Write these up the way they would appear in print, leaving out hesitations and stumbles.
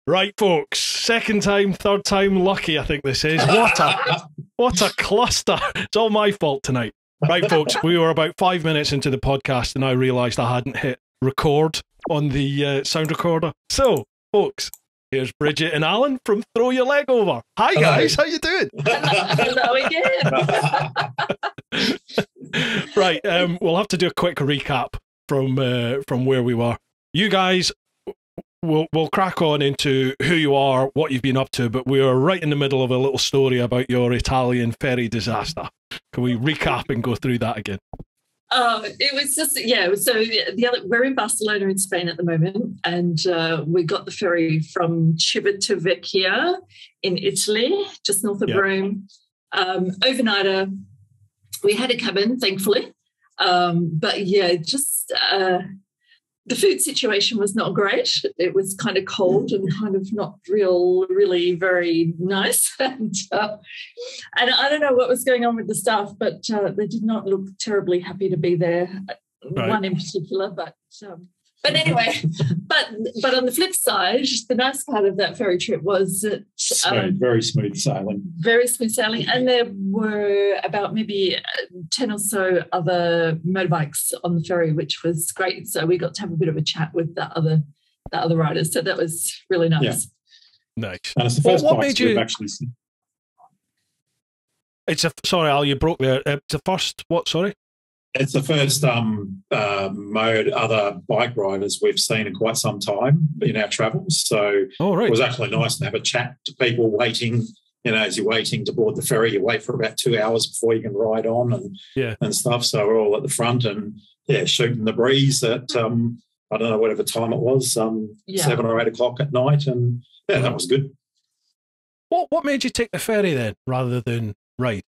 Right, folks. Second time, third time lucky, I think this is. What a cluster. It's all my fault tonight. Right, folks, we were about 5 minutes into the podcast and I realised I hadn't hit record on the sound recorder. So, folks, here's Bridget and Alan from Throw Your Leg Over. Hi, guys. How you doing? Hello again. Right, we'll have to do a quick recap from where we were. You guys, we'll crack on into who you are, what you've been up to, but we are right in the middle of a little story about your Italian ferry disaster. Can we recap and go through that again? It was just, yeah, so we're in Barcelona in Spain at the moment, and we got the ferry from Civitavecchia in Italy, just north of Rome. Overnighter. We had a cabin, thankfully. But yeah, just the food situation was not great. It was kind of cold and kind of not really very nice. And I don't know what was going on with the staff, but they did not look terribly happy to be there. Right. One in particular, but anyway, but on the flip side, the nice part of that ferry trip was that very smooth sailing. Very smooth sailing, and there were about maybe 10 or so other motorbikes on the ferry, which was great. So we got to have a bit of a chat with the other riders. So that was really nice. Yeah. Nice. And it's the first bikes we've actually seen. Sorry, Al, you broke there. It's the first what? Sorry. It's the first other bike riders we've seen in quite some time in our travels. So It was actually nice to have a chat to people waiting. You know, as you're waiting to board the ferry, you wait for about 2 hours before you can ride on and stuff. So we're all at the front and, shooting the breeze at, I don't know, whatever time it was, 7 or 8 o'clock at night. And, that was good. What made you take the ferry then rather than ride?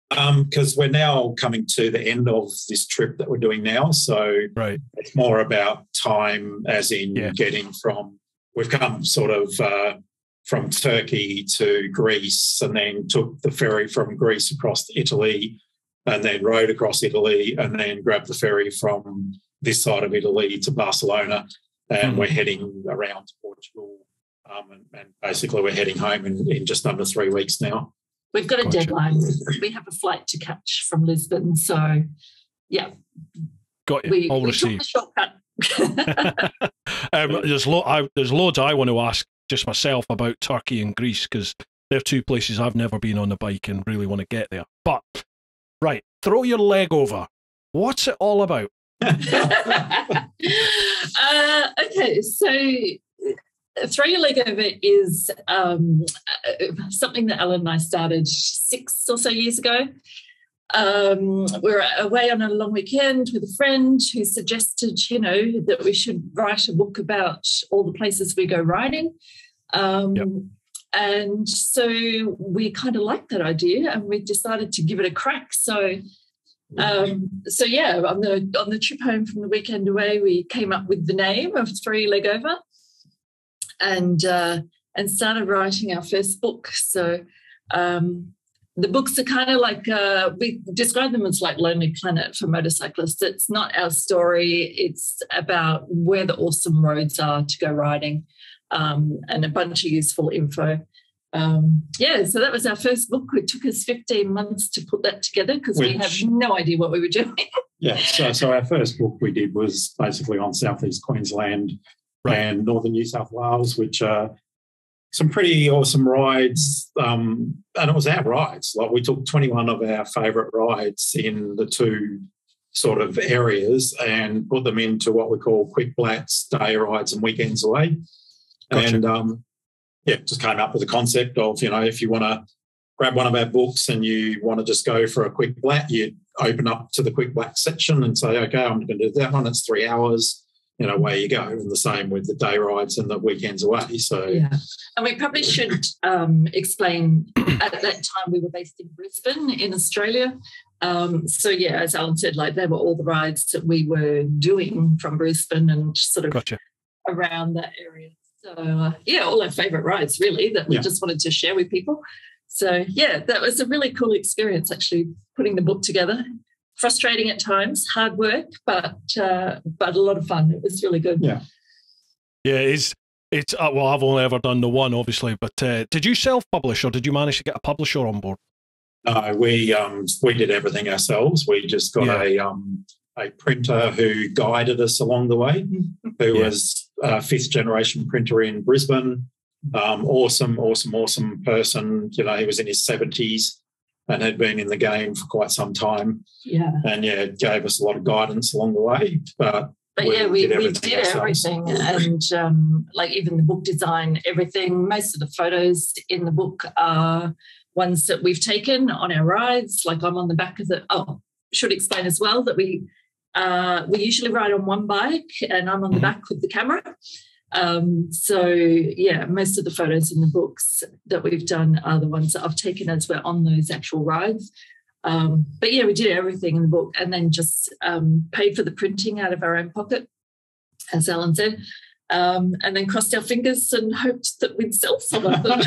Because we're now coming to the end of this trip that we're doing now. So it's more about time, as in getting we've come sort of from Turkey to Greece and then took the ferry from Greece across to Italy and then rode across Italy and then grabbed the ferry from this side of Italy to Barcelona. And we're heading around to Portugal. And basically we're heading home in just under 3 weeks now. We've got a deadline. We have a flight to catch from Lisbon. So, yeah. Got you. We took the shortcut. There's loads I want to ask just myself about Turkey and Greece because they're two places I've never been on the bike and really want to get there. But, right, Throw Your Leg Over. What's it all about? Okay, so Throw Your Leg Over is something that Alan and I started 6 or so years ago. We were away on a long weekend with a friend who suggested, that we should write a book about all the places we go riding. And so we kind of liked that idea and we decided to give it a crack. So on the trip home from the weekend away, we came up with the name of Throw Your Leg Over. And started writing our first book. So the books are kind of like, we describe them as like Lonely Planet for motorcyclists. It's not our story. It's about where the awesome roads are to go riding and a bunch of useful info. So that was our first book. It took us 15 months to put that together because we have no idea what we were doing. So our first book we did was basically on southeast Queensland and northern New South Wales, which are some pretty awesome rides. And it was our rides. Like we took 21 of our favourite rides in the two sort of areas and put them into what we call quick blats, day rides and weekends away. Gotcha. And, just came up with the concept of, if you want to grab one of our books and you want to just go for a quick blat, you open up to the quick blat section and say, okay, I'm going to do that one. It's 3 hours. Away you go. And the same with the day rides and the weekends away. So and we probably should explain at that time we were based in Brisbane in Australia. As Alan said, like they were all the rides that we were doing from Brisbane and sort of around that area. So all our favourite rides really that we just wanted to share with people. So that was a really cool experience actually putting the book together. Frustrating at times, hard work, but a lot of fun. It was really good. Yeah, it is. It's well, I've only ever done the one, obviously. But did you self-publish, or did you manage to get a publisher on board? No, we did everything ourselves. We just got a printer who guided us along the way, who was a fifth generation printer in Brisbane. Awesome person. You know, he was in his 70s and had been in the game for quite some time. Yeah. And gave us a lot of guidance along the way. But we did everything. And like even the book design, everything. Most of the photos in the book are ones that we've taken on our rides. Like I'm on the back of should explain as well that we usually ride on one bike and I'm on the back with the camera. Most of the photos in the books that we've done are the ones that I've taken as we're on those actual rides. We did everything in the book and then just paid for the printing out of our own pocket, as Alan said, and then crossed our fingers and hoped that we'd sell some of them.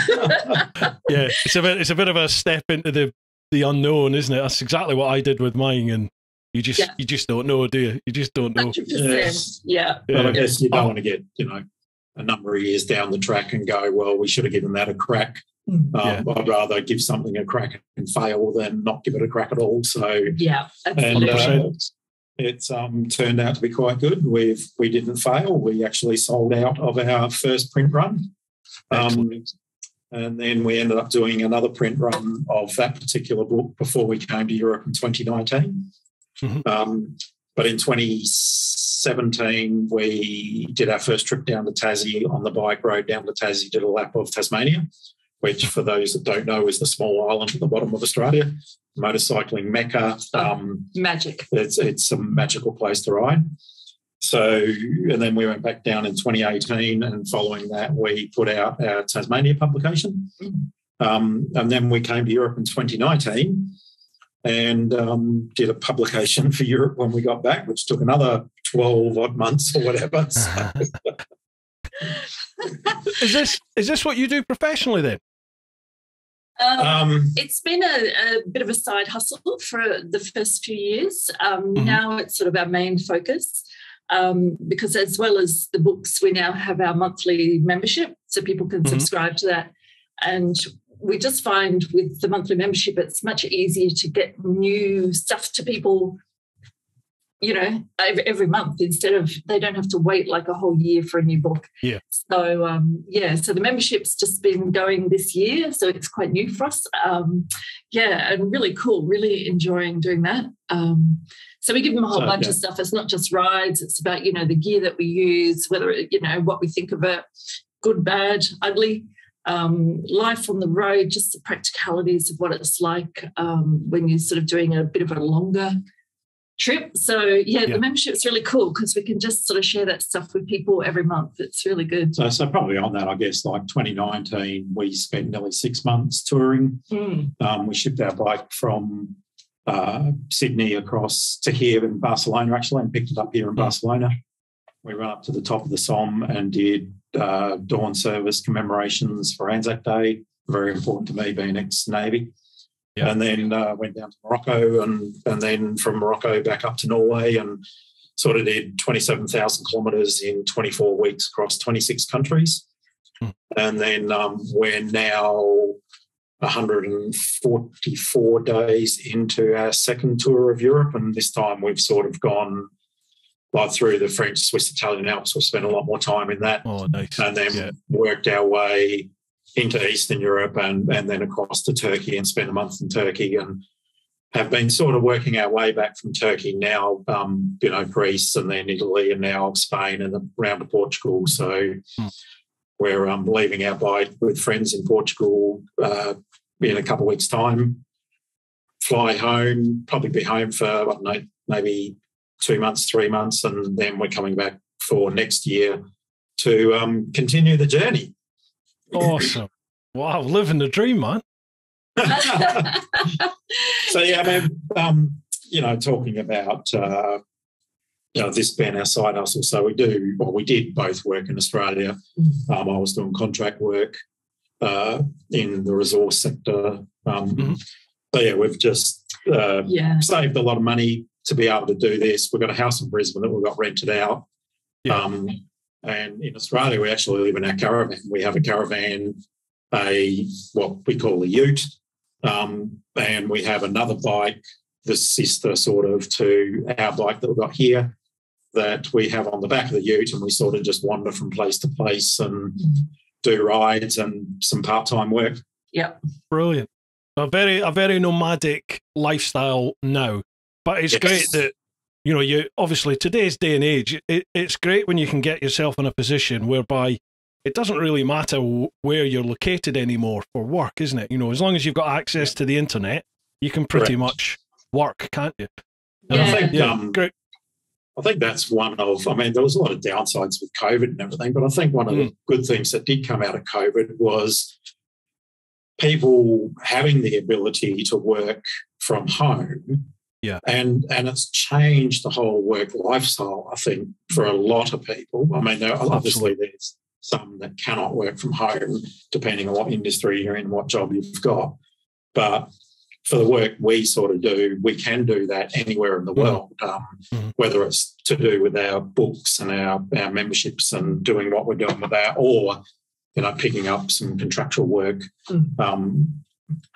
It's a bit of a step into the unknown, isn't it? That's exactly what I did with mine, and you just don't know, do you? You just don't know. 100%. Yeah. But I guess you don't want to get, a number of years down the track and go, well, we should have given that a crack. I'd rather give something a crack and fail than not give it a crack at all. So absolutely. It's turned out to be quite good. We didn't fail. We actually sold out of our first print run. And then we ended up doing another print run of that particular book before we came to Europe in 2019. But in 2017, we did our first trip down to Tassie on the bike road down to Tassie, did a lap of Tasmania, which for those that don't know is the small island at the bottom of Australia, motorcycling mecca. Magic. It's a magical place to ride. So, and then we went back down in 2018 and following that we put out our Tasmania publication. And then we came to Europe in 2019 and did a publication for Europe when we got back, which took another 12 odd months or whatever. So. Is this what you do professionally then? It's been a bit of a side hustle for the first few years. Now it's sort of our main focus because as well as the books, we now have our monthly membership so people can subscribe to that. And we just find with the monthly membership, it's much easier to get new stuff to people, every month instead of they don't have to wait like a whole year for a new book. Yeah. So, so the membership's just been going this year. So it's quite new for us. And really cool, really enjoying doing that. So we give them a whole bunch of stuff. It's not just rides. It's about, the gear that we use, whether, what we think of it, good, bad, ugly. Life on the road, just the practicalities of what it's like when you're sort of doing a bit of a longer trip. So, the membership's really cool because we can just sort of share that stuff with people every month. It's really good. So probably on that, I guess, like 2019, we spent nearly 6 months touring. We shipped our bike from Sydney across to here in Barcelona, actually, and picked it up here in Barcelona. We ran up to the top of the Somme and did dawn service commemorations for Anzac Day, very important to me being ex-Navy. Yeah. And then went down to Morocco and then from Morocco back up to Norway and sort of did 27,000 kilometres in 24 weeks across 26 countries. And then we're now 144 days into our second tour of Europe, and this time we've sort of gone like through the French, Swiss, Italian Alps. We've spent a lot more time in that. Oh, nice. And then worked our way into Eastern Europe and then across to Turkey and spent a month in Turkey and have been sort of working our way back from Turkey now, Greece and then Italy and now Spain and around to Portugal. So we're leaving our bike with friends in Portugal in a couple of weeks' time, fly home, probably be home for, I don't know, maybe 2 months, 3 months, and then we're coming back for next year to continue the journey. Awesome. Wow, living the dream, man. So, talking about, this being our side hustle. So we did both work in Australia. I was doing contract work in the resource sector. We've just saved a lot of money to be able to do this. We've got a house in Brisbane that we've got rented out. And in Australia, we actually live in our caravan. We have a caravan, what we call a ute, and we have another bike, the sister sort of to our bike that we've got here, that we have on the back of the ute, and we sort of just wander from place to place and do rides and some part-time work. Yeah. Brilliant. A very nomadic lifestyle now. But it's great that, you obviously today's day and age, it's great when you can get yourself in a position whereby it doesn't really matter where you're located anymore for work, isn't it? As long as you've got access to the internet, you can pretty much work, can't you? And I think, great. I think that's one of, there was a lot of downsides with COVID and everything, but I think one of the good things that did come out of COVID was people having the ability to work from home. Yeah. And it's changed the whole work lifestyle, I think, for a lot of people. Obviously there's some that cannot work from home, depending on what industry you're in, what job you've got. But for the work we sort of do, we can do that anywhere in the world, whether it's to do with our books and our memberships and doing what we're doing with that, or, picking up some contractual work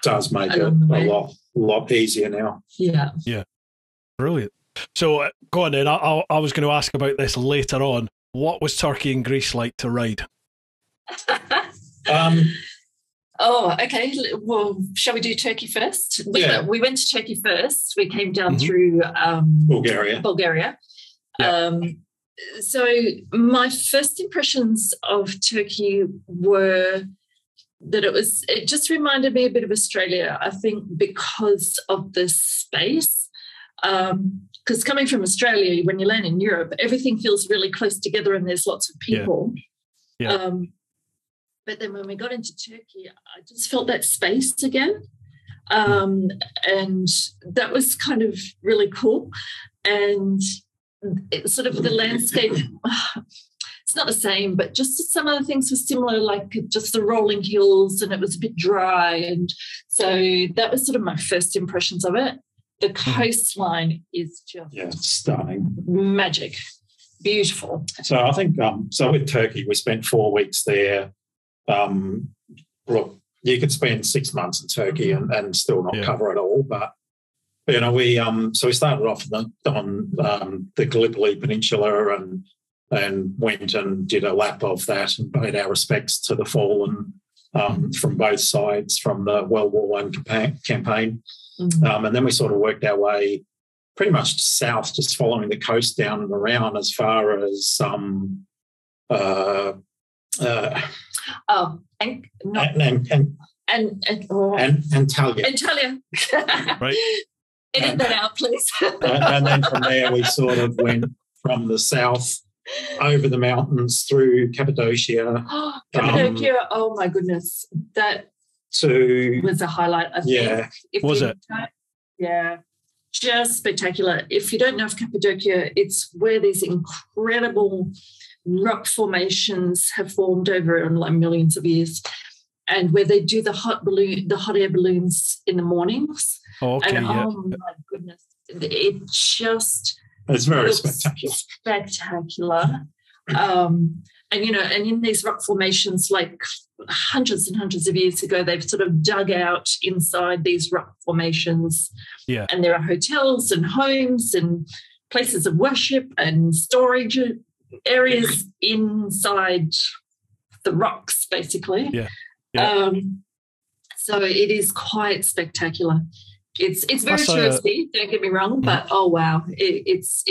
does make it a lot easier now. Yeah. Yeah. Brilliant. So go on then. I was going to ask about this later on. What was Turkey and Greece like to ride? Oh, okay. Well, shall we do Turkey first? We went to Turkey first. We came down through Bulgaria. Yeah. So my first impressions of Turkey were that it just reminded me a bit of Australia, I think, because of the space. Because coming from Australia, when you land in Europe, everything feels really close together and there's lots of people. Yeah. But then when we got into Turkey, I just felt that space again. And that was kind of really cool. And it's sort of the landscape, it's not the same, but just some of the things were similar, like just the rolling hills, and it was a bit dry. And so that was sort of my first impressions of it. The coastline is just stunning. Magic. Beautiful. So I think, with Turkey, we spent 4 weeks there. Look, you could spend 6 months in Turkey and still not cover it all, but we started off on the Gallipoli Peninsula and went and did a lap of that and paid our respects to the fallen from both sides from the World War I campaign. And then we sort of worked our way pretty much south, just following the coast down and around as far as Antalya. Right. Edit that out, please. And then from there we sort of went from the south over the mountains through Cappadocia. Cappadocia, oh my goodness. That was a highlight, I think. Yeah. Was it? Yeah. Just spectacular. If you don't know of Cappadocia, it's where these incredible rock formations have formed over like millions of years, and where they do the hot air balloons in the mornings. Oh, okay. And oh my goodness, it's very spectacular. And in these rock formations, like hundreds and hundreds of years ago, they've sort of dug out inside these rock formations. Yeah. And there are hotels and homes and places of worship and storage areas inside the rocks, basically. Yeah. So it is quite spectacular. It's very touristy, don't get me wrong, but oh wow, it's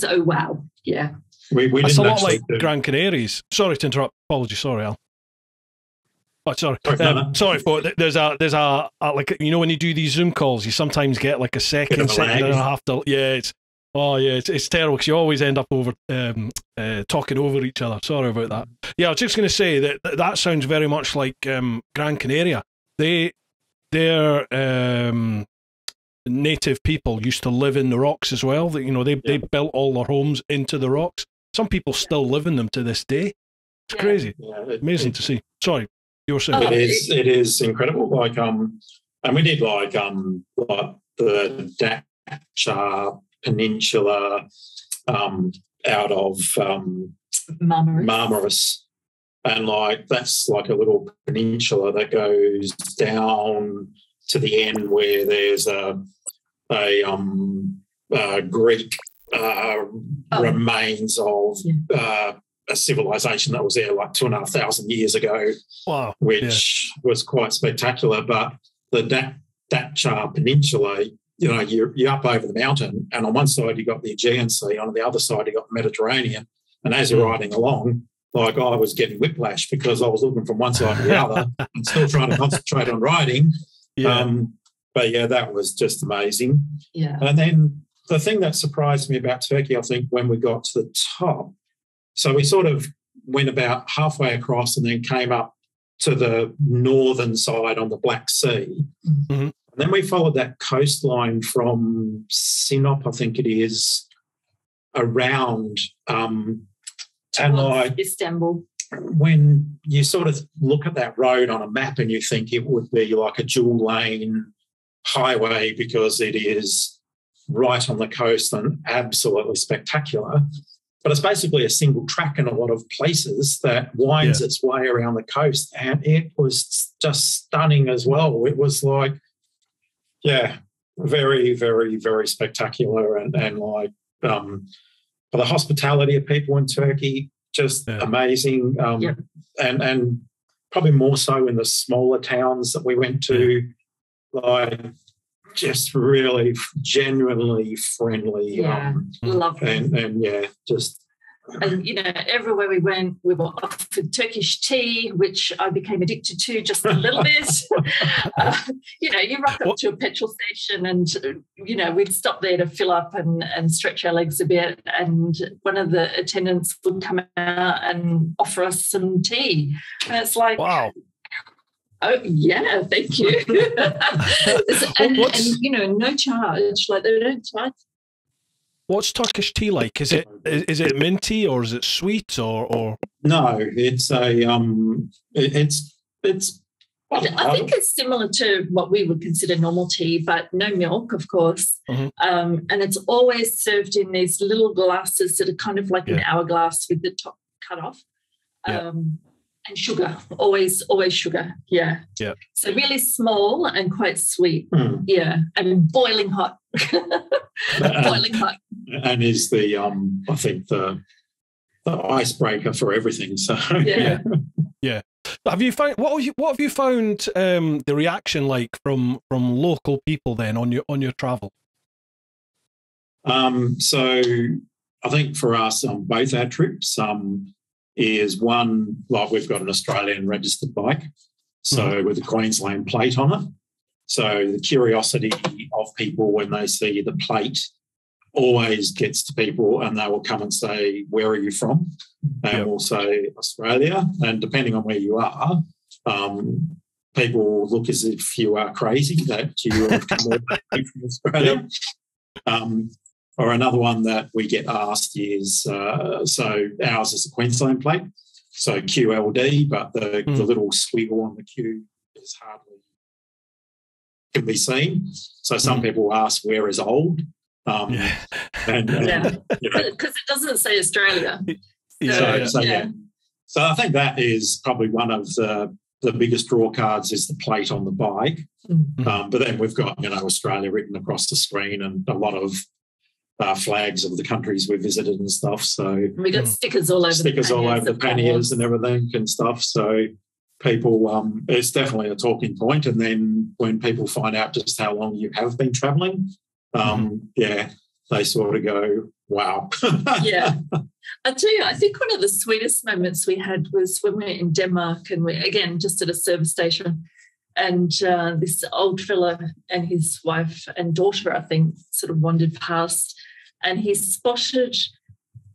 oh wow, yeah. It's a lot like Gran Canaries. Sorry to interrupt. Apologies. Sorry, Al. Oh, sorry. Sorry, folks. There's a like, when you do these Zoom calls, you sometimes get like a second and a half to. Yeah, it's terrible because you always end up talking over each other. Sorry about that. Yeah, I was just going to say that sounds very much like Gran Canaria. Their native people used to live in the rocks as well. They built all their homes into the rocks. Some people still live in them to this day. It's crazy. Yeah, amazing to see. Sorry, you were saying. It is incredible. Like and we did like the Dacia Peninsula out of Marmaris. And like that's like a little peninsula that goes down to the end where there's a Greek remains of a civilization that was there like 2,500 years ago. Wow. Which was quite spectacular. But the Datcha Peninsula, you know, you're up over the mountain, and on one side you got the Aegean Sea, on the other side you got the Mediterranean. And as you're riding along, like I was getting whiplash because I was looking from one side to the other and still trying to concentrate on riding. Yeah. But yeah, that was just amazing. Yeah. And then the thing that surprised me about Turkey, I think, when we got to the top, so we sort of went about halfway across and then came up to the northern side on the Black Sea. Mm-hmm. And then we followed that coastline from Sinop, I think it is, around and like Istanbul. When you sort of look at that road on a map and you think it would be like a dual lane highway because it is right on the coast and absolutely spectacular. But it's basically a single track in a lot of places that winds its way around the coast, and it was just stunning as well. It was like, very, very, very spectacular, and like for the hospitality of people in Turkey, just amazing. And probably more so in the smaller towns that we went to, like just really genuinely friendly. Lovely. And just. And, you know, everywhere we went, we were offered Turkish tea, which I became addicted to just a little bit. You know, you rock up to a petrol station and, you know, we'd stop there to fill up and stretch our legs a bit, and one of the attendants would come out and offer us some tea. And it's like, wow. Oh, yeah, thank you. and, you know, no charge. Like, they don't charge. What's Turkish tea like? Is it minty or is it sweet or? No, it's a it's. I think it's similar to what we would consider normal tea, but no milk, of course. Mm-hmm. And it's always served in these little glasses that are kind of like an hourglass with the top cut off. And sugar, always sugar. Yeah. So really small and quite sweet. Yeah, and boiling hot. Boiling hot. And is the I think the icebreaker for everything. So yeah. Have you found what have you found the reaction like from local people then on your travel? So I think for us on both our trips, is one, like we've got an Australian registered bike, so with a Queensland plate on it. So the curiosity of people when they see the plate always gets to people, and they will come and say, "Where are you from?" And we'll say Australia. And depending on where you are, people look as if you are crazy that you have come all the way from Australia. Or another one that we get asked is, so ours is a Queensland plate, so QLD, but the little squiggle on the Q is hardly can be seen. So some people ask, where is old? And because it doesn't say Australia. So I think that is probably one of the biggest draw cards is the plate on the bike. But then we've got, you know, Australia written across the screen and a lot of flags of the countries we visited and stuff. So we got stickers all over the panniers and everything and stuff. So people, it's definitely a talking point. And then when people find out just how long you have been travelling, they sort of go, wow. Yeah. I tell you, I think one of the sweetest moments we had was when we were in Denmark, and we, again, just at a service station, and this old fella and his wife and daughter, I think, sort of wandered past, and he spotted,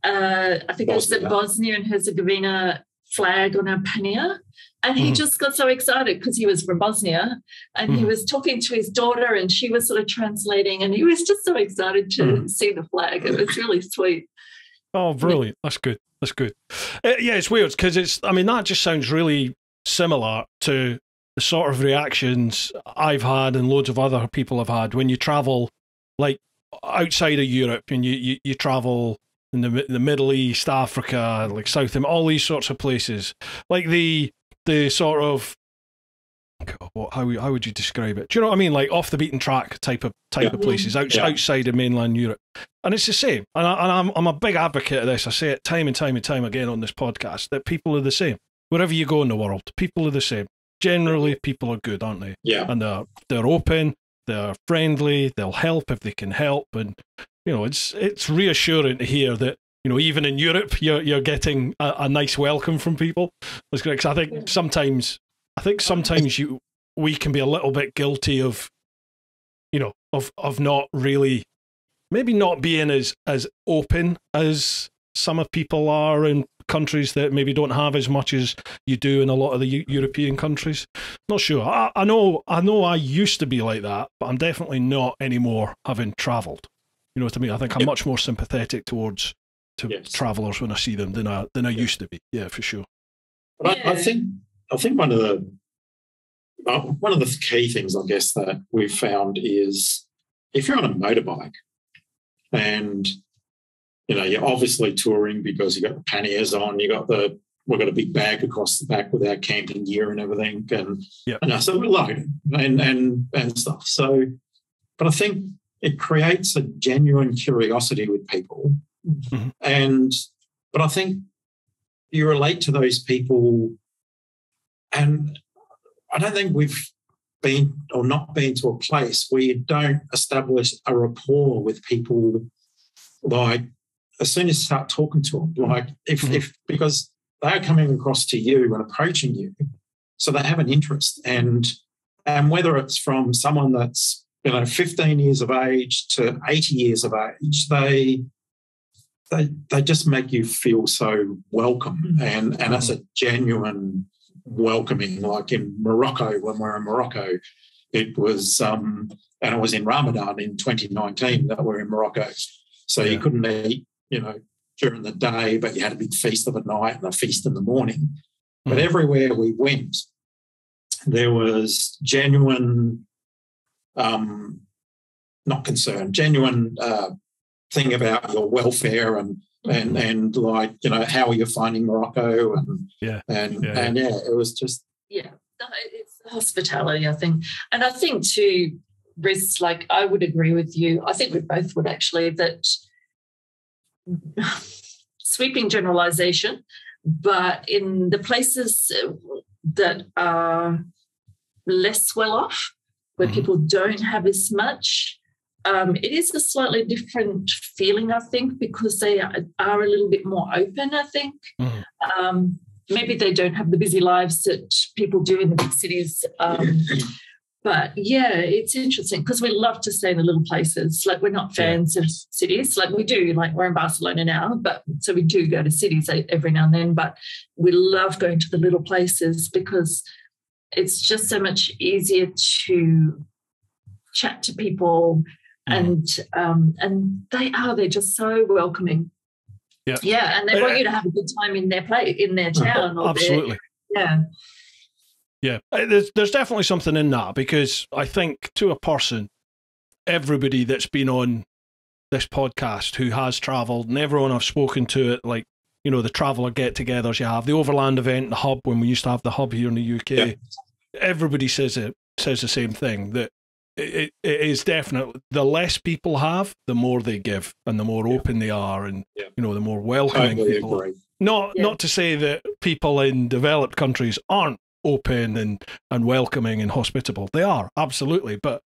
I think it was the Bosnia and Herzegovina flag on our pannier, and he just got so excited because he was from Bosnia, and he was talking to his daughter, and she was sort of translating, and he was just so excited to see the flag. It was really sweet. Oh, brilliant. That's good. That's good. Yeah, it's weird because that just sounds really similar to the sort of reactions I've had and loads of other people have had when you travel, like outside of Europe, and you travel in the Middle East, Africa, like South, all these sorts of places, like the sort of, how would you describe it? Do you know what I mean? Like off the beaten track type of places outside of mainland Europe, and it's the same. And I'm a big advocate of this. I say it time and time again on this podcast that people are the same wherever you go in the world. People are the same. Generally, people are good, aren't they? Yeah, and they're open, they're friendly, they'll help if they can help, and it's reassuring to hear that even in Europe you're getting a nice welcome from people. That's great, because I think sometimes we can be a little bit guilty of not really, maybe not being as open as some of people are in countries that maybe don't have as much as you do in a lot of the European countries. Not sure. I know I used to be like that, but I'm definitely not anymore, having travelled. You know what I mean? I think I'm much more sympathetic to travellers when I see them than I used to be. Yeah, for sure. But I think one of the key things, I guess, that we've found is if you're on a motorbike and you're obviously touring because you got the panniers on, we've got a big bag across the back with our camping gear and everything, and so we're loaded and stuff. So, but I think it creates a genuine curiosity with people, but I think you relate to those people, and I don't think we've been or not been to a place where you don't establish a rapport with people, like as soon as you start talking to them, like if because they're coming across to you and approaching you, so they have an interest, and whether it's from someone that's 15 years of age to 80 years of age, they just make you feel so welcome, and it's a genuine welcoming. Like in Morocco, when we were in Morocco, it was and it was in Ramadan in 2019 that we're in Morocco, so you couldn't eat during the day, but you had a big feast of the night and a feast in the morning. But everywhere we went, there was genuine not concern, genuine thing about your welfare and like how are you finding Morocco and it was just it's hospitality, I think. And I think too, Riz, like I would agree with you. I think we both would actually, that sweeping generalization, but in the places that are less well off, where people don't have as much, it is a slightly different feeling, I think, because they are a little bit more open, I think. Maybe they don't have the busy lives that people do in the big cities. But, yeah, it's interesting because we love to stay in the little places. Like, we're not fans of cities. Like, we do. Like, we're in Barcelona now, but so we do go to cities every now and then. But we love going to the little places because it's just so much easier to chat to people, and they're just so welcoming. And they want you to have a good time in their town. Or absolutely. There's definitely something in that, because I think to a person, everybody that's been on this podcast who has travelled, and everyone I've spoken to at, like, the traveller get-togethers you have, the Overland event, the Hub, when we used to have the Hub here in the UK, everybody says the same thing, that it is definitely, the less people have, the more they give, and the more open they are, and the more welcoming people are. Not to say that people in developed countries aren't open and welcoming and hospitable. They are, absolutely. But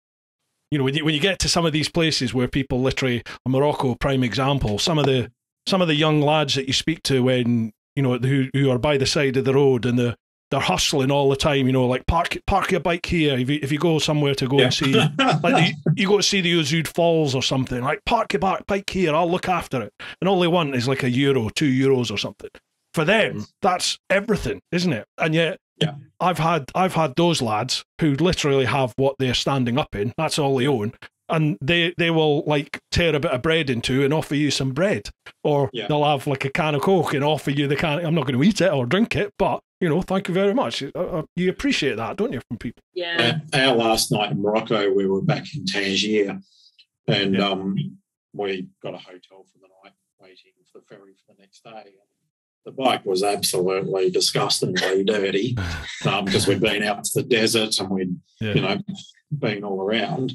when you get to some of these places where people literally, Morocco, prime example, some of the young lads that you speak to when who are by the side of the road, and they're hustling all the time, like park your bike here. If you go somewhere to go and see, like you go to see the Uzud Falls or something, like park your bike here, I'll look after it. And all they want is like €1, €2 or something. For them, that's everything, isn't it? And yet, I've had those lads who literally have what they're standing up in. That's all they own, and they will like tear a bit of bread in two and offer you some bread, or they'll have like a can of Coke and offer you the can. I'm not going to eat it or drink it, but thank you very much. You appreciate that, don't you, from people? Yeah. Our last night in Morocco, we were back in Tangier, and we got a hotel for the night. waiting for the ferry for the next day. The bike was absolutely disgustingly dirty because we'd been out to the desert and we'd, been all around.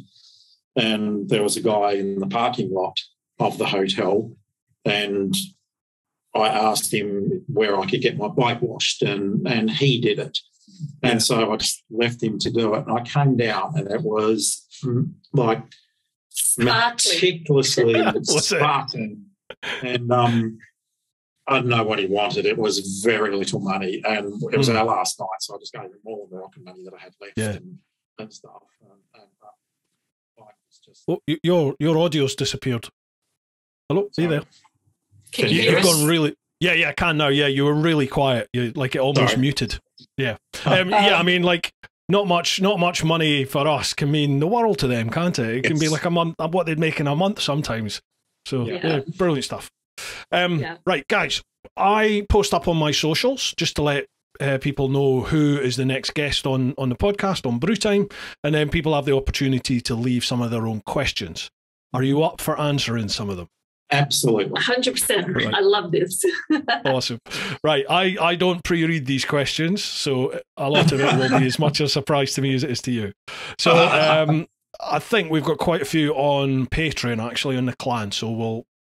And there was a guy in the parking lot of the hotel, and I asked him where I could get my bike washed, and he did it. And so I just left him to do it. And I came down, and it was like meticulously sparkling. And I don't know what he wanted. It was very little money, and it was our last night, so I just gave him all the Moroccan money that I had left and stuff. Was just... Oh, your audio's disappeared. Hello, are you there? Can you hear us? Gone really? Yeah, I can now. Yeah, you were really quiet. You like it almost muted. Yeah, I mean, like not much money for us can mean the world to them, can't it? It can be like a month, what they'd make in a month sometimes. So brilliant stuff. Right, guys, I post up on my socials just to let people know who is the next guest on the podcast on Brew Time, and then people have the opportunity to leave some of their own questions. Are you up for answering some of them? Absolutely. 100%. Right. I love this. Awesome. Right, I don't pre-read these questions, so a lot of it will be as much a surprise to me as it is to you. So I think we've got quite a few on Patreon, actually, on the clan, so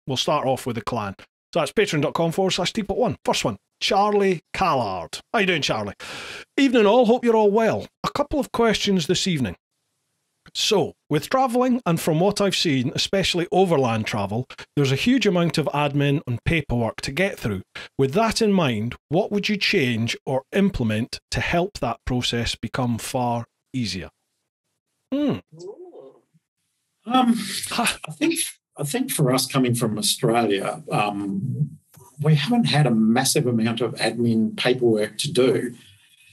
we'll start off with the clan. So that's patreon.com/TeapotOne. First one, Charlie Callard. How you doing, Charlie? Evening all, hope you're all well. A couple of questions this evening. So, with travelling, and from what I've seen, especially overland travel, there's a huge amount of admin and paperwork to get through. With that in mind, what would you change or implement to help that process become far easier? I think for us coming from Australia, we haven't had a massive amount of admin paperwork to do.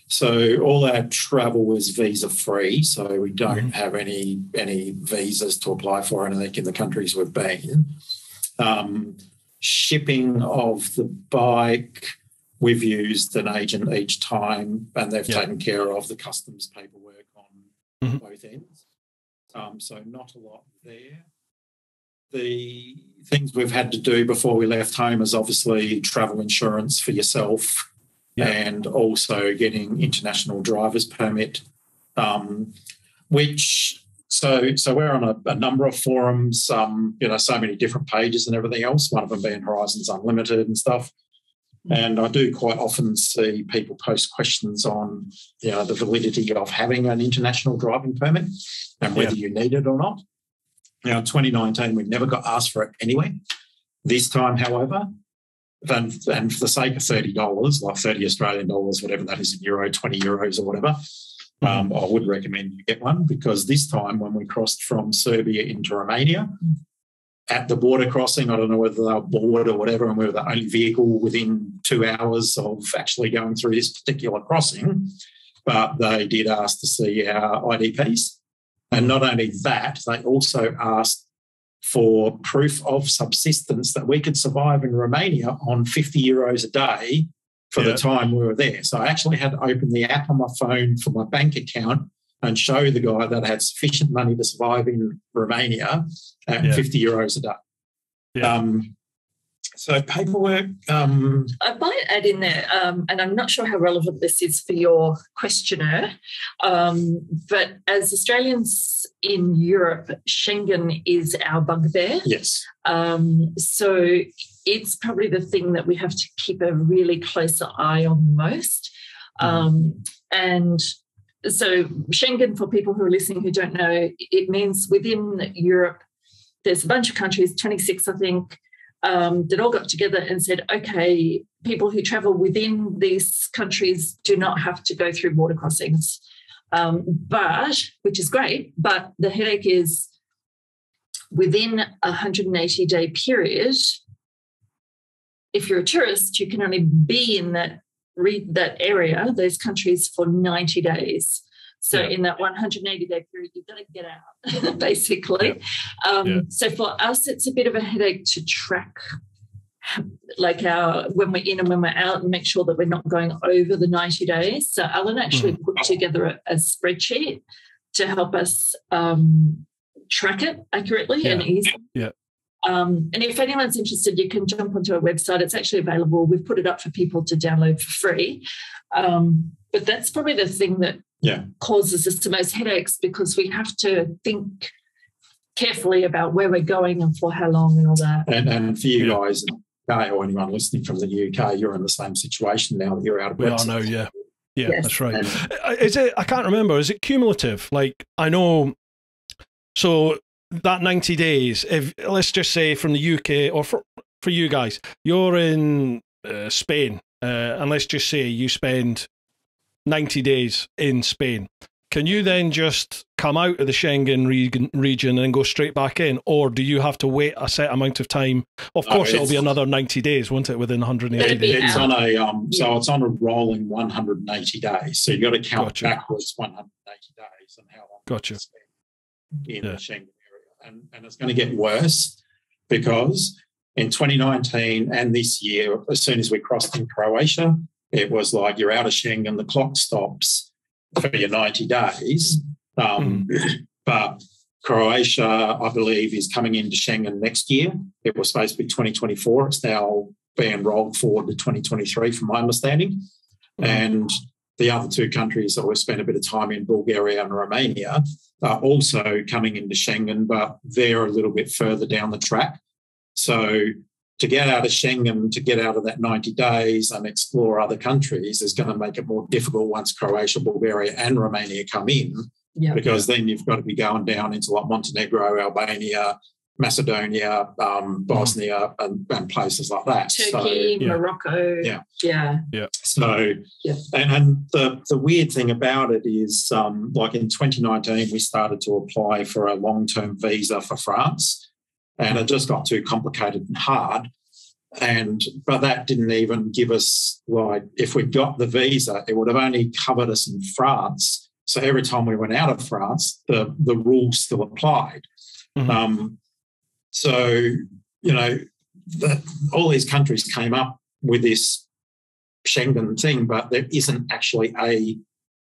So all our travel is visa-free, so we don't have any visas to apply for anything in the countries we've been. Shipping of the bike, we've used an agent each time, and they've taken care of the customs paperwork on both ends. So not a lot there. The things we've had to do before we left home is obviously travel insurance for yourself, and also getting international driver's permit, which so we're on a number of forums, so many different pages and everything else, one of them being Horizons Unlimited and stuff. And I do quite often see people post questions on, the validity of having an international driving permit and whether you need it or not. Now, in 2019, we never got asked for it anyway. This time, however, and for the sake of $30, like 30 Australian dollars, whatever that is in euro, 20 euros or whatever, I would recommend you get one, because this time when we crossed from Serbia into Romania, at the border crossing, I don't know whether they were bored or whatever, and we were the only vehicle within 2 hours of actually going through this particular crossing, but they did ask to see our IDPs. And not only that, they also asked for proof of subsistence that we could survive in Romania on 50 euros a day for the time we were there. So I actually had to open the app on my phone for my bank account and show the guy that I had sufficient money to survive in Romania at 50 euros a day. So paperwork. I might add in there, and I'm not sure how relevant this is for your questionnaire, but as Australians in Europe, Schengen is our bugbear. Yes. So it's probably the thing that we have to keep a really closer eye on most. And so Schengen, for people who are listening who don't know, it means within Europe, there's a bunch of countries, 26, I think, that all got together and said, okay, people who travel within these countries do not have to go through border crossings, which is great, but the headache is within a 180-day period, if you're a tourist, you can only be in that area, those countries, for 90 days. So in that 180-day period, you've got to get out, basically. So for us, it's a bit of a headache to track, like when we're in and when we're out, and make sure that we're not going over the 90 days. So Alan actually put together a spreadsheet to help us track it accurately and easily. And if anyone's interested, you can jump onto our website. It's actually available. We've put it up for people to download for free. But that's probably the thing that causes us the most headaches, because we have to think carefully about where we're going and for how long and all that. And for you guys in the UK, or anyone listening from the UK, you're in the same situation now that you're out of Brexit. We are now, yeah, that's right. Is it? I can't remember. Is it cumulative? Like, I know. So that 90 days, if let's just say from the UK, or for you guys, you're in Spain, and let's just say you spend 90 days in Spain. Can you then just come out of the Schengen region and go straight back in, or do you have to wait a set amount of time? Of course, it'll be another 90 days, won't it? Within 180 days. It's on a so it's on a rolling 180 days. So you got to count backwards 180 days and how long you spend in the Schengen area, and it's going to get worse, because in 2019 and this year, as soon as we crossed in Croatia, it was like you're out of Schengen, the clock stops for your 90 days. But Croatia, I believe, is coming into Schengen next year. It was supposed to be 2024. It's now being rolled forward to 2023, from my understanding. And the other two countries that we've spent a bit of time in, Bulgaria and Romania, are also coming into Schengen, but they're a little bit further down the track. So to get out of Schengen, to get out of that 90 days and explore other countries is going to make it more difficult once Croatia, Bulgaria and Romania come in, because then you've got to be going down into like Montenegro, Albania, Macedonia, Bosnia and places like that. Turkey, Morocco. So, and the weird thing about it is, like in 2019, we started to apply for a long-term visa for France, and it just got too complicated and hard. But that didn't even give us, like, if we got the visa, it would have only covered us in France. So every time we went out of France, the rules still applied. So, you know, all these countries came up with this Schengen thing, but there isn't actually a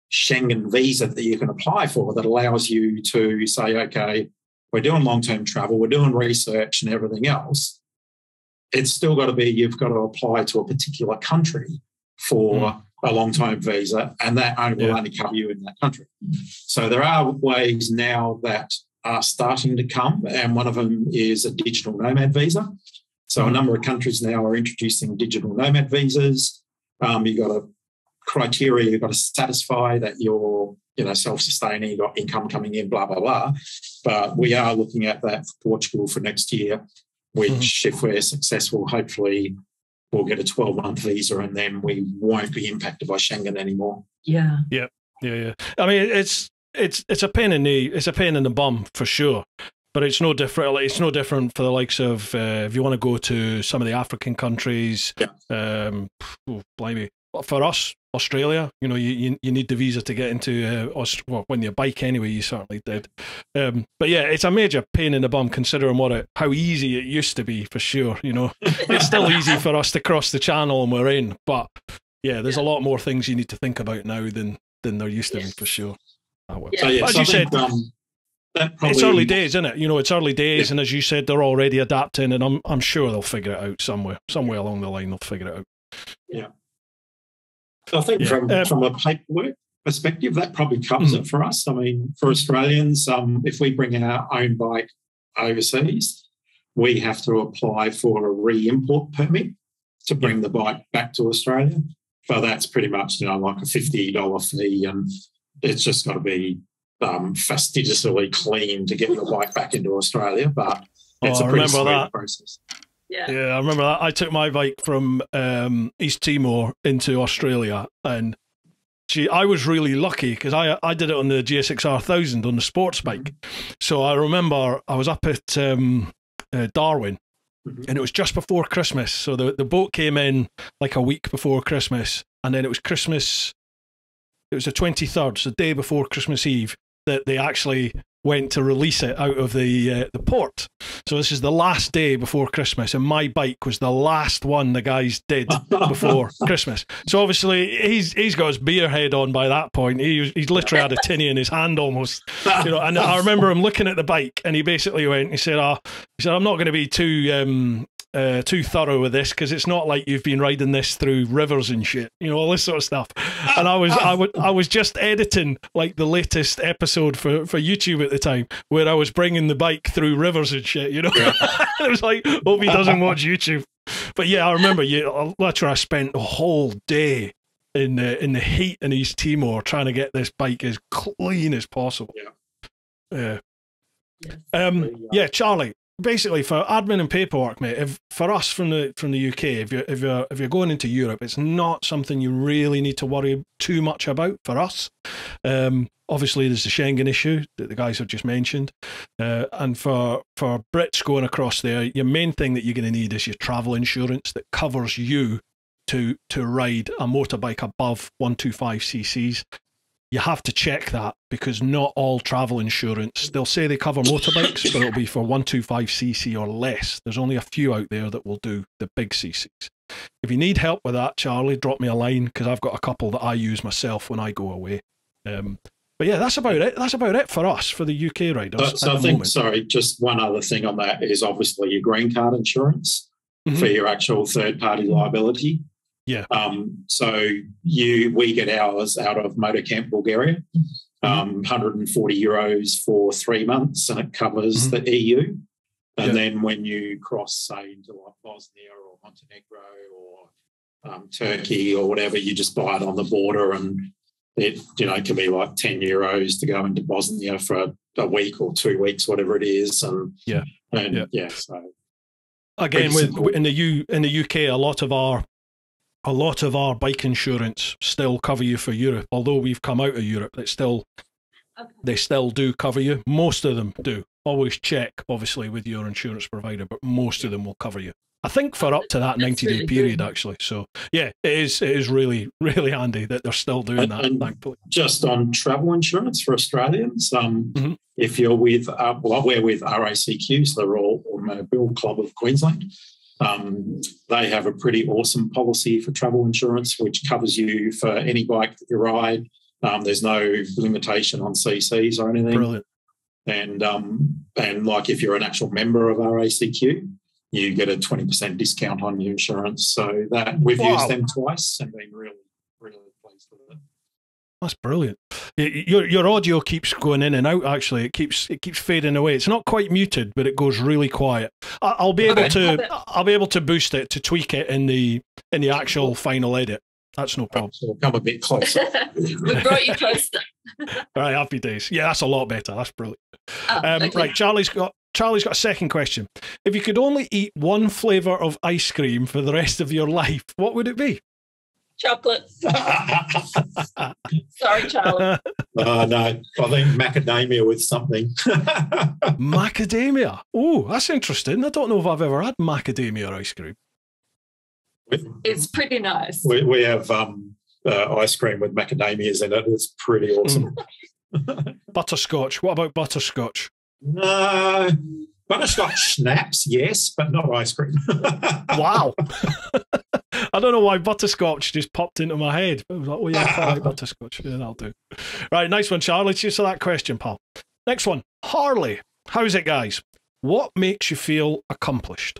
Schengen visa that you can apply for that allows you to say, okay, we're doing long-term travel, we're doing research and everything else. It's still got to be, you've got to apply to a particular country for a long-term visa, and that will only cover you in that country. So there are ways now that are starting to come, and one of them is a digital nomad visa. So a number of countries now are introducing digital nomad visas. You've got a criteria you've got to satisfy that you're, you know, self-sustaining, you've got income coming in, blah, blah, blah. But we are looking at that for Portugal for next year, which if we're successful, hopefully we'll get a 12-month visa and then we won't be impacted by Schengen anymore. Yeah. I mean, it's a pain in the bum for sure, but it's no different. It's no different for the likes of if you want to go to some of the African countries. Blimey, for us, Australia, you know, you need the visa to get into well, when you bike anyway, you certainly did. But yeah, it's a major pain in the bum considering how easy it used to be, for sure. You know, it's still easy for us to cross the channel and we're in, but yeah, there's a lot more things you need to think about now than there used to be, for sure. So, as you said, it's early days, isn't it? You know, it's early days, and as you said, they're already adapting, and I'm sure they'll figure it out somewhere along the line. They'll figure it out. Yeah. So I think from a paperwork perspective, that probably covers it for us. I mean, for Australians, if we bring our own bike overseas, we have to apply for a re-import permit to bring the bike back to Australia. So that's pretty much, you know, like a $50 fee, and it's just got to be fastidiously clean to get your bike back into Australia. But it's a pretty sweet process. Yeah, I remember that. I took my bike from East Timor into Australia, and I was really lucky because I did it on the GSX-R 1000 on the sports bike. So I remember I was up at Darwin, and it was just before Christmas. So the boat came in like a week before Christmas, and then it was Christmas. It was the 23rd, so the day before Christmas Eve, that they actually went to release it out of the port. So this is the last day before Christmas, and my bike was the last one the guys did before Christmas. So obviously he's got his beer head on by that point. He's literally had a tinny in his hand almost, you know. And I remember him looking at the bike, and he basically went, he said, I'm not going to be too thorough with this, because it's not like you've been riding this through rivers and shit, you know, all this sort of stuff. And I was just editing like the latest episode for YouTube at the time, where I was bringing the bike through rivers and shit, you know. Yeah. It was like, hope he doesn't watch YouTube. But yeah, I remember literally I spent the whole day in the heat in East Timor trying to get this bike as clean as possible. Yeah. Yeah, Charlie. Basically, for admin and paperwork, mate, for us from the UK, if you're going into Europe, it's not something you really need to worry too much about for us. Obviously, there's the Schengen issue that the guys have just mentioned, and for Brits going across there, your main thing that you're going to need is your travel insurance that covers you to ride a motorbike above 125 cc's. You have to check that, because not all travel insurance, they'll say they cover motorbikes, but it'll be for 125cc or less. There's only a few out there that will do the big cc's. If you need help with that, Charlie, drop me a line, because I've got a couple that I use myself when I go away. But yeah, that's about it. That's about it for us, for the UK riders. So I think, sorry, just one other thing on that is obviously your green card insurance for your actual third-party liability. Yeah. So we get ours out of Motor Camp Bulgaria, 140 euros for 3 months, and it covers the EU. And then when you cross, say, into like Bosnia or Montenegro or Turkey or whatever, you just buy it on the border, and it can be like 10 euros to go into Bosnia for a week or 2 weeks, whatever it is. And so again, in the UK, a lot of our bike insurance still cover you for Europe. Although we've come out of Europe, they still do cover you. Most of them do. Always check, obviously, with your insurance provider, but most of them will cover you. I think for up to that 90-day period, actually. So yeah, it is really, really handy that they're still doing that. Thankfully. Just on travel insurance for Australians, if you're with, we're with RACQ, so the Royal Automobile Club of Queensland. They have a pretty awesome policy for travel insurance, which covers you for any bike that you ride. There's no limitation on CCs or anything. Brilliant. And like if you're an actual member of RACQ, you get a 20% discount on your insurance. So that we've used them twice and been really, really pleased with it. That's brilliant. Your audio keeps going in and out. Actually, it keeps fading away. It's not quite muted, but it goes really quiet. I'll be able to boost it, to tweak it in the actual final edit. That's no problem. So come a bit closer. We brought you closer. All right, happy days. Yeah, that's a lot better. That's brilliant. Okay. Right, Charlie's got a second question. If you could only eat one flavour of ice cream for the rest of your life, what would it be? Chocolate. Sorry, Charlie. No, I think macadamia with something. Macadamia? Oh, that's interesting. I don't know if I've ever had macadamia ice cream. It's pretty nice. We have ice cream with macadamias in it. It's pretty awesome. Butterscotch. What about butterscotch? No. Butterscotch schnapps, yes, but not ice cream. Wow. I don't know why butterscotch just popped into my head. I was like, oh yeah, I like butterscotch. Yeah, that'll do. Right, nice one, Charlie. Let's answer that question, pal. Next one. Harley. How's it, guys? What makes you feel accomplished?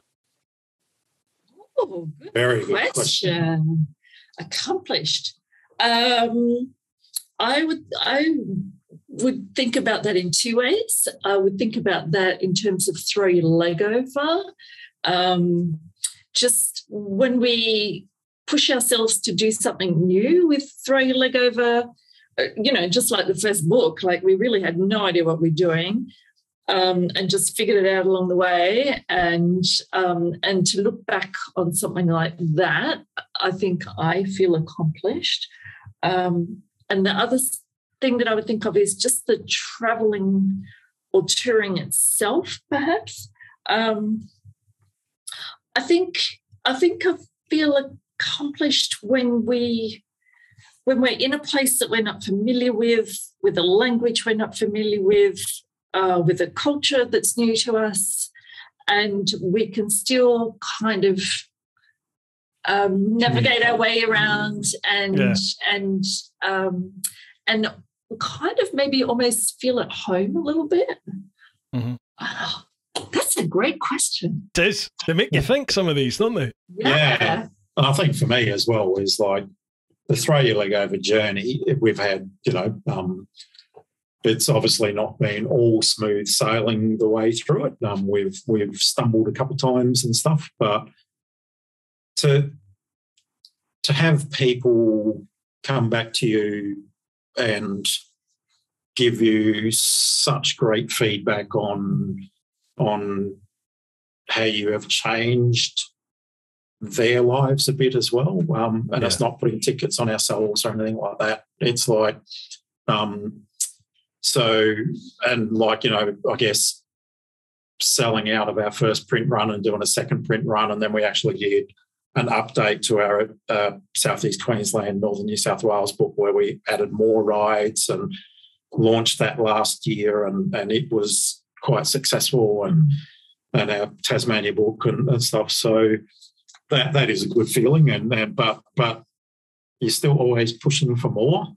Oh, good. Very good question. Accomplished. I would think about that in two ways. I would think about that in terms of throw your leg over. Just when we push ourselves to do something new with throw your leg over, just like the first book, like we really had no idea what we're doing. And just figured it out along the way, and to look back on something like that, I think I feel accomplished. And the other thing that I would think of is just the traveling or touring itself, perhaps. I think I feel accomplished when we're in a place that we're not familiar with a language we're not familiar with a culture that's new to us, and we can still kind of navigate our way around and kind of maybe almost feel at home a little bit. Mm-hmm. Oh, that's a great question. It is. They make you think, some of these, don't they? Yeah. And I think for me as well is like the throw-your leg over journey we've had, it's obviously not been all smooth sailing the way through it. We've stumbled a couple of times and stuff, but to have people come back to you and give you such great feedback on how you have changed their lives a bit as well. And it's not putting tickets on ourselves or anything like that. It's like, I guess selling out of our first print run and doing a second print run, and then we actually did an update to our Southeast Queensland, Northern New South Wales book where we added more rides and launched that last year, and it was quite successful, and our Tasmania book and stuff. So that is a good feeling, but you're still always pushing for more.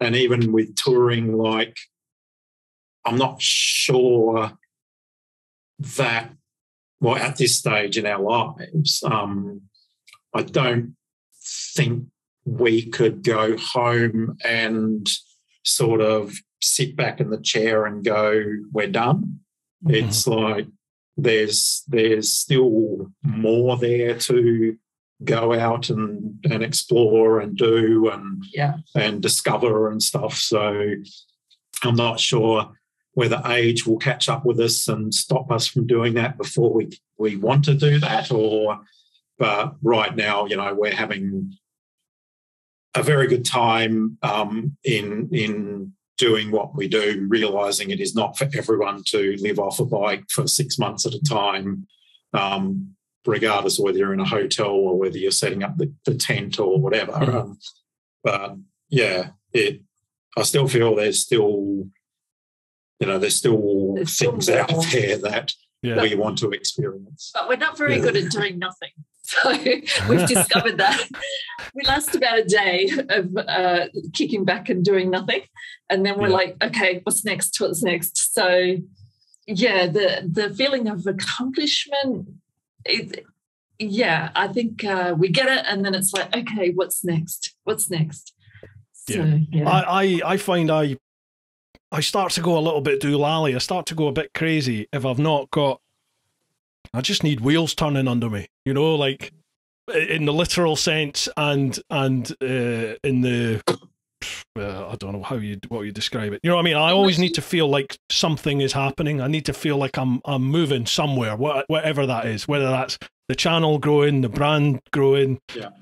And even with touring, I'm not sure that, at this stage in our lives, I don't think we could go home and sort of sit back in the chair and go, we're done. It's like there's still more there to go out and explore and do and discover and stuff. So I'm not sure whether age will catch up with us and stop us from doing that before we want to do that, but right now, we're having a very good time in doing what we do, realising it is not for everyone to live off a bike for 6 months at a time, regardless of whether you're in a hotel or whether you're setting up the tent or whatever. But I still feel there's still things out there that we want to experience. But we're not very good at doing nothing. So we've discovered that. We last about a day of kicking back and doing nothing. And then we're like, okay, what's next? What's next? So, the feeling of accomplishment, I think we get it. And then it's like, okay, what's next? What's next? So, I find I start to go a little bit doolally. I start to go a bit crazy if I've not got, I just need wheels turning under me, like in the literal sense and in the, I don't know what you describe it. You know what I mean? I always need to feel like something is happening. I need to feel like I'm moving somewhere, whatever that is, whether that's the channel growing, the brand growing, the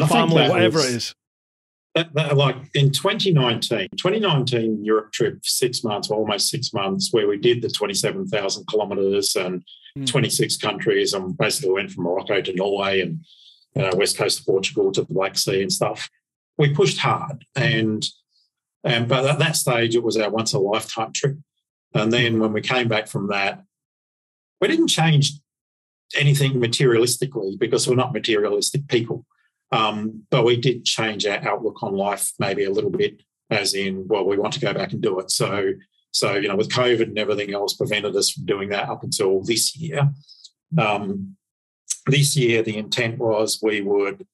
family, whatever it is. Like in 2019 Europe trip, 6 months, or almost 6 months, where we did the 27,000 kilometres and 26 countries, and basically went from Morocco to Norway and west coast of Portugal to the Black Sea and stuff. We pushed hard, but at that stage it was our once a lifetime trip. And then when we came back from that, we didn't change anything materialistically because we're not materialistic people. But we did change our outlook on life maybe a little bit, as in, well, we want to go back and do it. So with COVID and everything else prevented us from doing that up until this year. This year, the intent was we would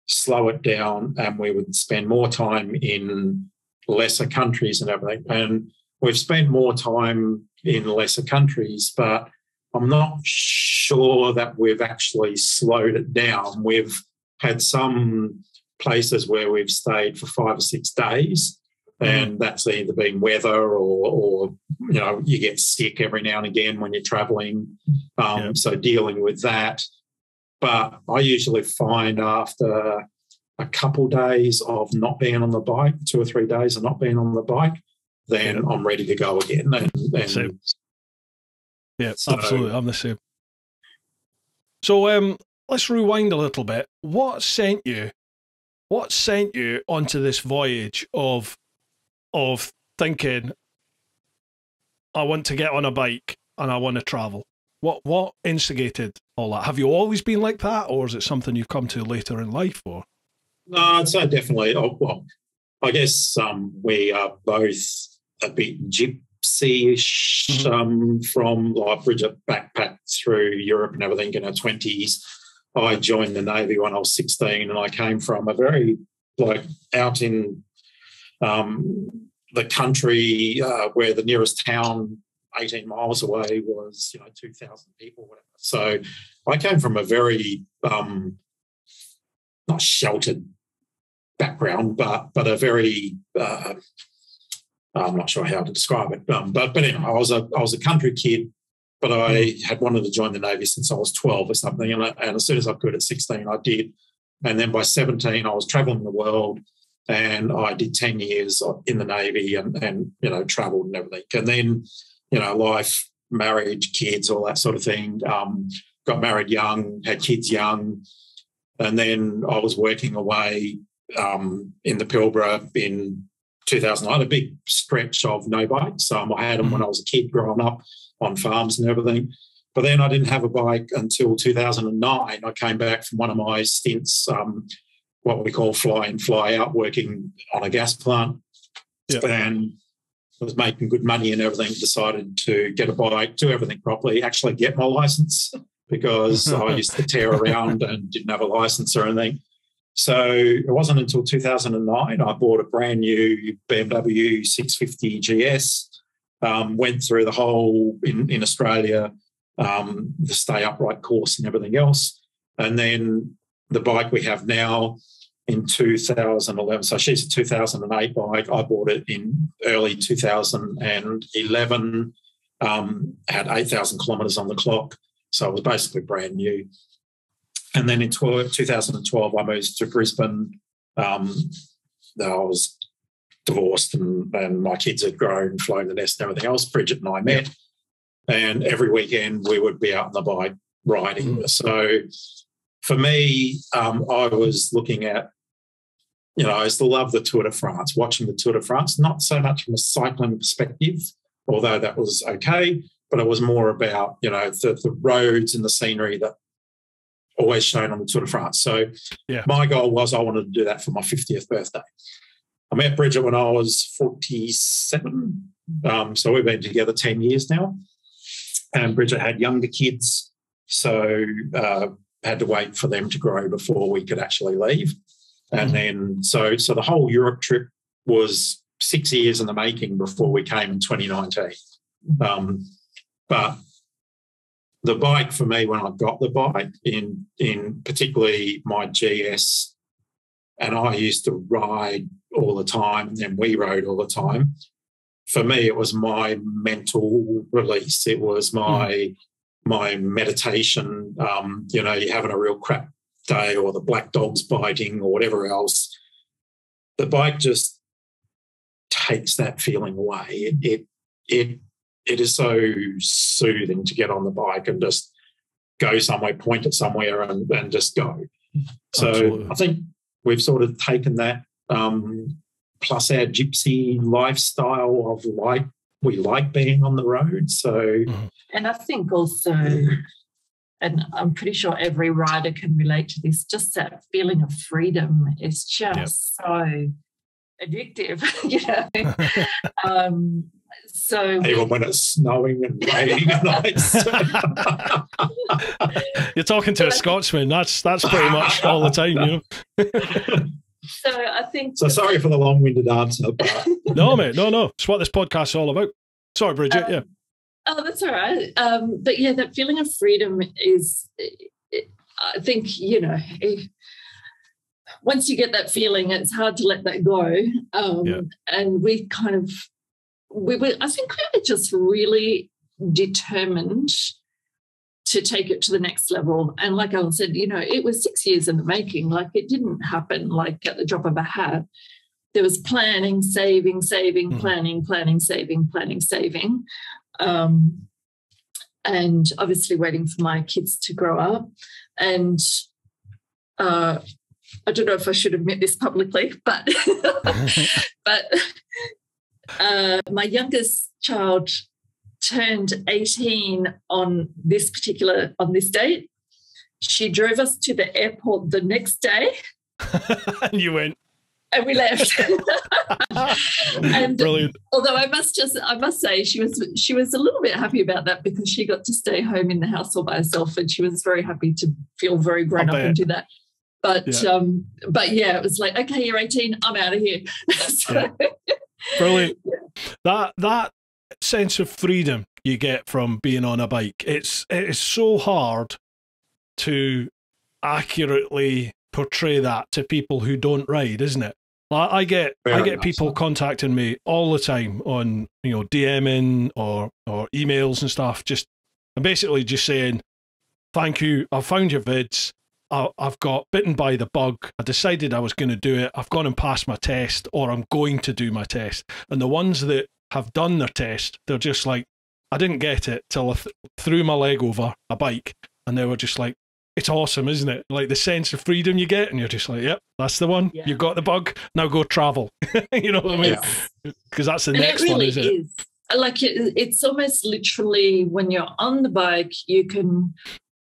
slow it down and we would spend more time in lesser countries and everything. And we've spent more time in lesser countries, but I'm not sure that we've actually slowed it down. We've had some places where we've stayed for 5 or 6 days, and that's either been weather or you get sick every now and again when you're travelling, so dealing with that. But I usually find after a couple days of not being on the bike, 2 or 3 days of not being on the bike, then I'm ready to go again. Absolutely. I'm the same. So let's rewind a little bit. What sent you onto this voyage of thinking, I want to get on a bike and I want to travel? What instigated all that? Have you always been like that, or is it something you've come to later in life? Or No, I'd say definitely. Oh, well, I guess we are both a bit gypsy-ish from like Bridget backpacked through Europe and everything in her 20s. I joined the Navy when I was 16, and I came from a very out in the country where the nearest town 18 miles away was 2,000 people, whatever. So I came from a very not sheltered background, but a very I'm not sure how to describe it. But anyway, I was a country kid, but I had wanted to join the Navy since I was 12 or something, and as soon as I could at 16, I did. And then by 17, I was travelling the world, and I did 10 years in the Navy and travelled and everything. And then life, marriage, kids, all that sort of thing. Got married young, had kids young, and then I was working away in the Pilbara in 2000. I had a big stretch of no bikes. I had them when I was a kid growing up on farms and everything. But then I didn't have a bike until 2009. I came back from one of my stints, what we call fly in, fly out, working on a gas plant. Yep. And I was making good money and everything, decided to get a bike, do everything properly, actually get my license, because I used to tear around and didn't have a license or anything. So it wasn't until 2009 I bought a brand new BMW 650GS, went through the whole in Australia, the stay upright course and everything else. And then the bike we have now in 2011, so she's a 2008 bike. I bought it in early 2011, had 8,000 kilometres on the clock. So it was basically brand new. And then in 2012, I moved to Brisbane. I was divorced and my kids had grown, flown the nest and everything else. Bridget and I met, and every weekend we would be out on the bike riding. So for me, I was looking at, I used to love the Tour de France, watching the Tour de France, not so much from a cycling perspective, although that was okay, but it was more about, the roads and the scenery that always shown on the Tour de France. So my goal was I wanted to do that for my 50th birthday. I met Bridget when I was 47. So we've been together 10 years now. And Bridget had younger kids, so had to wait for them to grow before we could actually leave. And then so the whole Europe trip was 6 years in the making before we came in 2019. But the bike for me, when I got the bike, in particularly my GS, and I used to ride all the time, and then we rode all the time. For me, it was my mental release. It was my meditation. You're having a real crap day, or the black dog's biting, or whatever else. The bike just takes that feeling away. It is so soothing to get on the bike and just go somewhere, point it somewhere, and just go. So absolutely. I think we've sort of taken that, plus our gypsy lifestyle of we like being on the road. So, and I think also, and I'm pretty sure every rider can relate to this, just that feeling of freedom is just so addictive, So even when it's snowing and raining at night. You're talking to a Scotsman. That's pretty much all the time, So I think. So sorry for the long-winded answer, but no, mate, no. It's what this podcast's all about. Sorry, Bridget. Oh, that's all right. But yeah, that feeling of freedom is, I think, once you get that feeling, it's hard to let that go. And we kind of. I think we were just really determined to take it to the next level. And like Alan said, it was 6 years in the making. Like, it didn't happen like at the drop of a hat. There was planning, saving, planning, saving. And obviously waiting for my kids to grow up. And I don't know if I should admit this publicly, but my youngest child turned 18 on this date. She drove us to the airport the next day. And you went. And we left. And brilliant. Although I must say she was a little bit happy about that, because she got to stay home in the house all by herself, and she was very happy to feel very grown up and do that. But yeah, it was like, okay, you're 18, I'm out of here. Brilliant. That sense of freedom you get from being on a bike, it is so hard to accurately portray that to people who don't ride, isn't it? I get people contacting me all the time on, DMing or emails and stuff, and basically just saying, thank you, I've found your vids, I've got bitten by the bug, I decided I was going to do it, I've gone and passed my test, or I'm going to do my test. And the ones that have done their test, they're just like, I didn't get it till I threw my leg over a bike, and they were just like, it's awesome, isn't it? Like the sense of freedom you get, and you're just like, yep, that's the one. Yeah. You've got the bug. Now go travel. You know what I mean? Because that's the next one, isn't it? Like it's almost literally, when you're on the bike, you can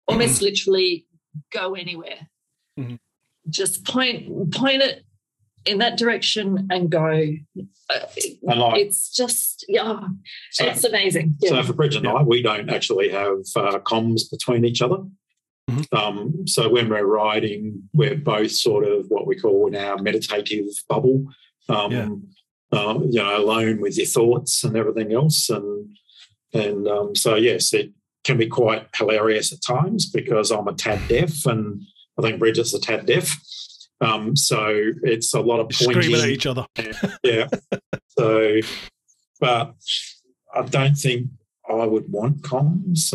almost literally go anywhere. Mm-hmm. Just point it in that direction and go. It's just, it's amazing. Yeah. So for Bridget and I, we don't actually have comms between each other. Mm-hmm. So when we're riding, we're both sort of what we call in our meditative bubble, alone with your thoughts and everything else. And so, yes, it can be quite hilarious at times, because I'm a tad deaf and I think Bridget's a tad deaf. So it's a lot of pointing. Screaming at each other. Yeah. So, but I don't think I would want comms.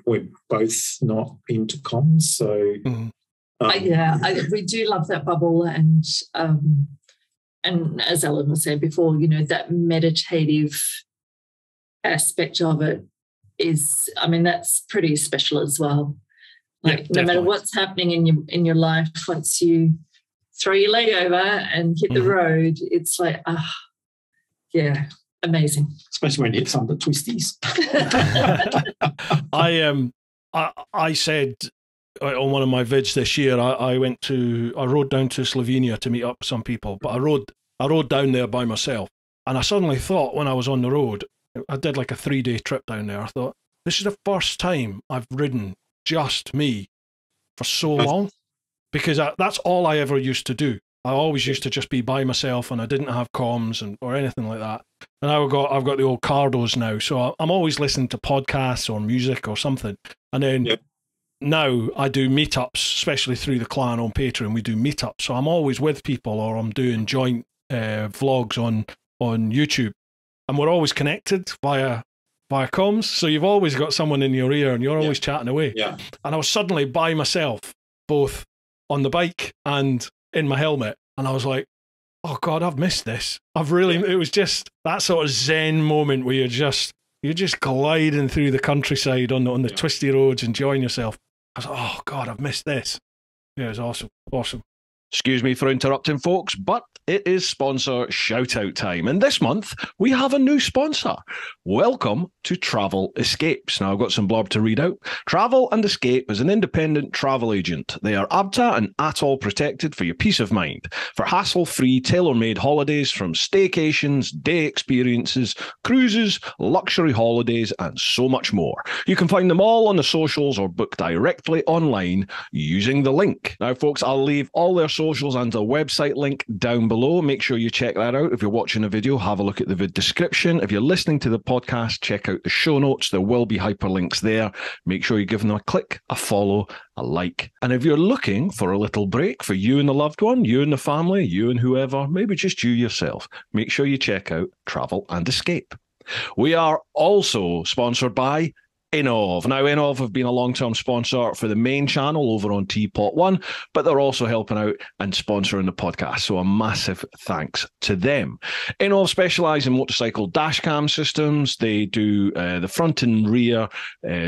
We're both not into comms, so we do love that bubble, and as Ellen was saying before, that meditative aspect of it is, that's pretty special as well. Like no matter what's happening in your life, once you throw your leg over and hit the road, it's like amazing. Especially when you hit some of the twisties. I said on one of my vids this year, I rode down to Slovenia to meet up with some people, but I rode down there by myself, and I suddenly thought, when I was on the road, I did like a 3-day trip down there, I thought, this is the first time I've ridden just me for so long, because that's all I ever used to do. I always used to just be by myself, and I didn't have comms or anything like that. And I've got the old Cardos now, so I'm always listening to podcasts or music or something. And then now I do meetups, especially through the clan on Patreon. We do meetups, so I'm always with people, or I'm doing joint vlogs on YouTube, and we're always connected via comms. So you've always got someone in your ear, and you're always chatting away. Yeah. And I was suddenly by myself, both on the bike and in my helmet, and I was like, oh God, I've missed this. It was just that sort of zen moment where you're just gliding through the countryside on the twisty roads, enjoying yourself. I was like, oh God, I've missed this. Yeah, it was awesome. Excuse me for interrupting, folks, but it is sponsor shout-out time. And this month, we have a new sponsor. Welcome to Travel Escapes. Now, I've got some blurb to read out. Travel and Escape is an independent travel agent. They are ABTA and ATOL protected for your peace of mind. For hassle-free, tailor-made holidays, from staycations, day experiences, cruises, luxury holidays, and so much more. You can find them all on the socials or book directly online using the link. Now, folks, I'll leave all their socials and a website link down below. Make sure you check that out. If you're watching a video, have a look at the vid description. If you're listening to the podcast, check out the show notes. There will be hyperlinks there. Make sure you give them a click, a follow, a like. And if you're looking for a little break for you and the loved one, you and the family, you and whoever, maybe just you yourself, make sure you check out Travel and Escape. We are also sponsored by Innov. Now, Innov have been a long-term sponsor for the main channel over on TeapotOne, but they're also helping out and sponsoring the podcast. So a massive thanks to them. Innov specialise in motorcycle dash cam systems. They do the front and rear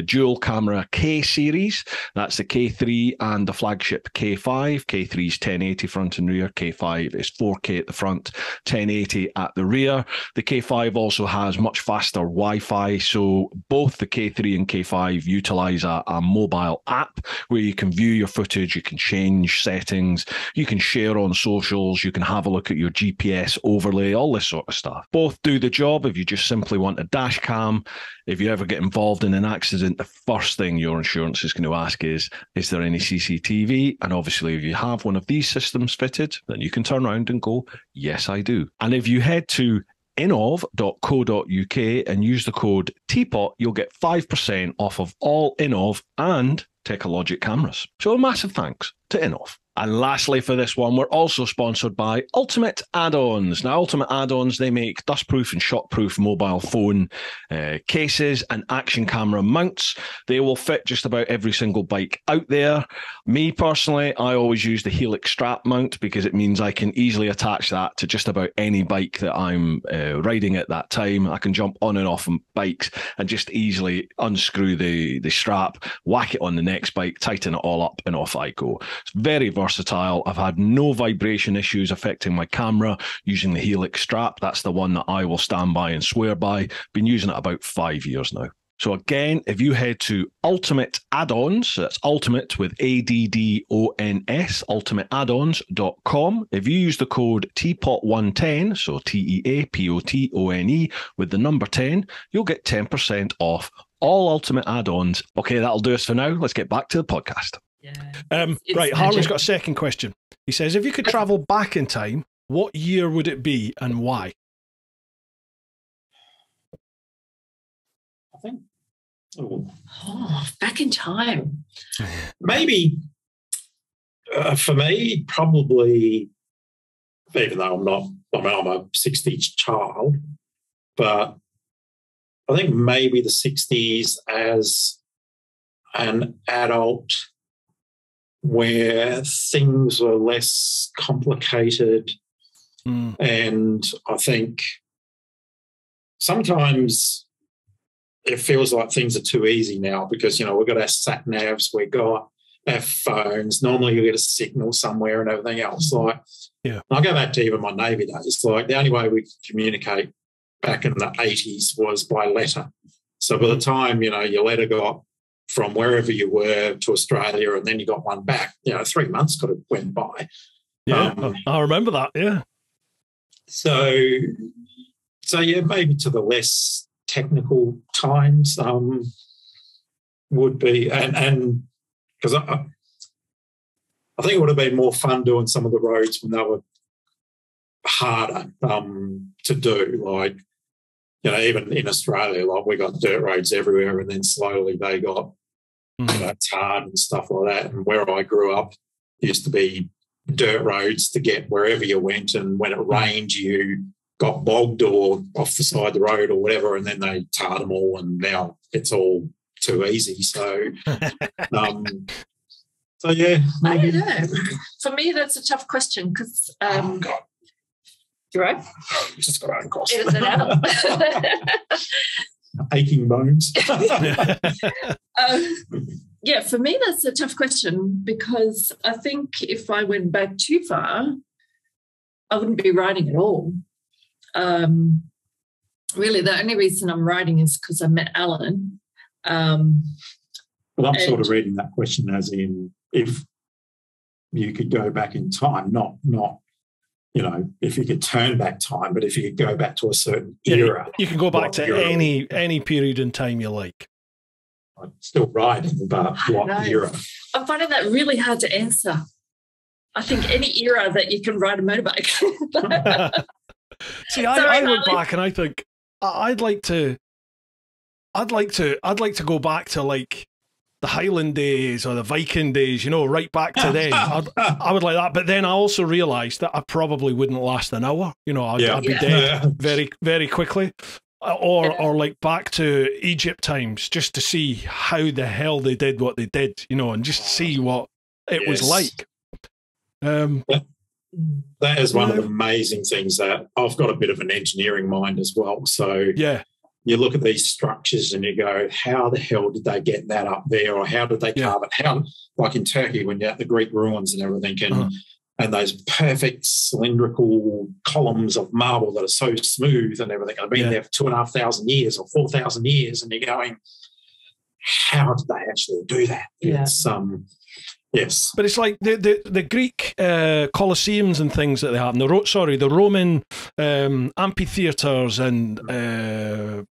dual camera K series. That's the K3 and the flagship K5. K3 is 1080 front and rear. K5 is 4K at the front, 1080 at the rear. The K5 also has much faster Wi-Fi. So both the K3 and K5 utilize a mobile app where you can view your footage, you can change settings, you can share on socials, you can have a look at your GPS overlay, all this sort of stuff. Both do the job if you just simply want a dash cam. If you ever get involved in an accident, the first thing your insurance is going to ask is there any CCTV? And obviously, if you have one of these systems fitted, then you can turn around and go, yes, I do. And if you head to innov.co.uk and use the code Teapot, you'll get 5% off of all Innov and Technologic cameras. So a massive thanks to Innov. And lastly for this one, we're also sponsored by Ultimate Add-ons. Now, Ultimate Add-ons, they make dustproof and shockproof mobile phone cases and action camera mounts. They will fit just about every single bike out there. Me personally, I always use the Helix strap mount because it means I can easily attach that to just about any bike that I'm riding at that time. I can jump on and off bikes and just easily unscrew the strap, whack it on the next bike, tighten it all up, and off I go. It's very versatile. I've had no vibration issues affecting my camera using the Helix strap. That's the one that I will stand by and swear by. Been using it about 5 years now. So again, if you head to Ultimate Add-ons, so that's Ultimate with ADDONS, ultimateaddons.com. If you use the code TEAPOT110, so TEAPOTONE with the number 10, you'll get 10% off all Ultimate Add-ons. Okay, that'll do us for now. Let's get back to the podcast. Yeah. Right, Harley's got a second question. He says, if you could travel back in time, what year would it be and why? I think. Back in time. Maybe for me, probably, even though I'm a 60s child, but I think maybe the 60s as an adult, where things were less complicated. And I think sometimes it feels like things are too easy now because, we've got our sat navs, we've got our phones. Normally you get a signal somewhere and everything else. I go back to even my Navy days. The only way we could communicate back in the 80s was by letter. So by the time, your letter got from wherever you were to Australia, and then you got one back. 3 months could have went by. Yeah, I remember that. Yeah. So yeah, maybe to the less technical times would be, and because I think it would have been more fun doing some of the roads when they were harder to do. Even in Australia, we got dirt roads everywhere, and then slowly they got tarred and stuff like that. And where I grew up used to be dirt roads to get wherever you went, and when it rained, you got bogged or off the side of the road or whatever, and then they tarred them all, and now it's all too easy. So, yeah, maybe. I don't know. For me, that's a tough question because. You're right. Just got to uncross. It is it out. Aching bones. Yeah, for me, that's a tough question because I think if I went back too far, I wouldn't be riding at all. Really, the only reason I'm riding is because I met Alan. Well, I'm sort of reading that question as in if you could go back in time, not if you could turn back time, but if you could go back to a certain era. You can go back to any period in time you like. I'm still riding, but what era? I'm finding that really hard to answer. I think any era that you can ride a motorbike. See, I look back and I think I'd like to go back to the Highland days or the Viking days, right back to then. I would like that. But then I also realised that I probably wouldn't last an hour. I'd be dead very, very quickly. or like back to Egypt times, just to see how the hell they did what they did, you know, and just see what it was like. That is one of the amazing things that I've got a bit of an engineering mind as well. So you look at these structures and you go, how the hell did they get that up there? Or how did they carve it? How, like in Turkey, when you're at the Greek ruins and everything, and those perfect cylindrical columns of marble that are so smooth and everything. I've been there for 2,500 years or 4,000 years, and you're going, how did they actually do that? Yeah. It's yes, but it's like the Greek Colosseums and things that they have. And the Roman amphitheaters and the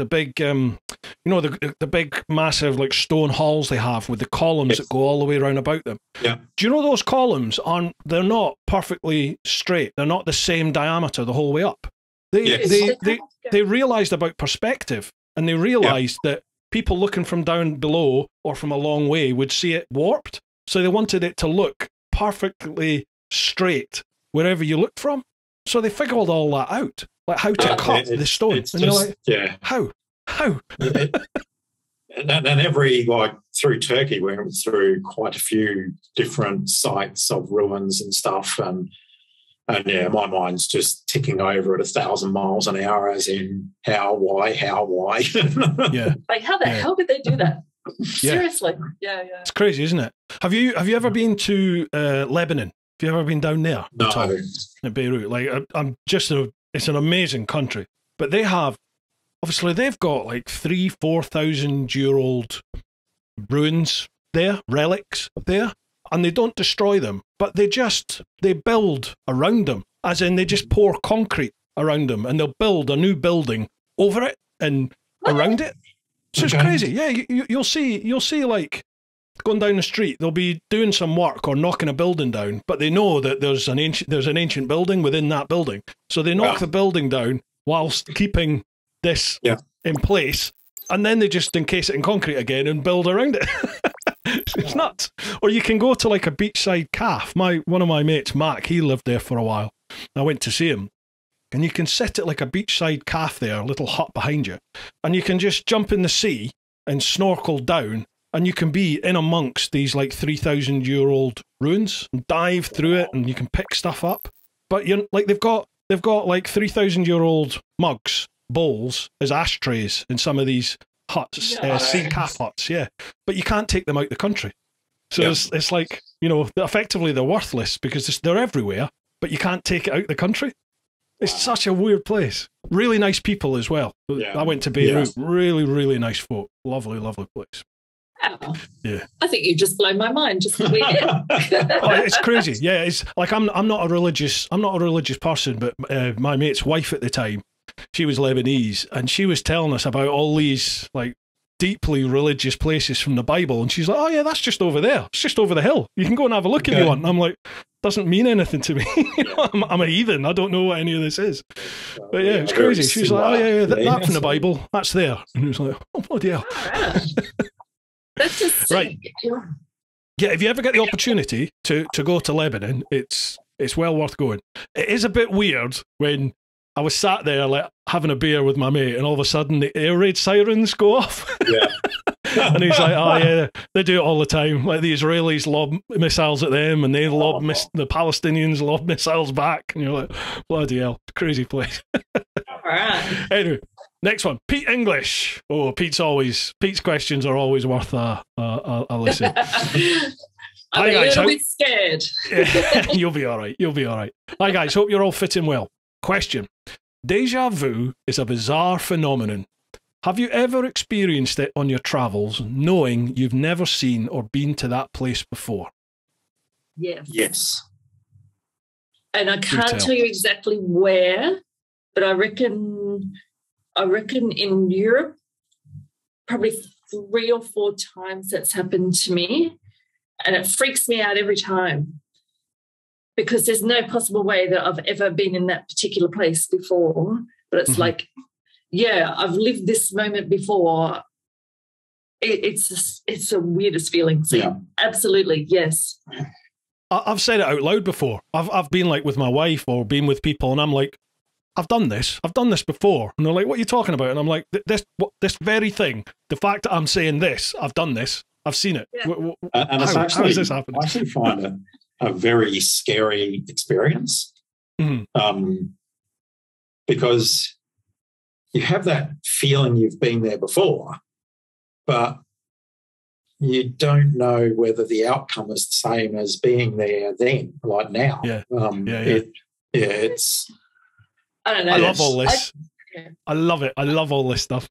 big, the big massive like stone halls they have with the columns that go all the way around about them. Yeah. Do you know those columns they're not perfectly straight. They're not the same diameter the whole way up. They realised about perspective, and they realised that people looking from down below or from a long way would see it warped. So they wanted it to look perfectly straight wherever you looked from. So they figured all that out, like how to cut the stone. And you're like, how? And every, like, through Turkey, we went through quite a few different sites of ruins and stuff. And yeah, my mind's just ticking over at 1,000 miles an hour, as in how, why? Like, how the hell did they do that? Seriously. Yeah. It's crazy, isn't it? Have you ever been to Lebanon? Have you ever been down there? No. In Beirut. Like, it's an amazing country. But they've got like 3,000-4,000 year old ruins there, relics there, and they don't destroy them, but they build around them, as in they just pour concrete around them, and they'll build a new building over it and around it. So it's crazy. Yeah, you'll see like going down the street, they'll be doing some work or knocking a building down, but they know that there's an ancient building within that building. So they knock the building down whilst keeping this in place, and then they just encase it in concrete again and build around it. It's nuts. Or you can go to like a beachside calf. One of my mates, Mac, he lived there for a while. I went to see him. And you can sit at like a beachside calf there, a little hut behind you, and you can just jump in the sea and snorkel down, and you can be in amongst these like 3,000 year old ruins and dive through it, and you can pick stuff up. But you like they've got like 3,000 year old mugs, bowls as ashtrays in some of these huts, sea calf huts. Yeah, but you can't take them out the country. So it's like, you know, effectively they're worthless because they're everywhere, but you can't take it out the country. It's such a weird place. Really nice people as well. I went to Beirut. Really, really nice folk. Lovely, lovely place. Oh, yeah. I think you just blown my mind. Just the way it's crazy. Yeah, it's like I'm not a religious person, but my mate's wife at the time, she was Lebanese, and she was telling us about all these like deeply religious places from the Bible, and she's like, "Oh yeah, that's just over there. It's just over the hill. You can go and have a look if you want." And I'm like, doesn't mean anything to me. You know, I'm a heathen. I don't know what any of this is. But yeah, it's crazy. She's like, "Oh yeah, that from the Bible. That's there." And it was like, "Oh bloody hell." That's just right. Yeah, if you ever get the opportunity to go to Lebanon, it's well worth going. It is a bit weird when I was sat there like having a beer with my mate, and all of a sudden the air raid sirens go off. Yeah. And he's like, "Oh yeah, they do it all the time. Like the Israelis lob missiles at them, and they the Palestinians lob missiles back." And you're like, "Bloody hell, crazy place." All right. Anyway, next one, Pete English. Oh, Pete's questions are always worth a listen. I'm a little bit scared. Yeah, you'll be all right. You'll be all right. Hi guys, hope you're all fitting well. Question: Deja vu is a bizarre phenomenon. Have you ever experienced it on your travels, knowing you've never seen or been to that place before? Yes. And I can't tell you exactly where, but I reckon in Europe, probably 3 or 4 times that's happened to me, and it freaks me out every time because there's no possible way that I've ever been in that particular place before. But it's like, yeah, I've lived this moment before. It's the weirdest feeling. So absolutely, yes. I've said it out loud before. I've been like with my wife or been with people, and I'm like, I've done this before. And they're like, what are you talking about? And I'm like, this very thing, the fact that I'm saying this, I've done this, I've seen it. Yeah. And it's actually, how has this happened? I actually find it a very scary experience. Because you have that feeling you've been there before, but you don't know whether the outcome is the same as being there then, like now. It's. I don't know. I love all this. I love it. I love all this stuff.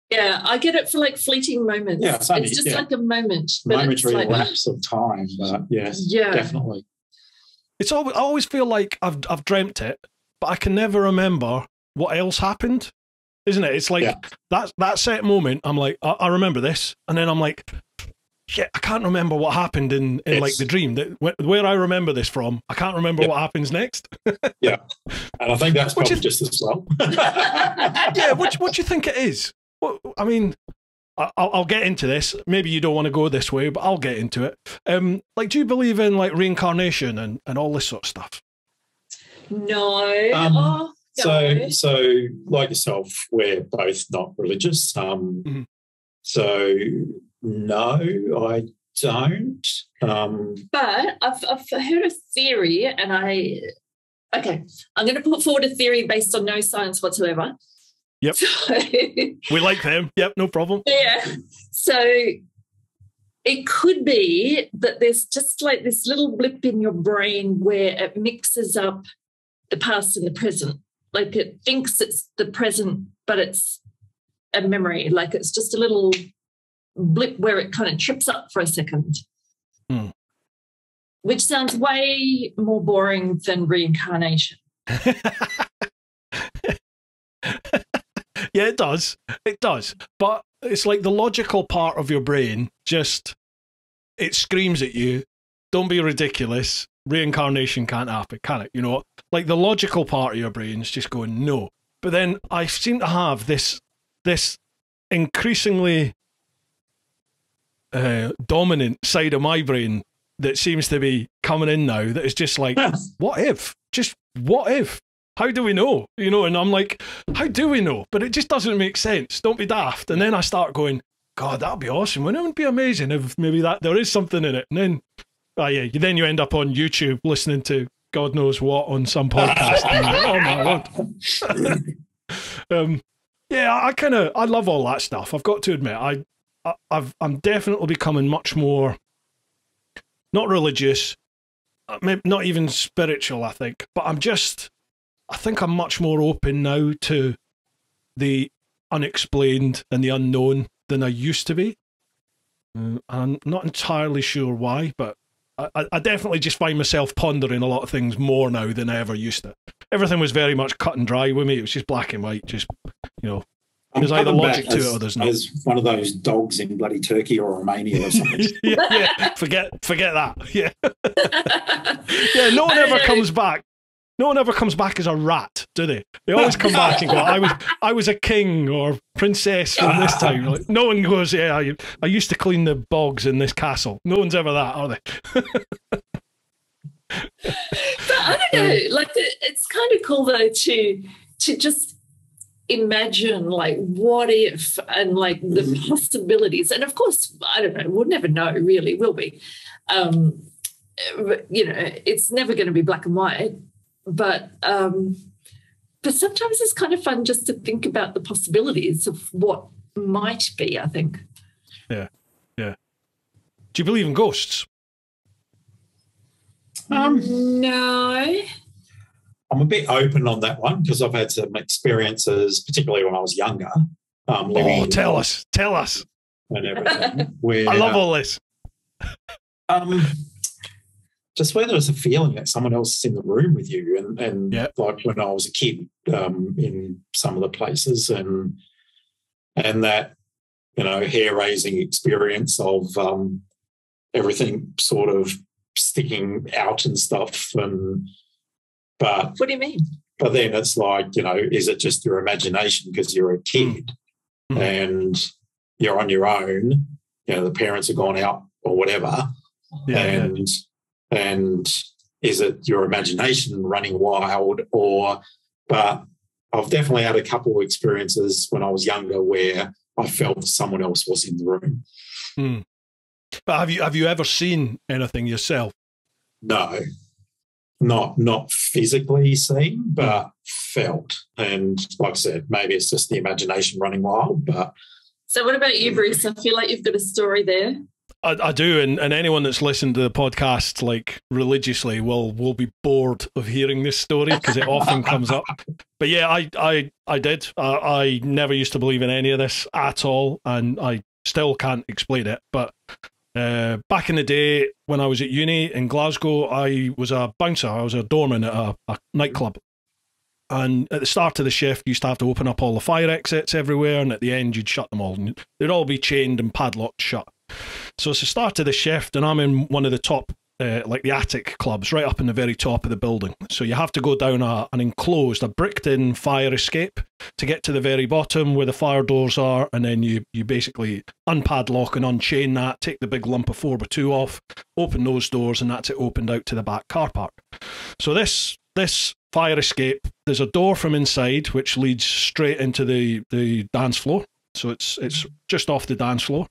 Yeah, I get it for like fleeting moments. Yeah, it's just like a moment. Momentary like, lapse of time, but yes, definitely. I always feel like I've dreamt it, but I can never remember what else happened, isn't it? It's like that set moment. I'm like, I remember this, and then I'm like, shit, I can't remember what happened in like the dream. Where I remember this from, I can't remember what happens next. Yeah, and I think that's probably just as well. Yeah, what do you think it is? Well, I mean, I'll get into this. Maybe you don't want to go this way, but I'll get into it. Like, do you believe in like reincarnation and all this sort of stuff? No. No. So like yourself, we're both not religious. So no, I don't. But I've heard a theory, and I'm going to put forward a theory based on no science whatsoever. Yep. So, we like them. Yep, no problem. Yeah. So it could be that there's just like this little blip in your brain where it mixes up the past and the present. Like it thinks it's the present, but it's a memory. Like it's just a little blip where it kind of trips up for a second. Which sounds way more boring than reincarnation. Yeah, it does. It does. But it's like the logical part of your brain it screams at you, don't be ridiculous. Reincarnation can't happen, can it? You know, like the logical part of your brain is just going, no. But then I seem to have this increasingly dominant side of my brain that seems to be coming in now that is just like, what if? Just what if? How do we know? You know, and I'm like, how do we know? But it just doesn't make sense. Don't be daft. And then I start going, God, that'd be awesome. Wouldn't it be amazing if maybe there is something in it? And then, then you end up on YouTube listening to God knows what on some podcast. And you're like, oh my Lord. I love all that stuff. I've got to admit, I'm definitely becoming much more, not religious, maybe not even spiritual, I think, but I think I'm much more open now to the unexplained and the unknown than I used to be. I'm not entirely sure why, but I definitely just find myself pondering a lot of things more now than I ever used to. Everything was very much cut and dry with me. It was just black and white, just, you know, there's either logic to it or there's not. As one of those dogs in bloody Turkey or Romania or something. yeah. Forget that. Yeah. Yeah, no one ever comes back. No one ever comes back as a rat, do they? They always come back and go, I was a king or princess from this time. Like, no one goes, yeah, I used to clean the bogs in this castle. No one's ever that, are they? But I don't know, like it's kind of cool though to just imagine like what if and like the possibilities. And of course, I don't know, we'll never know really, will we? You know, it's never going to be black and white. But sometimes it's kind of fun just to think about the possibilities of what might be, I think. Yeah. Do you believe in ghosts? No. I'm a bit open on that one because I've had some experiences, particularly when I was younger. Tell us. And everything. Where, I love all this. Just where there's a feeling that someone else is in the room with you, and like when I was a kid in some of the places, and that, you know, hair-raising experience of everything sort of sticking out and stuff. But what do you mean? But then it's like, you know, is it just your imagination because you're a kid and you're on your own? You know, the parents have gone out or whatever, and is it your imagination running wild, but I've definitely had a couple of experiences when I was younger where I felt someone else was in the room. Hmm. But have you ever seen anything yourself? No, not physically seen, but felt. And like I said, maybe it's just the imagination running wild. But so, what about you, Bruce? I feel like you've got a story there. I do, and anyone that's listened to the podcast like religiously will be bored of hearing this story because it often comes up. But yeah, I did. I never used to believe in any of this at all, and I still can't explain it. But back in the day when I was at uni in Glasgow, I was a bouncer. I was a doorman at a nightclub. And at the start of the shift, you used to have to open up all the fire exits everywhere, and at the end, you'd shut them all. And they'd all be chained and padlocked shut. So it's the start of the shift, and I'm in one of the top, like the attic clubs, right up in the very top of the building. So you have to go down an enclosed, a bricked-in fire escape to get to the very bottom where the fire doors are, and then you basically unpadlock and unchain that, take the big lump of 4x2 off, open those doors, and that's it opened out to the back car park. So this fire escape, there's a door from inside which leads straight into the dance floor. So it's just off the dance floor.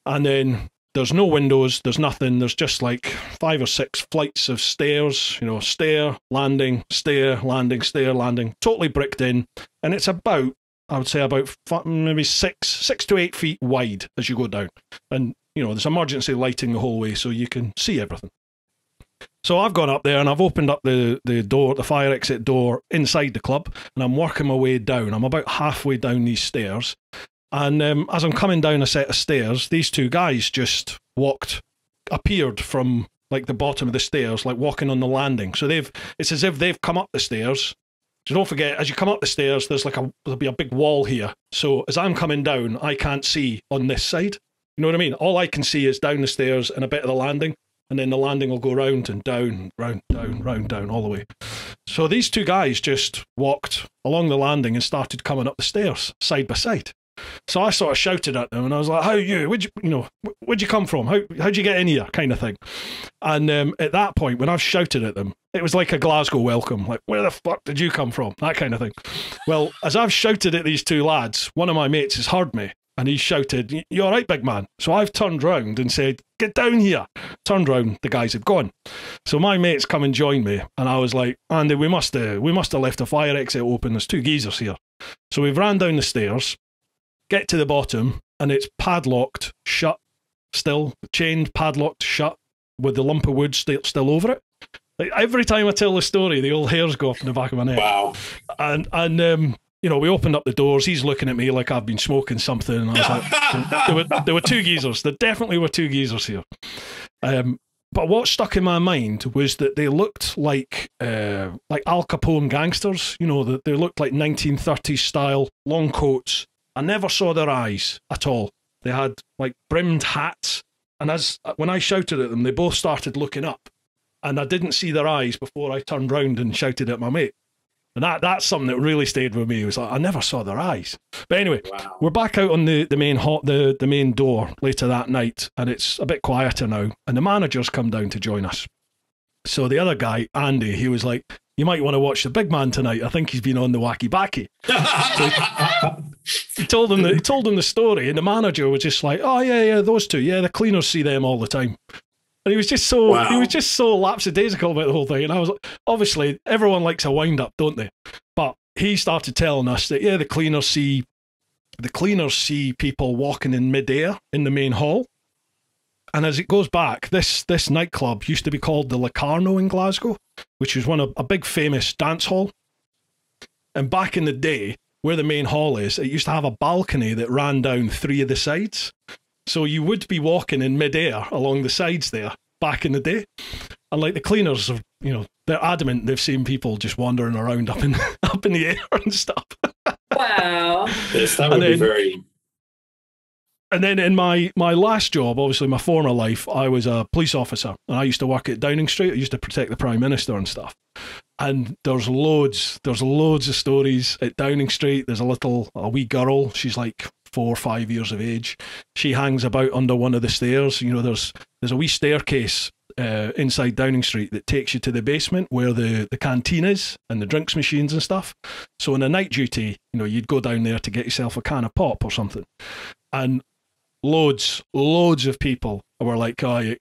And then there's no windows, there's nothing, there's just like 5 or 6 flights of stairs, you know, stair, landing, stair, landing, stair, landing, totally bricked in. And it's about, I would say about maybe 6 to 8 feet wide as you go down. And, you know, there's emergency lighting the whole way so you can see everything. So I've gone up there and I've opened up the door, the fire exit door inside the club, and I'm working my way down. I'm about halfway down these stairs. And as I'm coming down a set of stairs, these 2 guys just appeared from like the bottom of the stairs, like walking on the landing. So it's as if they've come up the stairs. So don't forget, as you come up the stairs, there'll be a big wall here. So as I'm coming down, I can't see on this side. You know what I mean? All I can see is down the stairs and a bit of the landing. And then the landing will go round and down, round, down, all the way. So these 2 guys just walked along the landing and started coming up the stairs side by side. So I sort of shouted at them and I was like, where'd you come from? How'd you get in here? Kind of thing. And at that point, when I've shouted at them, it was like a Glasgow welcome. Like, where the fuck did you come from? That kind of thing. Well, as I've shouted at these 2 lads, one of my mates has heard me. And he shouted, "You all right, big man?" So I've turned round and said, "Get down here." Turned round, the guys have gone. So my mates come and join me. And I was like, "Andy, we must have left the fire exit open. There's 2 geezers here." So we've ran down the stairs, get to the bottom, and it's padlocked shut, still chained, padlocked shut, with the lump of wood still over it. Like, every time I tell the story, the old hairs go up in the back of my neck. Wow. And you know, we opened up the doors. He's looking at me like I've been smoking something. And I was like, there were 2 geezers. There definitely were 2 geezers here. But what stuck in my mind was that they looked like Al Capone gangsters. You know, they looked like 1930s style, long coats. I never saw their eyes at all. They had like brimmed hats. And when I shouted at them, they both started looking up. And I didn't see their eyes before I turned round and shouted at my mate. And that's something that really stayed with me. It was like, I never saw their eyes. But anyway, wow. We're back out on the main door later that night, and it's a bit quieter now. And the manager's come down to join us. So the other guy, Andy, he was like, "You might want to watch the big man tonight. I think he's been on the wacky backy." So he told him the story, and the manager was just like, "Oh yeah, those 2. Yeah, the cleaners see them all the time." And he was just so lapsadaisical about the whole thing. And I was like, obviously, everyone likes a wind up, don't they? But he started telling us that the cleaners see people walking in midair in the main hall. And as it goes back, this nightclub used to be called the Locarno in Glasgow, which was a big famous dance hall. And back in the day, where the main hall is, it used to have a balcony that ran down 3 of the sides. So you would be walking in midair along the sides there back in the day. And like the cleaners, they're adamant they've seen people just wandering around up in the air and stuff. Wow. Yes, that would be very... And then in my last job, obviously my former life, I was a police officer. And I used to work at Downing Street. I used to protect the Prime Minister and stuff. And there's loads of stories at Downing Street. There's a wee girl. She's like 4 or 5 years of age. She hangs about under one of the stairs. You know, there's a wee staircase inside Downing Street that takes you to the basement where the canteen is and the drinks machines and stuff. So on a night duty, you'd go down there to get yourself a can of pop or something. And loads of people were like, oh,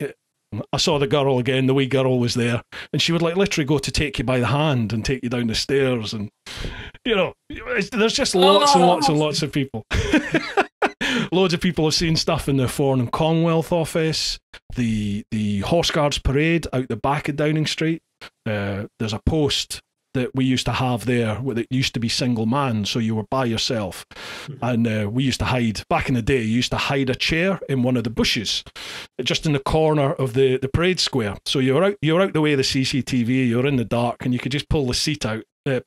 I saw the girl again, the wee girl was there. And she would like literally go to take you by the hand and take you down the stairs. And, there's just lots and lots and lots of people. Loads of people have seen stuff in the Foreign and Commonwealth Office, the Horse Guards Parade out the back of Downing Street. There's a post that we used to have there where it used to be single man, so you were by yourself. And we used to hide, back in the day, you used to hide a chair in one of the bushes, just in the corner of the parade square. So you're out the way of the CCTV, you're in the dark, and you could just pull the seat out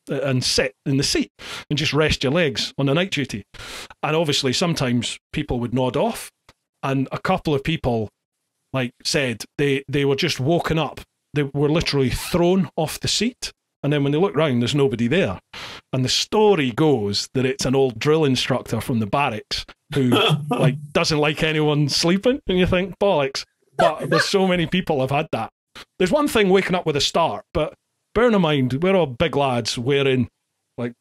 and sit in the seat and just rest your legs on the night duty. And obviously sometimes people would nod off, and a couple of people said they were just woken up. They were literally thrown off the seat. And then when they look round, there's nobody there. And the story goes that it's an old drill instructor from the barracks who doesn't like anyone sleeping. And you think, bollocks. But there's so many people have had that. There's one thing waking up with a start, but bearing in mind, we're all big lads wearing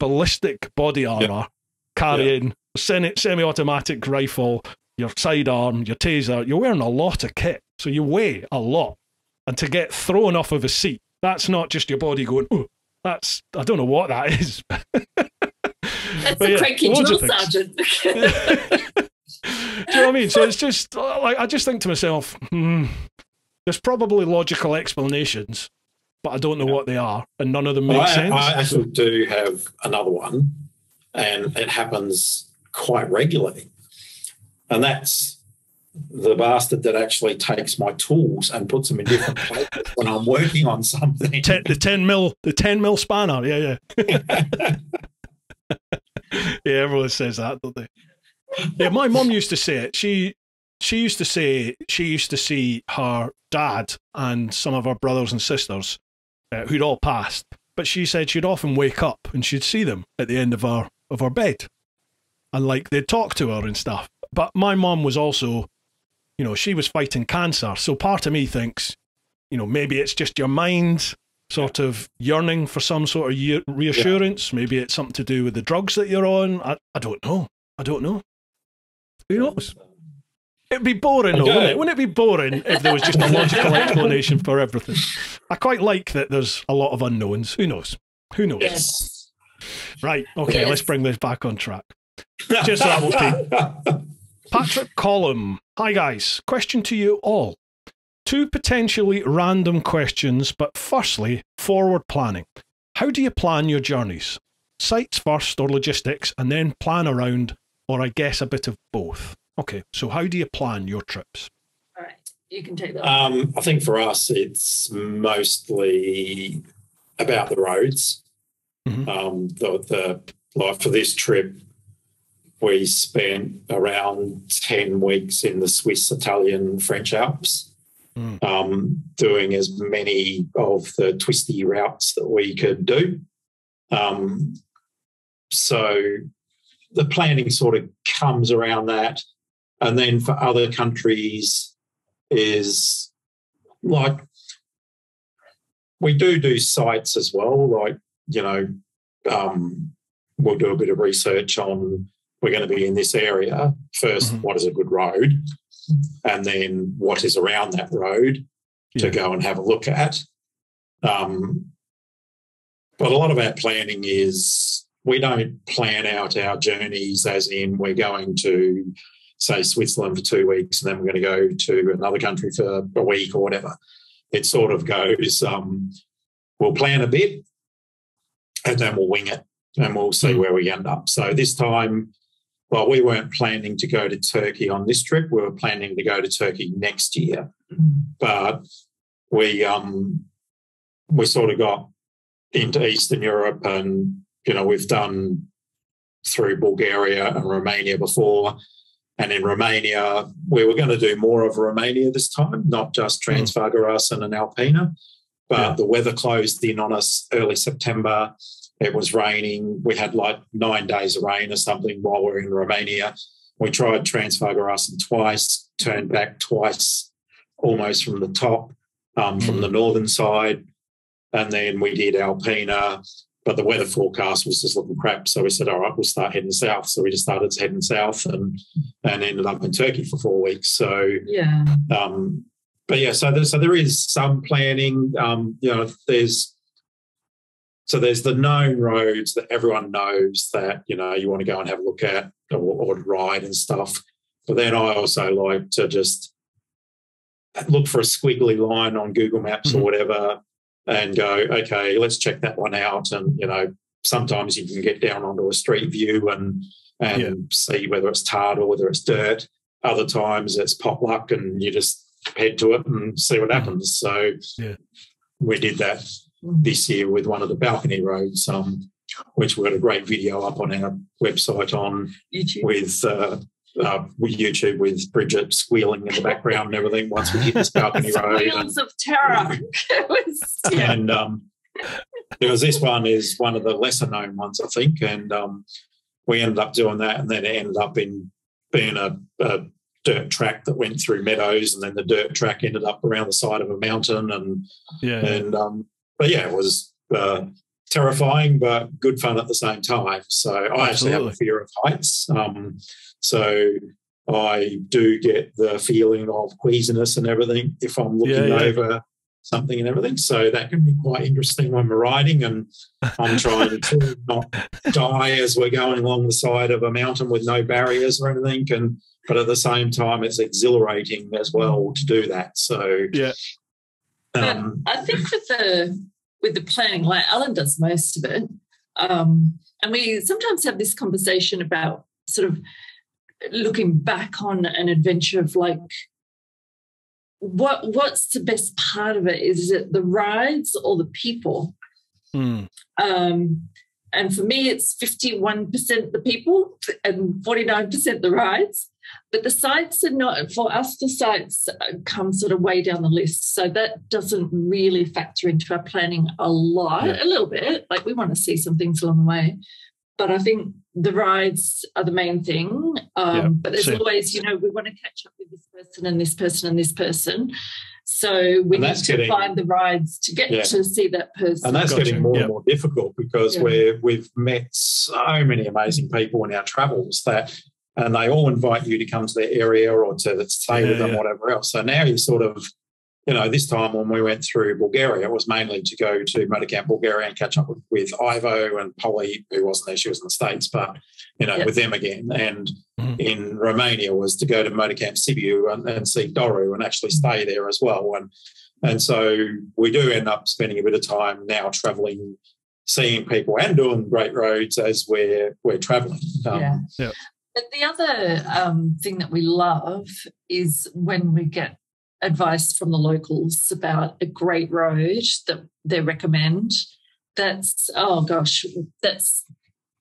ballistic body armour, carrying semi-automatic rifle, your sidearm, your taser. You're wearing a lot of kit, so you weigh a lot. And to get thrown off of a seat, that's not just your body going, oh, I don't know what that is. That's a cranky drill sergeant. Do you know what I mean? So it's just, I just think to myself, there's probably logical explanations, but I don't know what they are, and none of them make sense. I actually do have another one, and it happens quite regularly. And that's the bastard that actually takes my tools and puts them in different places when I'm working on something. The 10 mil spanner, yeah. Yeah, everyone says that, don't they? Yeah, my mum used to say it. She used to say she used to see her dad and some of her brothers and sisters who'd all passed, but she said she'd often wake up and she'd see them at the end of her bed, and they'd talk to her and stuff. But my mum was also, she was fighting cancer. So part of me thinks, maybe it's just your mind sort of yearning for some sort of reassurance. Yeah. Maybe it's something to do with the drugs that you're on. I don't know. Who knows? It'd be boring, though, wouldn't it? Wouldn't it be boring if there was just a logical explanation for everything? I quite like that there's a lot of unknowns. Who knows? Yes. Right. Okay, let's bring this back on track. Just ramble, Pete. Patrick Column. Hi, guys. Question to you all. 2 potentially random questions, but firstly, forward planning. How do you plan your journeys? Sites first or logistics, and then plan around, or I guess a bit of both? Okay, so how do you plan your trips? All right, you can take that. I think for us, it's mostly about the roads. Mm-hmm. For this trip, we spent around 10 weeks in the Swiss, Italian, French Alps, doing as many of the twisty routes that we could do. So the planning sort of comes around that. And then for other countries is we do sites as well. We'll do a bit of research on, we're going to be in this area. First, what is a good road? And then what is around that road to go and have a look at. But a lot of our planning is, we don't plan out our journeys as in we're going to, say, Switzerland for 2 weeks and then we're going to go to another country for a week or whatever. It sort of goes, we'll plan a bit and then we'll wing it and we'll see where we end up. So this time, well, we weren't planning to go to Turkey on this trip. We were planning to go to Turkey next year. But we sort of got into Eastern Europe and, we've done through Bulgaria and Romania before. And in Romania, we were going to do more of Romania this time, not just Transfargaras and Alpina. But the weather closed in on us early September. It was raining. We had 9 days of rain or something while we were in Romania. We tried Transfargaras twice, turned back twice, almost from the top. from the northern side. And then we did Alpina, but the weather forecast was just looking crap. So we said, all right, we'll start heading south. So we just started heading south and ended up in Turkey for 4 weeks. So, yeah. But yeah, so there is some planning. There's the known roads that everyone knows that, you want to go and have a look at or ride and stuff. But then I also like to just look for a squiggly line on Google Maps or whatever and go, okay, let's check that one out. And, sometimes you can get down onto a street view and see whether it's tarred or whether it's dirt. Other times it's potluck and you just head to it and see what happens. So we did that this year with one of the balcony roads, which we got a great video up on our website on YouTube. With YouTube with Bridget squealing in the background and everything once we hit this balcony road. Squeals of terror. It was, And there was this one is one of the lesser known ones, I think, and we ended up doing that, and then it ended up being a dirt track that went through meadows, and then the dirt track ended up around the side of a mountain, but yeah, it was terrifying but good fun at the same time. So I actually have a fear of heights. So I do get the feeling of queasiness and everything if I'm looking over something and everything. So that can be quite interesting when we're riding, and I'm trying to not die as we're going along the side of a mountain with no barriers or anything. But at the same time, it's exhilarating as well to do that. So I think with the planning, like Alan does most of it, and we sometimes have this conversation about sort of looking back on an adventure of like what's the best part of it? Is it the rides or the people? And for me, it's 51% the people and 49% the rides. But the sites are not, for us, the sites come sort of way down the list. So that doesn't really factor into our planning a lot, a little bit. Like we want to see some things along the way. But I think the rides are the main thing. But there's always, we want to catch up with this person and this person and this person. So we need to find the rides to get to see that person. And that's getting more and more difficult because we've met so many amazing people in our travels and they all invite you to come to their area or to stay with them, whatever else. So now you sort of, this time when we went through Bulgaria, it was mainly to go to Motorcamp Bulgaria and catch up with Ivo and Polly, who wasn't there, she was in the States, but, with them again. And in Romania was to go to Motorcamp Sibiu and see Doru and actually stay there as well. And so we do end up spending a bit of time now travelling, seeing people and doing great roads as we're travelling. But the other thing that we love is when we get advice from the locals about a great road that they recommend.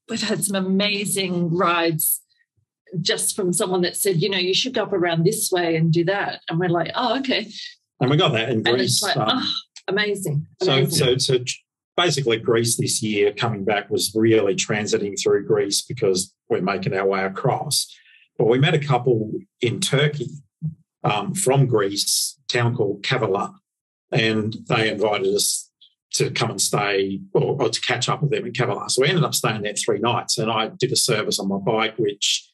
We've had some amazing rides just from someone that said, you should go up around this way and do that. And we're like, oh, okay. And we got that in Greece. And it's like, amazing. So basically Greece this year coming back was really transiting through Greece because we're making our way across. But we met a couple in Turkey from Greece, a town called Kavala, and they invited us to come and stay or to catch up with them in Kavala. So we ended up staying there 3 nights, and I did a service on my bike, which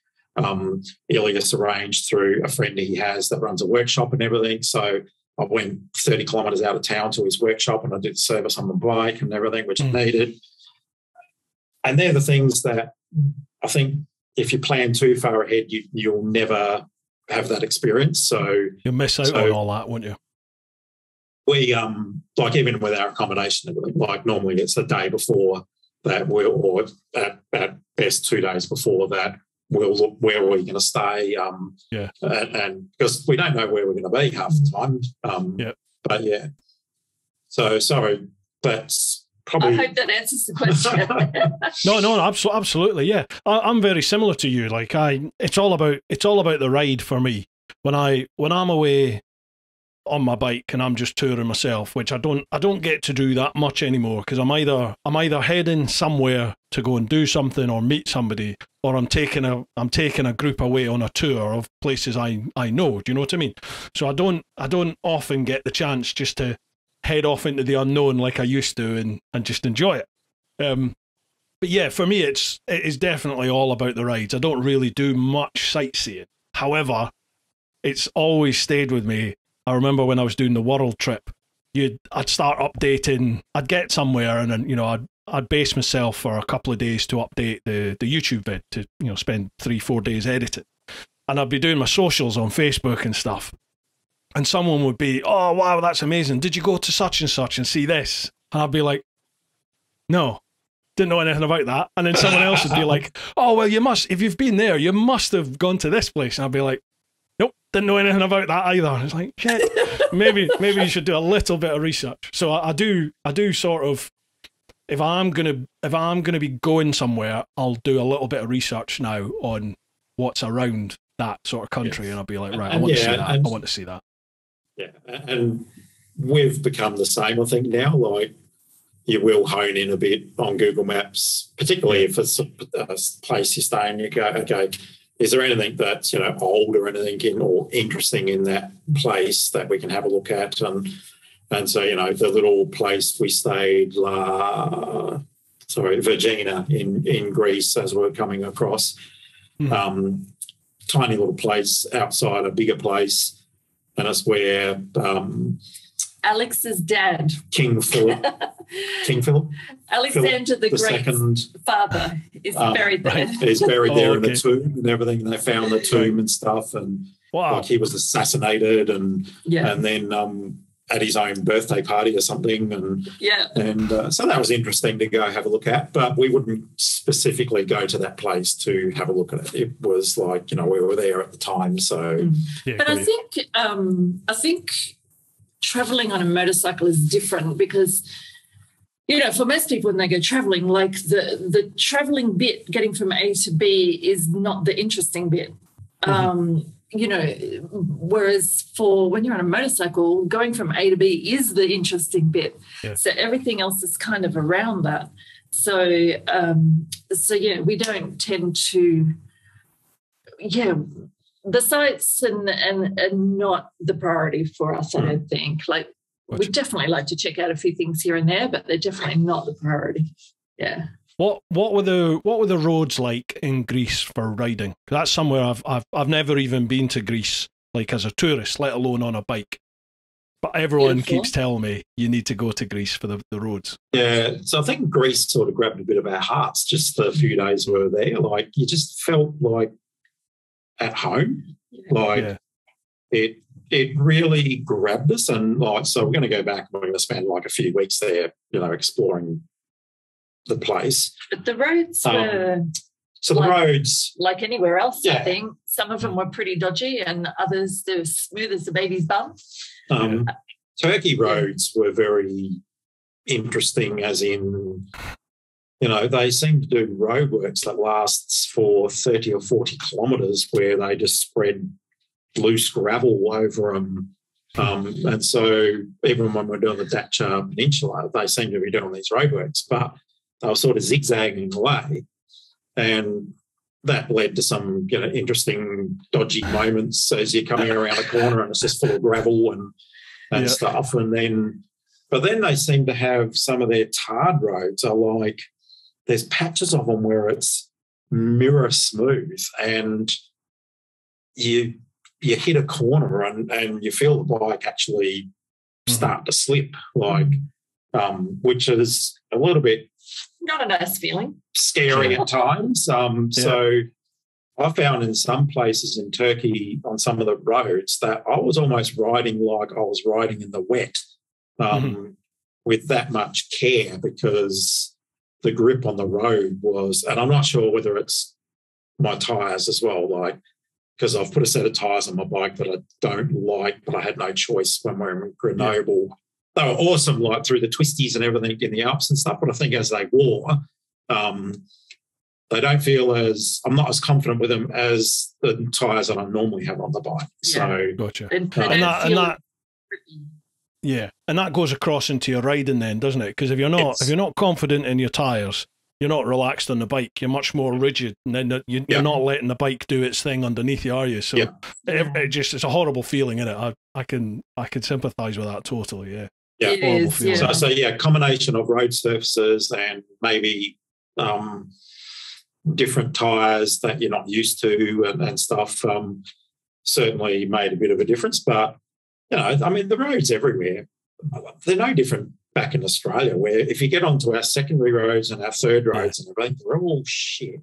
Ilias arranged through a friend he has that runs a workshop and everything. So I went 30 kilometres out of town to his workshop and I did service on the bike and everything, which I needed. And they're the things that I think if you plan too far ahead, you'll never have that experience. So you'll miss out on all that, won't you? We, like even with our accommodation, like normally it's the day before that or at best 2 days before that, we'll look where are we going to stay, and because we don't know where we're going to be half the time. But yeah, so sorry, that's probably. I hope that answers the question. No, absolutely, yeah. I'm very similar to you. Like it's all about the ride for me. When I'm away on my bike and I'm just touring myself, which I don't get to do that much anymore, because I'm either heading somewhere to go and do something or meet somebody, or I'm taking a group away on a tour of places I know. Do you know what I mean? So I don't often get the chance just to head off into the unknown like I used to and just enjoy it. But yeah, for me it is definitely all about the rides. I don't really do much sightseeing. However, it's always stayed with me. I remember when I was doing the world trip, I'd start updating. I'd get somewhere and then, I'd base myself for a couple of days to update the YouTube vid to, spend 3-4 days editing. And I'd be doing my socials on Facebook and stuff. And someone would be, oh, wow, that's amazing. Did you go to such and such and see this? And I'd be like, no, didn't know anything about that. And then someone else would be like, oh, well, you must, if you've been there, you must have gone to this place. And I'd be like, nope, didn't know anything about that either. And it's like, shit, maybe you should do a little bit of research. So I do sort of, if I'm gonna be going somewhere, I'll do a little bit of research now on what's around that sort of country, yes. And I'll be like, right, I want to see that. I want to see that. Yeah, and we've become the same, I think, now. Like, you will hone in a bit on Google Maps, particularly if it's a place you stay in. You go, okay, is there anything that's old or anything or interesting in that place that we can have a look at? And so, the little place we stayed, Vergina in Greece, as we're coming across, tiny little place outside a bigger place, and it's where Alex's dad, King Philip, Alexander the Great's father, is buried there. Right. He's buried there in the tomb and everything. And they found the tomb and stuff, and like he was assassinated, and then at his own birthday party or something, and so that was interesting to go have a look at. But we wouldn't specifically go to that place to have a look at it. It was like we were there at the time, so. But I think traveling on a motorcycle is different because, for most people when they go traveling, like the traveling bit, getting from A to B, is not the interesting bit. Whereas for when you're on a motorcycle, going from A to B is the interesting bit. Yeah. So everything else is kind of around that. So, we don't tend to, the sights and not the priority for us, I don't think. Like, we definitely like to check out a few things here and there, but they're definitely not the priority. Yeah. What were the roads like in Greece for riding? That's somewhere I've never even been to Greece, like as a tourist, let alone on a bike. But everyone keeps telling me you need to go to Greece for the roads. Yeah, so I think Greece sort of grabbed a bit of our hearts just the few days we were there. Like, you just felt like at home. Like it really grabbed us, and so we're going to go back and we're going to spend like a few weeks there, exploring the place. But the roads were the roads, like anywhere else, I think. Some of them were pretty dodgy and others they're smooth as a baby's bum. Turkey roads were very interesting, as in, they seem to do roadworks that lasts for 30 or 40 kilometres where they just spread loose gravel over them. And so even when we're doing the Dacia Peninsula, they seem to be doing these roadworks, but they were sort of zigzagging away, and that led to some interesting dodgy moments as you're coming around a corner and it's just full of gravel and stuff. But then they seem to have some of their tarred roads are like, there's patches of them where it's mirror smooth, and you hit a corner and you feel the bike actually start to slip, which is a little bit not a nice feeling, scary at times. So I found in some places in Turkey on some of the roads that I was almost riding like I was riding in the wet with that much care, because the grip on the road was, and I'm not sure whether it's my tyres as well, because I've put a set of tyres on my bike that I don't like, but I had no choice when we were in Grenoble. They were awesome, through the twisties and everything in the Alps and stuff, but I think as they wore, they don't feel I'm not as confident with them as the tyres that I normally have on the bike. So, gotcha. And Yeah, and that goes across into your riding then, doesn't it? Because if you're not confident in your tyres, you're not relaxed on the bike. You're much more rigid, and then you're not letting the bike do its thing underneath you, are you? So it's a horrible feeling, isn't it? I can sympathise with that totally. Yeah, yeah. It is, yeah. So combination of road surfaces and maybe different tyres that you're not used to and stuff certainly made a bit of a difference. But the roads everywhere, they're no different back in Australia, where if you get onto our secondary roads and our third roads and everything, they're all shit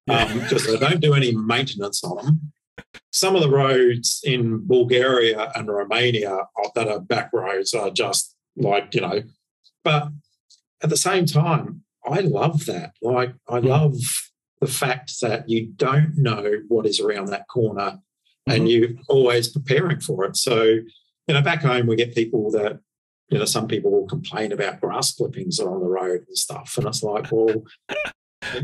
because they don't do any maintenance on them. Some of the roads in Bulgaria and Romania that are back roads are just like, but at the same time, I love that. Like, I love the fact that you don't know what is around that corner and you're always preparing for it. So, back home we get people that, some people will complain about grass clippings on the road and stuff. And it's like, well,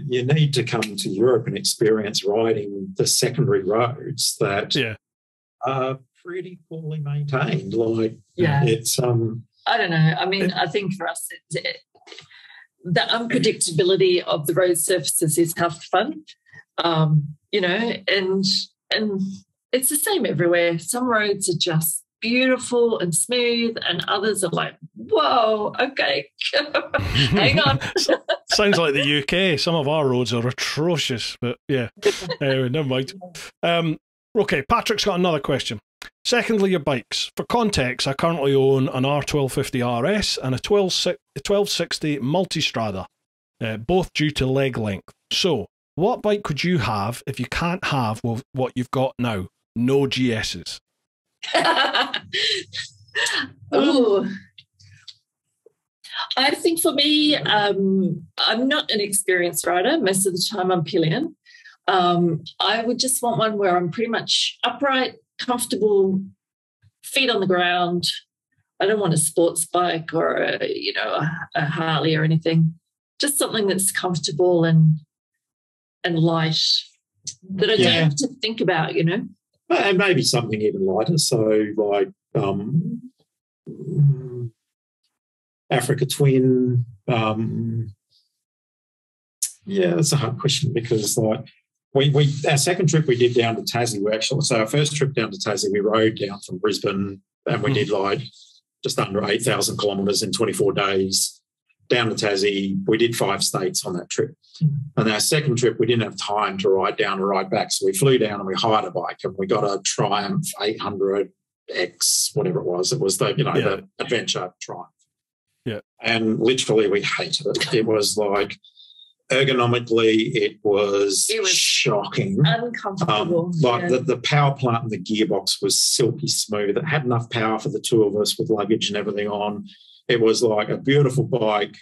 you need to come to Europe and experience riding the secondary roads that are pretty poorly maintained. Like, it's... I don't know. I mean, I think for us, the unpredictability of the road surfaces is half fun, and it's the same everywhere. Some roads are just beautiful and smooth, and others are like, whoa, okay, hang on. Sounds like the UK. Some of our roads are atrocious, but yeah, anyway, never mind. Okay, Patrick's got another question. Secondly, your bikes. For context, I currently own an R1250RS and a 1260 Multistrada, both due to leg length. So, what bike could you have if you can't have what you've got now? No GSs. Oh, I think for me, I'm not an experienced rider. Most of the time I'm pillion. I would just want one where I'm pretty much upright, comfortable, feet on the ground. I don't want a sports bike or a Harley or anything. Just something that's comfortable and light that I don't have to think about, And maybe something even lighter. So like Africa Twin. That's a hard question because like our second trip we did down to Tassie, our first trip down to Tassie, we rode down from Brisbane and we did like just under 8,000 kilometres in 24 days down to Tassie. We did 5 states on that trip. And our second trip, we didn't have time to ride down and ride back. So we flew down and we hired a bike and we got a Triumph 800X, whatever it was. It was the adventure Triumph. Yeah. And literally we hated it. It was like, ergonomically, it was shocking. Uncomfortable. The power plant and the gearbox was silky smooth. It had enough power for the two of us with luggage and everything on. It was like a beautiful bike,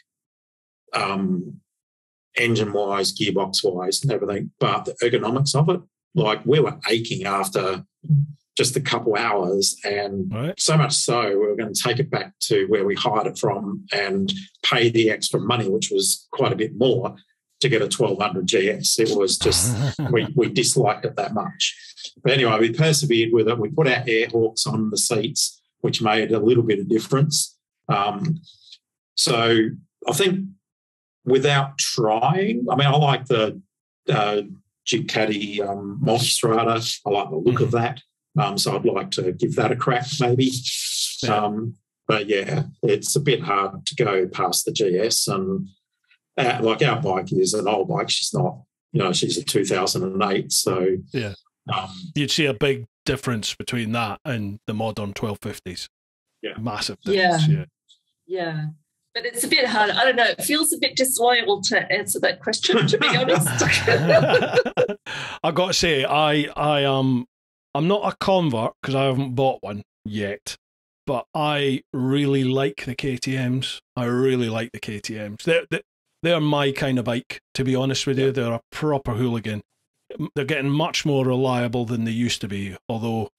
engine-wise, gearbox-wise and everything. But the ergonomics of it, like we were aching after just a couple hours, and so much so we were going to take it back to where we hired it from and pay the extra money, which was quite a bit more, to get a 1200GS. It was just, we disliked it that much. But anyway, we persevered with it. We put our air hawks on the seats, which made a little bit of difference. So I think without trying, I mean, I like the Ducati Multistrada. I like the look of that. So I'd like to give that a crack maybe. But yeah, it's a bit hard to go past the GS. And like our bike is an old bike. She's not, she's a 2008. So yeah, you'd see a big difference between that and the modern 1250s. Yeah, massive difference. Yeah. But it's a bit hard. I don't know. It feels a bit disloyal to answer that question, to be honest. I've got to say, I'm not a convert because I haven't bought one yet, but I really like the KTMs. I really like the KTMs. They're my kind of bike, to be honest with you. They're a proper hooligan. They're getting much more reliable than they used to be, although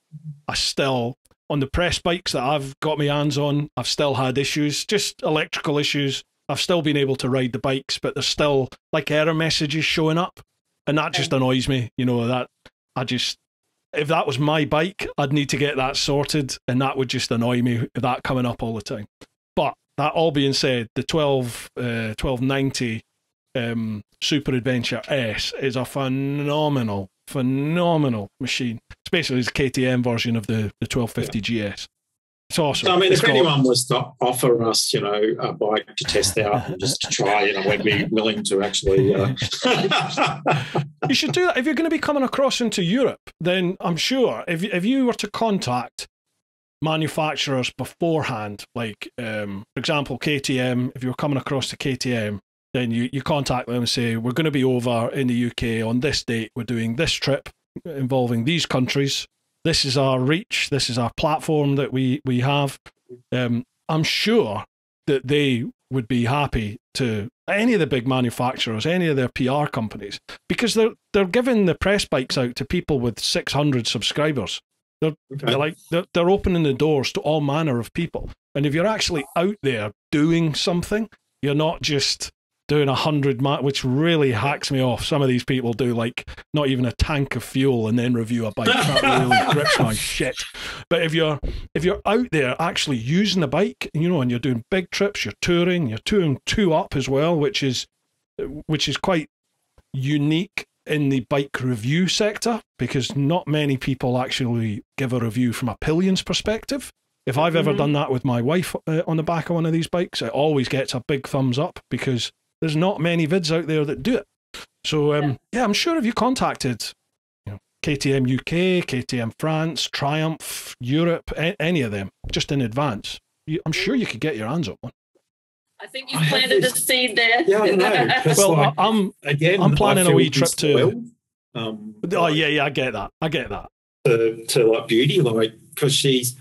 I still, on the press bikes that I've got my hands on, I've still had issues, just electrical issues. I've still been able to ride the bikes, but there's still like error messages showing up, and that just annoys me. That if that was my bike, I'd need to get that sorted, and that would just annoy me, that coming up all the time. But that all being said, the 1290 Super Adventure S is a phenomenal machine, especially as KTM version of the 1250GS. It's awesome. So, I mean, if anyone was to offer us, a bike to test out and just to try, we'd be willing to actually. You should do that. If you're going to be coming across into Europe, then I'm sure if you were to contact manufacturers beforehand, like, for example, KTM, if you were coming across to KTM, then you contact them and say, we're going to be over in the UK on this date, we're doing this trip involving these countries. This is our reach. This is our platform that we have. I'm sure that they would be happy to, any of the big manufacturers, any of their PR companies, because they're giving the press bikes out to people with 600 subscribers. They're opening the doors to all manner of people. And if you're actually out there doing something, you're not just doing 100 which really hacks me off. Some of these people do like not even a tank of fuel and then review a bike. That really grips my shit. But if you're out there actually using a bike, and you're doing big trips, you're touring two up as well, which is quite unique in the bike review sector, because not many people actually give a review from a pillion's perspective. If I've ever done that with my wife on the back of one of these bikes, it always gets a big thumbs up, because there's not many vids out there that do it. So, I'm sure if you contacted KTM UK, KTM France, Triumph, Europe, any of them, just in advance, I'm sure you could get your hands on one. I think you've planted a seed there. Yeah, I know. Well, I'm planning a wee trip to... I get that. To like Beauty, because she's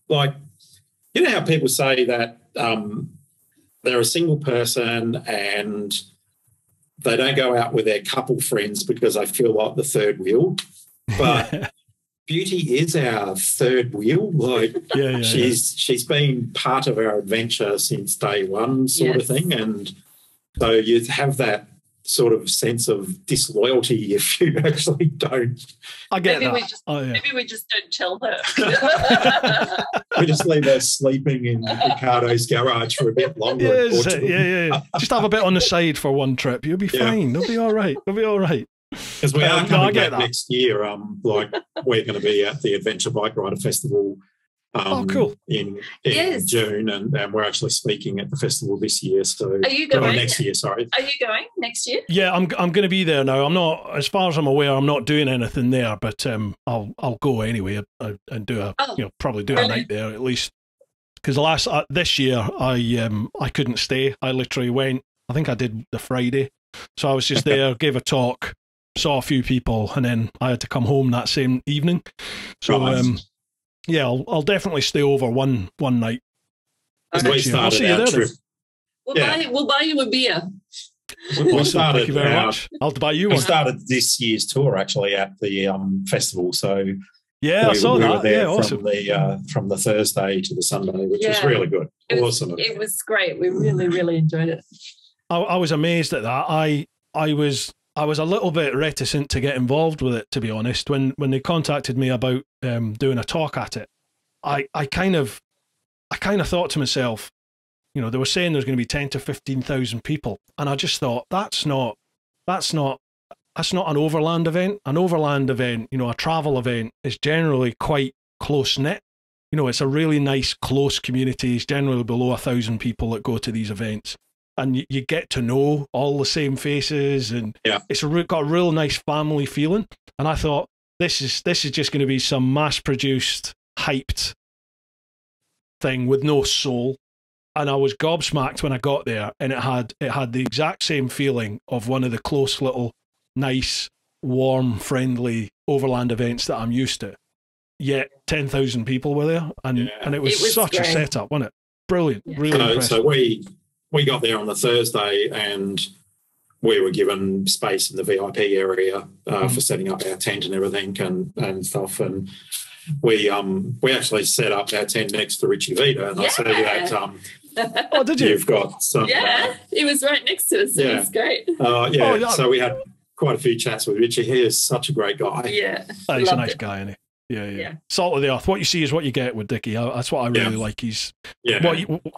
like, how people say that they're a single person and they don't go out with their couple friends because they feel like the third wheel. But Beauty is our third wheel. She's been part of our adventure since day one, sort of thing. And so you have that sort of sense of disloyalty if you actually don't. I get that. Maybe we just don't tell her. We just leave her sleeping in Ricardo's garage for a bit longer. Yeah. Just have a bit on the side for one trip. You'll be fine. It'll be all right. Because we are coming back next year. We're going to be at the Adventure Bike Rider Festival. Cool. In June, and we're actually speaking at the festival this year. So are you going next year? Sorry, are you going next year? Yeah, I'm going to be there now. I'm not, as far as I'm aware, I'm not doing anything there, but I'll go anyway and do probably do a night there at least. Because this year I couldn't stay. I literally went. I think I did the Friday, so I was just there, gave a talk, saw a few people, and then I had to come home that same evening. So. Yeah, I'll definitely stay over one night. We started our trip. We'll buy you a beer. We started. Thank you very much. I'll buy you one. We started this year's tour actually at the festival. So I saw that. Were there awesome. From the Thursday to the Sunday, which was really good. Awesome. It was great. We really, really enjoyed it. I was amazed at that. I was a little bit reticent to get involved with it, to be honest. When they contacted me about doing a talk at it, I kind of thought to myself, they were saying there's going to be 10 to 15,000 people, and I just thought that's not an overland event. An overland event, a travel event, is generally quite close knit. It's a really nice close community. It's generally below 1,000 people that go to these events. And you get to know all the same faces, and it's got a real nice family feeling. And I thought this is just going to be some mass-produced, hyped thing with no soul. And I was gobsmacked when I got there, and it had the exact same feeling of one of the close little, nice, warm, friendly overland events that I'm used to. Yet 10,000 people were there, and it was such a setup, wasn't it? Brilliant, really impressive. So we got there on the Thursday, and we were given space in the VIP area for setting up our tent and everything and stuff. And we actually set up our tent next to Richie Vita, and I see that. Oh, did you? You've got some. Yeah, it was right next to us. It was great. So we had quite a few chats with Richie. He is such a great guy. Yeah. He's a nice guy, isn't he? Yeah. Salt of the earth. What you see is what you get with Dickie. That's what I really like. He's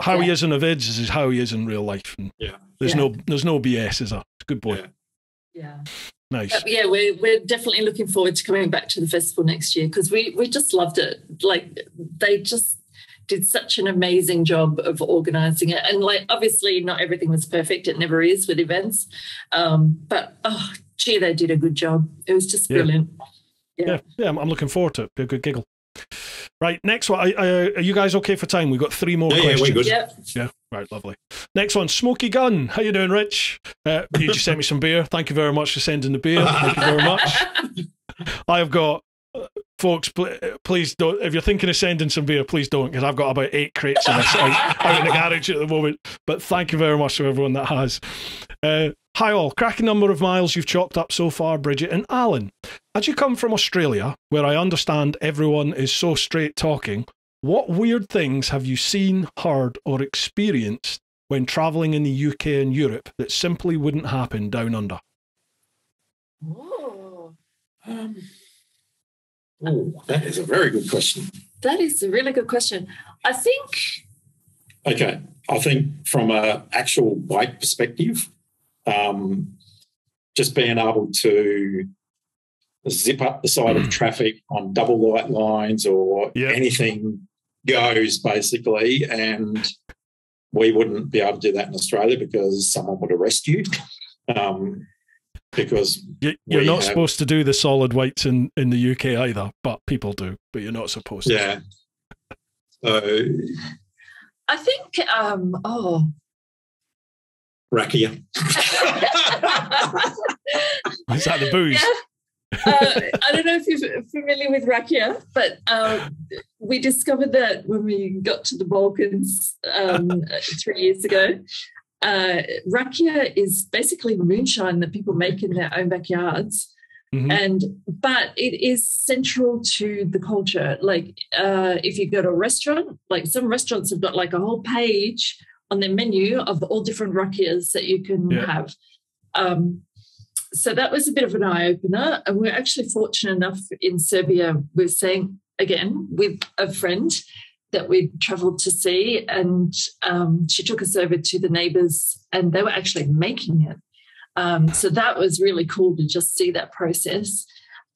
how he is in the vids is how he is in real life. And there's no BS. Is a good boy. Yeah. Nice. But we're definitely looking forward to coming back to the festival next year because we just loved it. Like they just did such an amazing job of organising it, and like obviously not everything was perfect. It never is with events, but they did a good job. It was just brilliant. Yeah, I'm looking forward to it. Be a good giggle. Right, next one. Are you guys okay for time? We've got 3 more questions. Yeah, we're good. Yeah, right, lovely. Next one, Smoky Gun. How you doing, Rich? You just sent me some beer. Thank you very much for sending the beer. Thank you very much. I've got, folks, please don't, if you're thinking of sending some beer, please don't, because I've got about 8 crates of this out in the garage at the moment. But thank you very much to everyone that has. Hi all, cracking number of miles you've chalked up so far, Bridget and Alan. As you come from Australia, where I understand everyone is so straight talking, what weird things have you seen, heard or experienced when travelling in the UK and Europe that simply wouldn't happen down under? That is a very good question. That is a really good question. I think from an actual bike perspective, just being able to zip up the side of traffic on double white lines or anything goes basically, and we wouldn't be able to do that in Australia because someone would arrest you. Because you're not supposed to do the solid whites in the UK either, but people do, but you're not supposed to. Yeah. So I think rakia. Is that the booze? Yeah. I don't know if you're familiar with rakia, but we discovered that when we got to the Balkans 3 years ago. Rakia is basically moonshine that people make in their own backyards, but it is central to the culture. Like if you go to a restaurant, like some restaurants have got like a whole page on their menu of all different rakias that you can have. So that was a bit of an eye-opener, and we're actually fortunate enough in Serbia, we're staying, again, with a friend that we travelled to see, and she took us over to the neighbours and they were actually making it. So that was really cool to just see that process.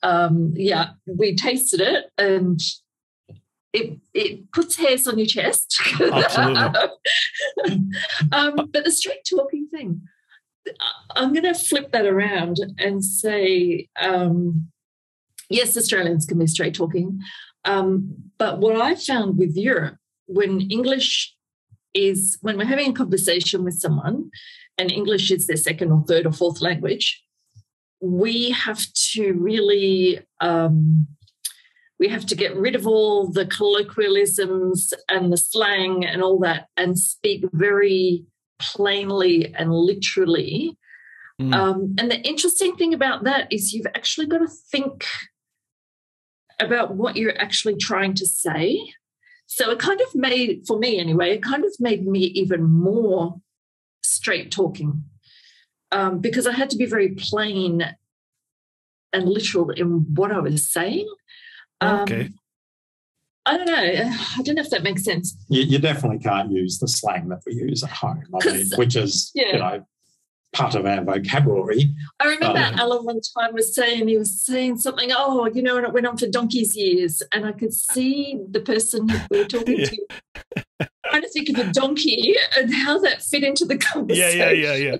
We tasted it and it puts hairs on your chest. Absolutely. But the straight talking thing, I'm going to flip that around and say, yes, Australians can be straight talking. But what I found with Europe, when we're having a conversation with someone and English is their second or third or fourth language, we have to really, we have to get rid of all the colloquialisms and the slang and all that and speak very plainly and literally. And the interesting thing about that is you've actually got to think about what you're actually trying to say. So it kind of made, for me anyway, it kind of made me even more straight talking because I had to be very plain and literal in what I was saying. Okay. I don't know. I don't know if that makes sense. You definitely can't use the slang that we use at home, which is, part of our vocabulary. I remember Alan one time was saying something, and it went on for donkey's years, and I could see the person we were talking to trying to think of a donkey and how that fit into the conversation. Yeah.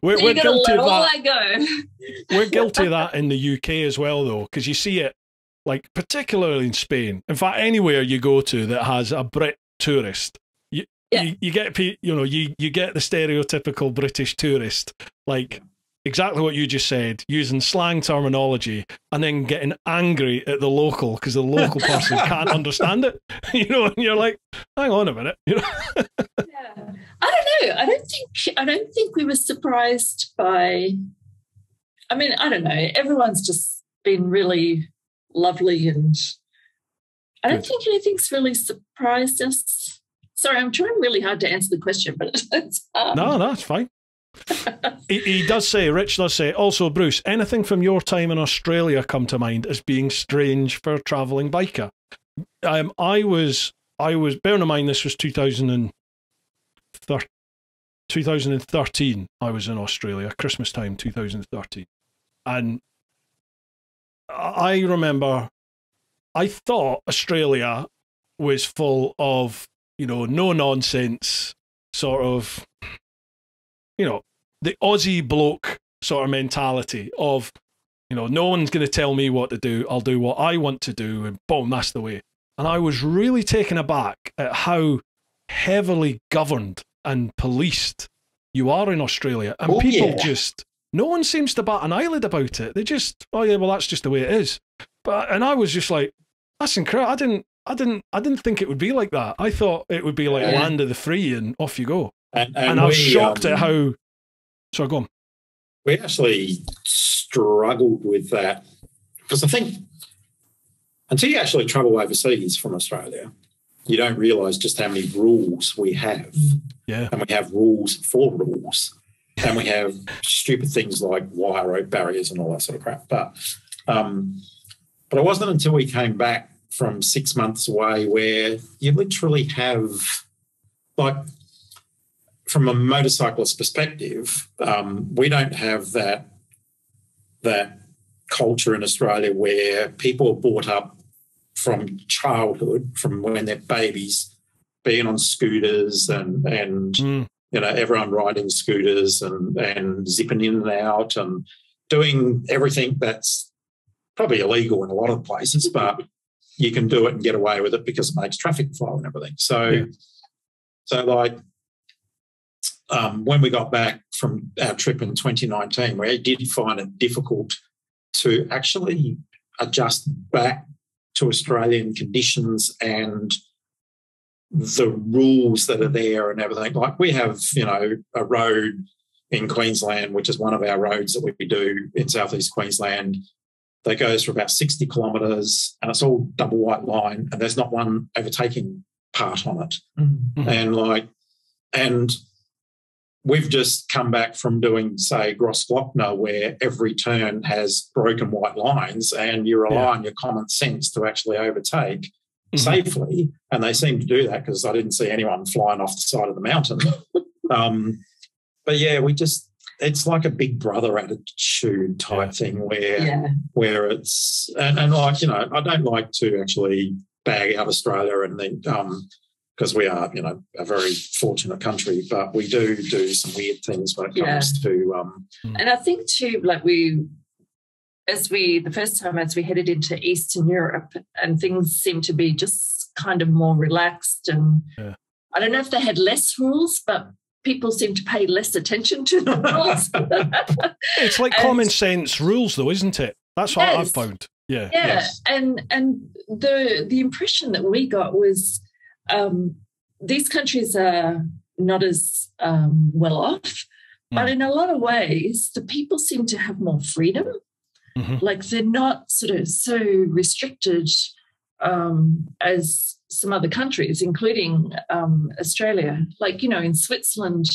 We're guilty of that. We're guilty of that in the UK as well, though, because you see it, like particularly in Spain. In fact, anywhere you go to that has a Brit tourist, you get you get the stereotypical British tourist, like exactly what you just said, using slang terminology and then getting angry at the local because the local person can't understand it. And you're like, hang on a minute. I don't know. I don't think we were surprised by. I mean, I don't know. Everyone's just been really lovely, and I don't think anything's really surprised us. Sorry, I'm trying really hard to answer the question, but it's hard. No, it's fine. He does say, Rich does say, also, Bruce, anything from your time in Australia come to mind as being strange for a travelling biker? I was, bearing in mind this was 2013, I was in Australia, Christmas time, 2013. And I remember, I thought Australia was full of, no nonsense, sort of, the Aussie bloke sort of mentality of, no one's going to tell me what to do. I'll do what I want to do, and boom, that's the way. And I was really taken aback at how heavily governed and policed you are in Australia. And people just, no one seems to bat an eyelid about it. They just, oh yeah, well, that's just the way it is. And I was just like, that's incredible. I didn't think it would be like that. I thought it would be like land of the free and off you go. And I was shocked at how. Sorry, go on. We actually struggled with that because I think until you actually travel overseas from Australia, you don't realise just how many rules we have. Yeah. And we have rules for rules. And we have stupid things like wire rope barriers and all that sort of crap. But it wasn't until we came back from 6 months away where you literally have, like, from a motorcyclist perspective, we don't have that culture in Australia where people are brought up from childhood, from when they're babies, being on scooters and everyone riding scooters and zipping in and out and doing everything that's probably illegal in a lot of places, but you can do it and get away with it because it makes traffic flow and everything. So when we got back from our trip in 2019, we did find it difficult to actually adjust back to Australian conditions and the rules that are there and everything. Like we have, a road in Queensland, which is one of our roads that we do in southeast Queensland, that goes for about 60 kilometres and it's all double white line and there's not one overtaking part on it. Mm-hmm. And we've just come back from doing, say, Grossglockner, where every turn has broken white lines and you rely on your common sense to actually overtake safely. And they seem to do that because I didn't see anyone flying off the side of the mountain. But, yeah, it's like a big brother attitude type thing where it's – and like, I don't like to actually bag out Australia and then because we are, a very fortunate country, but we do some weird things when it comes to. And I think too, like the first time as we headed into Eastern Europe, and things seemed to be just kind of more relaxed, and I don't know if they had less rules, but people seem to pay less attention to the rules. It's like common sense rules, though, isn't it? That's what I've found. Yeah. Yeah, yes. And the impression that we got was. These countries are not as well off, but in a lot of ways, the people seem to have more freedom. Mm-hmm. Like they're not sort of so restricted as some other countries, including Australia. Like, in Switzerland,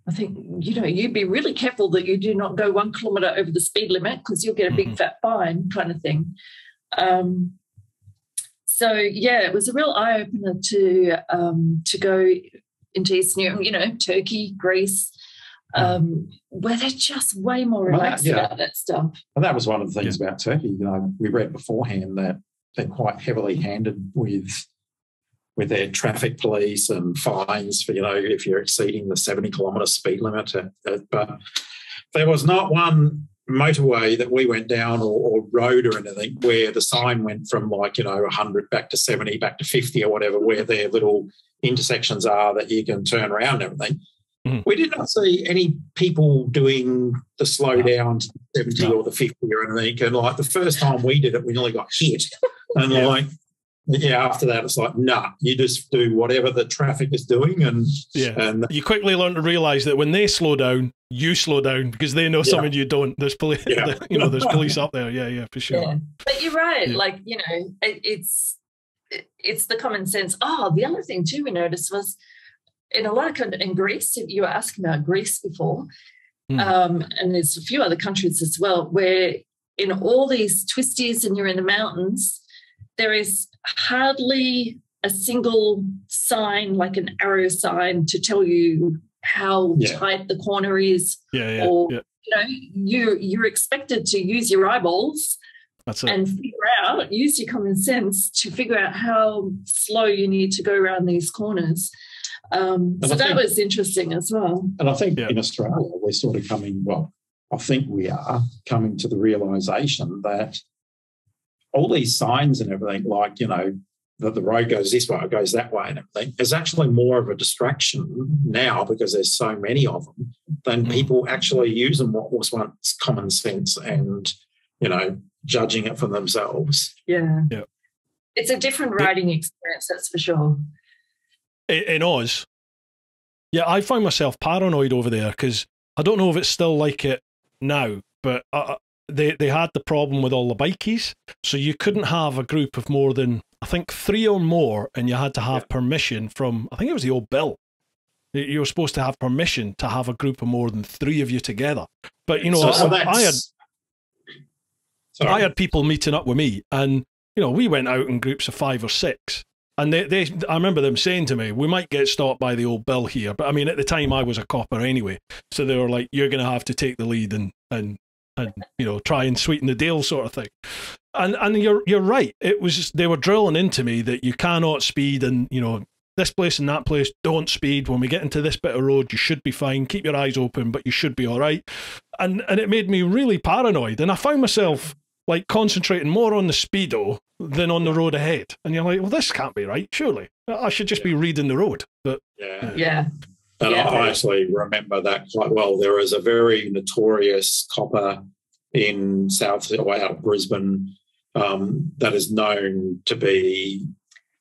I think, you'd be really careful that you do not go 1 kilometre over the speed limit because you'll get a big fat fine kind of thing. So, it was a real eye-opener to go into Eastern Europe, Turkey, Greece, where they're just way more relaxed about that stuff. And that was one of the things about Turkey. We read beforehand that they're quite heavily handed with their traffic police and fines for, if you're exceeding the 70-kilometre speed limit. But there was not one motorway that we went down or road or anything where the sign went from 100 back to 70 back to 50 or whatever, where their little intersections are that you can turn around and everything. We did not see any people doing the slow down to 70 or the 50 or anything. And the first time we did it, we nearly got hit. And after that, it's like, you just do whatever the traffic is doing. And you quickly learn to realise that when they slow down, you slow down because they know something you don't. There's police, there's police up there. Yeah, for sure. Yeah. But you're right. Yeah. It's the common sense. Oh, the other thing too we noticed was in a lot of countries, in Greece, you were asking about Greece before, and there's a few other countries as well, where in all these twisties and you're in the mountains, there is hardly a single sign, like an arrow sign, to tell you how tight the corner is. Or, you know, you're expected to use your eyeballs and use your common sense to figure out how slow you need to go around these corners. So that was interesting as well. And I think in Australia, we're sort of I think we are coming to the realisation that all these signs and everything, like, you know, that the road goes this way, it goes that way and everything, is actually more of a distraction now because there's so many of them than people actually using what was once common sense and, you know, judging it for themselves. Yeah. It's a different riding experience, that's for sure. In Oz, I find myself paranoid over there because I don't know if it's still like it now, but they had the problem with all the bikies, so you couldn't have a group of more than, I think, 3 or more, and you had to have permission from, I think it was the old bill. You were supposed to have permission to have a group of more than 3 of you together. But, you know, I had people meeting up with me, and, you know, we went out in groups of 5 or 6. And I remember them saying to me, we might get stopped by the old bill here. But I mean, at the time I was a copper anyway. So they were like, you're going to have to take the lead and you know, try and sweeten the deal sort of thing. And you're right. It was just, they were drilling into me that you cannot speed, and, you know, this place and that place, don't speed. When we get into this bit of road, you should be fine. Keep your eyes open, but you should be all right. And it made me really paranoid. And I found myself like concentrating more on the speedo than on the road ahead. And you're like, well, this can't be right, surely. I should just be reading the road. But And I actually remember that quite well. There is a very notorious copper in out of Brisbane that is known to be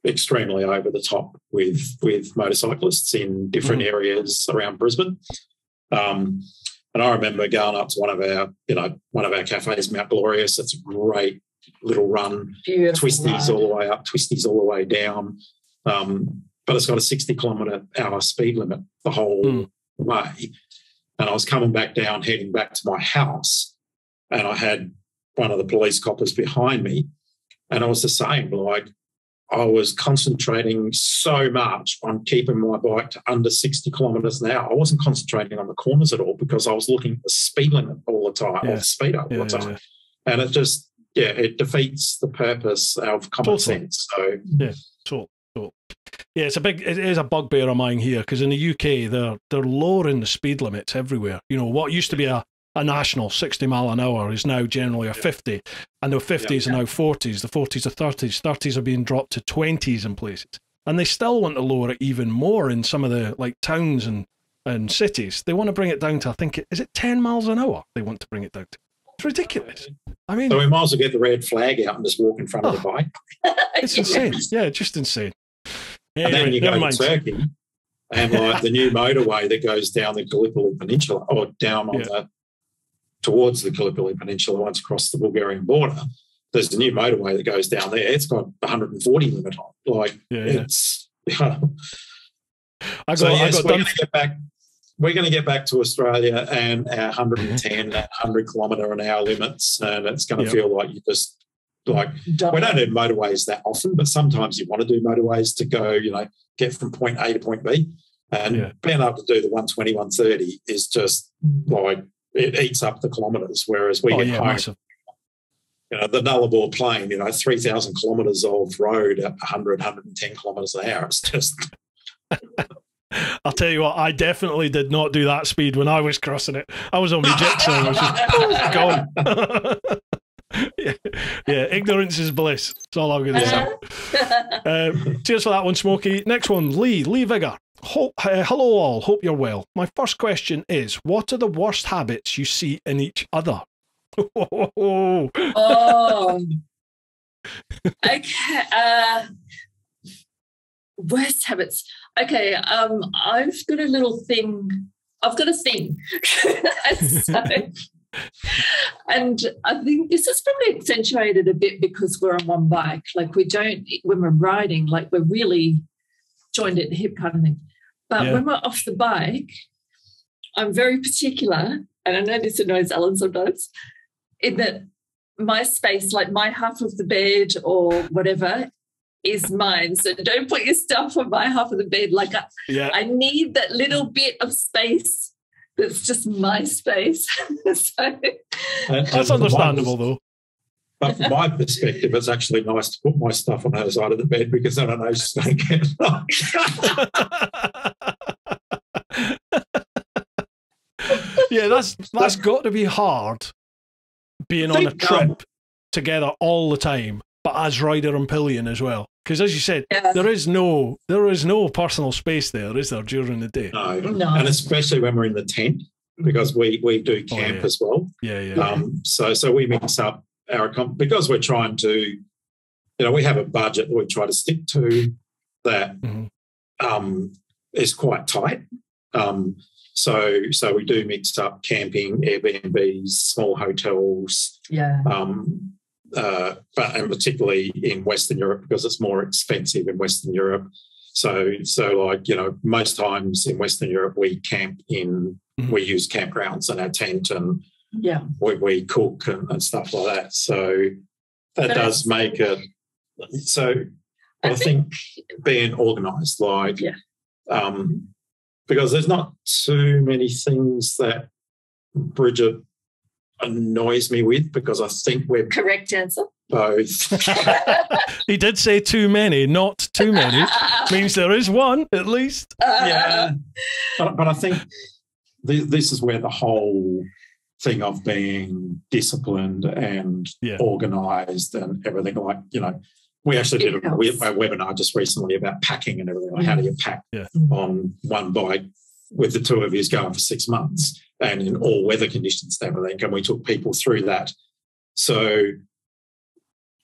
extremely over the top with motorcyclists in different areas around Brisbane. And I remember going up to one of our cafes, Mount Glorious. It's a great little run. Beautiful twisties all the way up, twisties all the way down. But it's got a 60-kilometre-hour speed limit the whole way. And I was coming back down, heading back to my house, and I had one of the police coppers behind me, and I was the same. Like, I was concentrating so much on keeping my bike to under 60 kilometres an hour. I wasn't concentrating on the corners at all because I was looking at the speed limit all the time, or the speed all the time. And it just, it defeats the purpose of common sense. So, yeah, it is a bugbear of mine here, because in the UK they're lowering the speed limits everywhere. You know, what used to be a national 60 mile an hour is now generally a 50, and the 50s are now 40s, the 40s are 30s are being dropped to 20s in places, and they still want to lower it even more in some of the like towns and cities. They want to bring it down to, I think, is it 10 miles an hour they want to bring it down to? It's ridiculous. I mean, so we might as well get the red flag out and just walk in front of the bike. It's insane. Yeah, just insane. And then you go to Turkey, and like the new motorway that goes down the Gallipoli Peninsula, or down on towards the Gallipoli Peninsula once across the Bulgarian border, there's a new motorway that goes down there. It's got 140 limit on. Like, it's... We're going to get back to Australia and our 110, 100 kilometre an hour limits, and it's going to feel like you just... Like, we don't do motorways that often, but sometimes you want to do motorways to go, you know, get from point A to point B. And being able to do the 120, 130 is just like, it eats up the kilometres, whereas we get home, massive. You know, the Nullarbor Plain, you know, 3,000 kilometres of road at 100, 110 kilometres an hour. It's just... I'll tell you what, I definitely did not do that speed when I was crossing it. I was on my jigsaw. I was just gone. Ignorance is bliss. That's all I'm going to say. Cheers for that one, Smokey. Next one, Lee Vigor. Hello all, hope you're well. My first question is, what are the worst habits you see in each other? Okay. Worst habits. Okay, I've got a little thing. I've got a thing. And I think this is probably accentuated a bit because we're on one bike. Like, we don't, when we're riding, like, we're really joined at the hip kind of thing. But when we're off the bike, I'm very particular, and I know this annoys Alan sometimes, in that my space, like my half of the bed or whatever, is mine. So don't put your stuff on my half of the bed. Like I need that little bit of space that's just my space. That's understandable, though. But from my perspective, it's actually nice to put my stuff on her side of the bed because then I know she's going to get it. Yeah, that's got to be hard, being on a trip together all the time, but as rider and pillion as well. Because as you said, there is no personal space there, is there, during the day? No. And especially when we're in the tent, because we do camp as well. So we mix up our because we're trying to, we have a budget that we try to stick to that is quite tight. So we do mix up camping, Airbnbs, small hotels. But and particularly in Western Europe because it's more expensive in Western Europe. So like, most times in Western Europe we camp we use campgrounds in our tent and we cook and stuff like that. So that does make it. So I think being organised, like, because there's not too many things that Bridget annoys me with because I think we're correct answer. Both. He did say too many, not too many. Means there is one at least. But I think this is where the whole thing of being disciplined and organised and everything, like, we actually did a webinar just recently about packing and everything, like how do you pack on one bike with the two of you going for 6 months and in all weather conditions and everything, and we took people through that. So,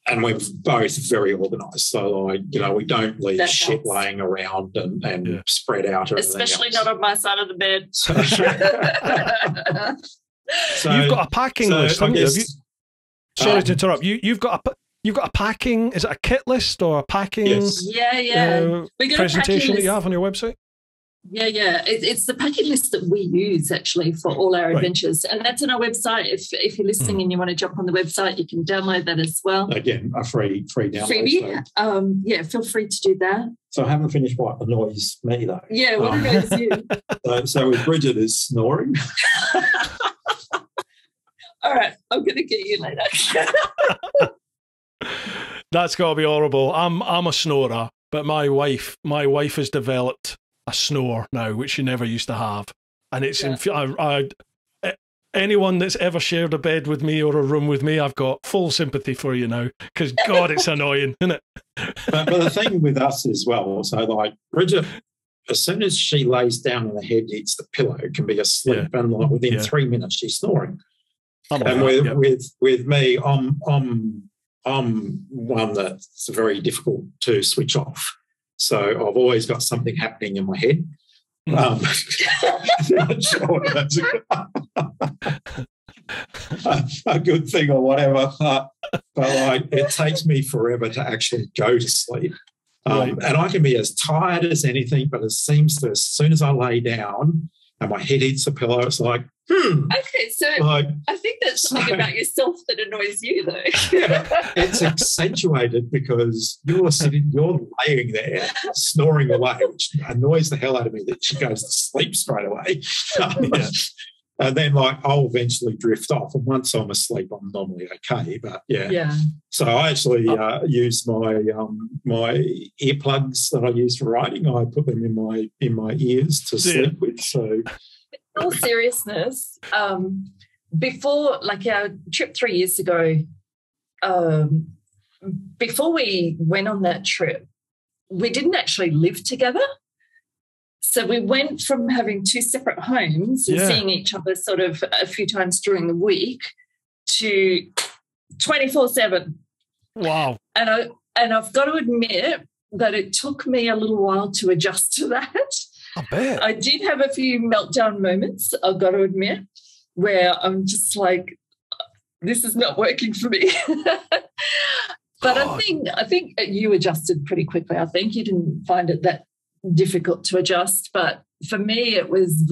and we're both very organised. So, like, we don't leave shit laying around and spread out. Or especially not on my side of the bed. So you've got a packing list, haven't you? Sorry to interrupt. You've got a packing. Is it a kit list or a packing? Yes. Presentation that you have on your website. It's the packing list that we use actually for all our adventures, and that's on our website. If you're listening and you want to jump on the website, you can download that as well. Again, a free download. Freebie. So. Feel free to do that. So I haven't finished what annoys me though. Yeah, what annoys you? So with Bridget is snoring. All right, I'm going to get you later. That's got to be horrible. I'm a snorer, but my wife has developed a snore now, which she never used to have, and it's anyone that's ever shared a bed with me or a room with me, I've got full sympathy for you now, because God, it's annoying, isn't it? But the thing with us as well, so like Bridget, as soon as she lays down and the head hits the pillow, can be asleep, and like within 3 minutes she's snoring. And with me, I'm one that's very difficult to switch off. So I've always got something happening in my head. I'm not sure that's a good thing or whatever, but like it takes me forever to actually go to sleep. And I can be as tired as anything, but it seems to, as soon as I lay down and my head hits the pillow, it's like, Okay, so I think that's something about yourself that annoys you, though. It's accentuated because you're laying there snoring away, which annoys the hell out of me that she goes to sleep straight away. And then, like, I'll eventually drift off. And once I'm asleep, I'm normally okay. But so I actually use my my earplugs that I use for riding. I put them in my ears to sleep with. So. In all seriousness, before, like, our trip 3 years ago, before we went on that trip, we didn't actually live together. So we went from having two separate homes and seeing each other sort of a few times during the week to 24/7. Wow. And I've got to admit that it took me a little while to adjust to that. I bet. I did have a few meltdown moments, I've got to admit, where I'm just like, this is not working for me. But I think you adjusted pretty quickly. I think you didn't find it that difficult to adjust. But for me, it was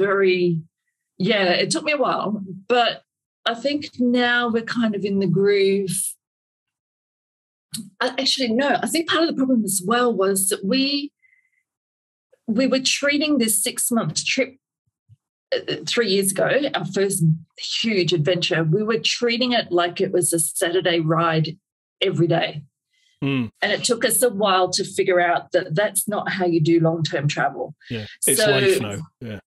it took me a while. But I think now we're kind of in the groove. Actually, no, I think part of the problem as well was that we were treating this 6-month trip 3 years ago, our first huge adventure, we were treating it like it was a Saturday ride every day. And it took us a while to figure out that that's not how you do long-term travel. Yeah, it's life now. Yeah.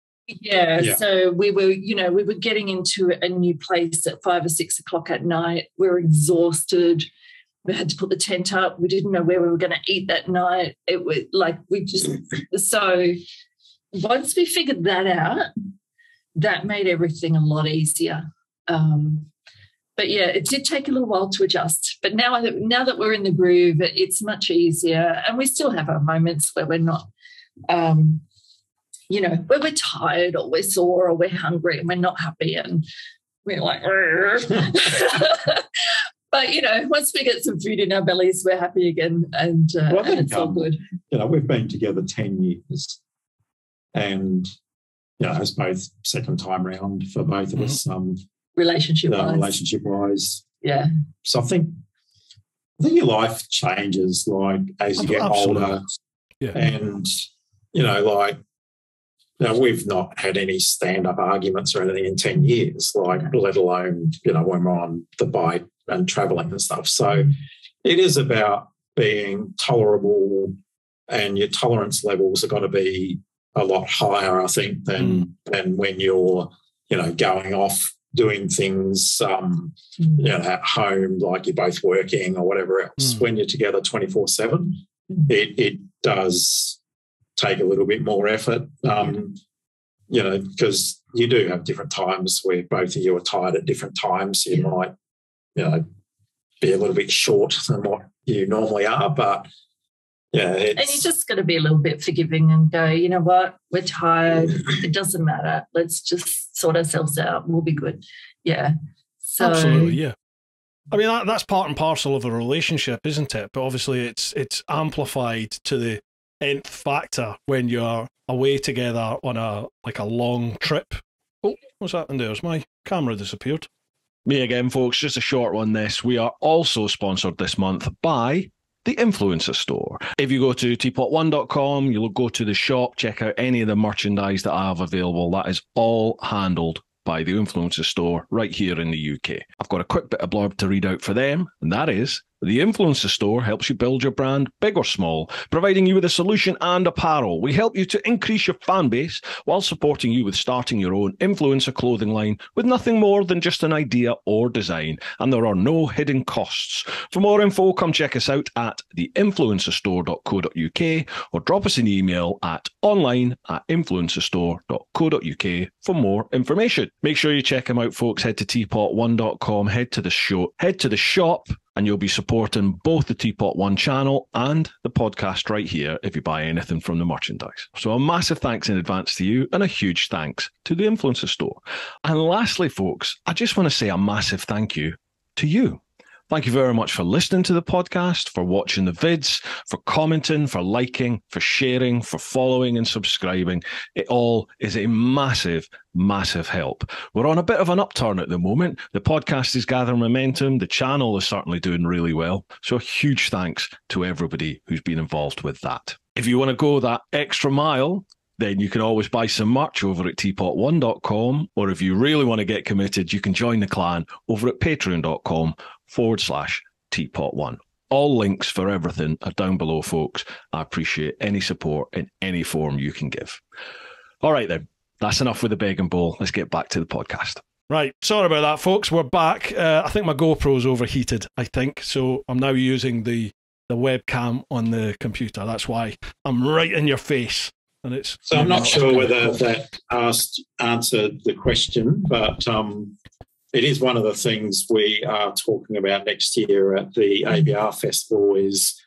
So we were getting into a new place at 5 or 6 o'clock at night. We were exhausted. We had to put the tent up. We didn't know where we were going to eat that night. It was like so once we figured that out, that made everything a lot easier. But yeah, it did take a little while to adjust. But now that we're in the groove, it's much easier. And we still have our moments where we're not, where we're tired or we're sore or we're hungry and we're not happy and we're like, but, once we get some food in our bellies, we're happy again and it's all good. We've been together 10 years and, it's both second time round for both of us. Relationship-wise. Yeah. So I think your life changes, like, as you get older. Yeah. And, we've not had any stand-up arguments or anything in 10 years, let alone, when we're on the bike and travelling and stuff. So it is about being tolerable, and your tolerance levels have got to be a lot higher, I think, than when you're, going off doing things, at home, like you're both working or whatever else. When you're together 24/7, it does take a little bit more effort, because you do have different times where both of you are tired at different times. You might, be a little bit short than what you normally are, but and you just got to be a little bit forgiving and go, you know what, we're tired. It doesn't matter. Let's just sort ourselves out. We'll be good. Yeah. So, absolutely, yeah. I mean, that's part and parcel of a relationship, isn't it? But obviously it's amplified to the nth factor when you're away together on a long trip. Oh, what's happened there? Has my camera disappeared? Me again, folks. Just a short one this. We are also sponsored this month by the Influencer Store. If you go to TeapotOne.com, you'll go to the shop, check out any of the merchandise that I have available. That is all handled by the Influencer Store right here in the UK. I've got a quick bit of blurb to read out for them, and that is: the Influencer Store helps you build your brand, big or small, providing you with a solution and apparel. We help you to increase your fan base while supporting you with starting your own influencer clothing line with nothing more than just an idea or design, and there are no hidden costs. For more info, come check us out at theinfluencerstore.co.uk or drop us an email at online@influencerstore.co.uk for more information. Make sure you check them out, folks. Head to TeapotOne.com, head to the shop, and you'll be supporting both the TeapotOne channel and the podcast right here if you buy anything from the merchandise. So a massive thanks in advance to you, and a huge thanks to the Influencer Store. And lastly, folks, I just want to say a massive thank you to you. Thank you very much for listening to the podcast, for watching the vids, for commenting, for liking, for sharing, for following and subscribing. It all is a massive, massive help. We're on a bit of an upturn at the moment. The podcast is gathering momentum. The channel is certainly doing really well. So a huge thanks to everybody who's been involved with that. If you want to go that extra mile, then you can always buy some merch over at TeapotOne.com, or if you really want to get committed, you can join the clan over at patreon.com/TeapotOne. All links for everything are down below, folks. I appreciate any support in any form you can give. All right, then. That's enough with the bag and bowl. Let's get back to the podcast. Right. Sorry about that, folks. We're back. I think my GoPro's overheated, so I'm now using the webcam on the computer. That's why I'm right in your face. And it's so I'm not sure whether that answered the question, but it is one of the things we are talking about next year at the ABR Festival is,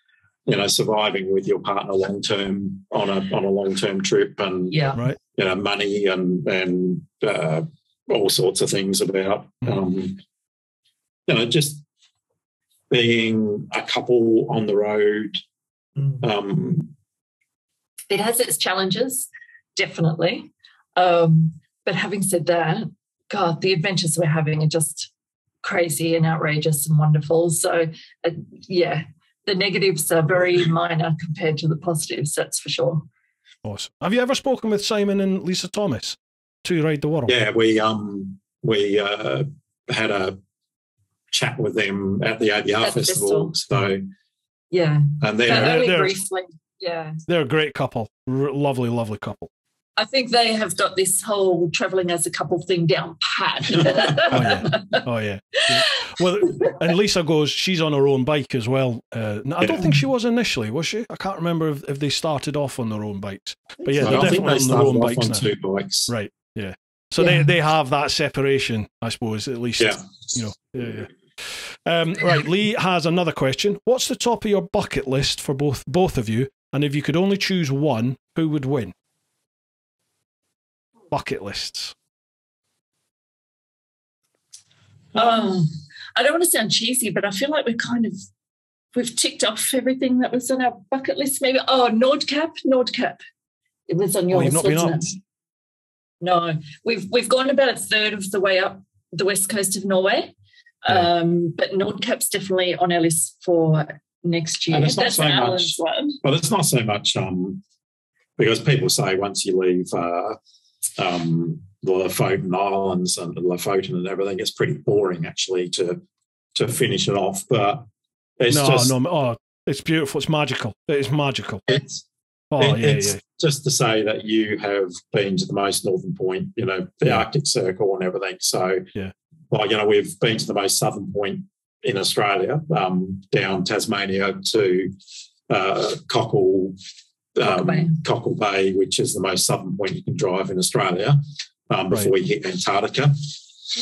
surviving with your partner long term on a long term trip, and money and all sorts of things about just being a couple on the road. It has its challenges, definitely. But having said that, God, the adventures we're having are just crazy and outrageous and wonderful. So, yeah, the negatives are very minor compared to the positives, that's for sure. Awesome. Have you ever spoken with Simon and Lisa Thomas to Ride the World? Yeah, we had a chat with them at the ABR Festival. So yeah, and they're briefly. Yeah, they're a great couple. Lovely, lovely couple. I think they have got this whole traveling as a couple thing down pat. Oh yeah. Well, and Lisa goes, she's on her own bike as well. I don't think she was initially, was she? I can't remember if they started off on their own bikes. But yeah, they're definitely on their own bikes now. Two bikes. Right, yeah. So they have that separation, I suppose, at least. Yeah. You know, yeah. Right, Lee has another question. What's the top of your bucket list for both of you? And if you could only choose one, who would win? Bucket lists. I don't want to sound cheesy, but I feel like we've ticked off everything that was on our bucket list. Maybe Nordkap. It was on yours, you've not been up? No, we've gone about a third of the way up the west coast of Norway, but Nordkap's definitely on our list for next year. And it's not so much, but it's not so much because people say once you leave the Lofoten Islands and Lofoten and everything, it's pretty boring actually to finish it off. But it's it's beautiful. It's magical. It is magical. It's just to say that you have been to the most northern point, the Arctic Circle and everything. So, we've been to the most southern point in Australia, down Tasmania to Cockle Bay, which is the most southern point you can drive in Australia before you hit Antarctica.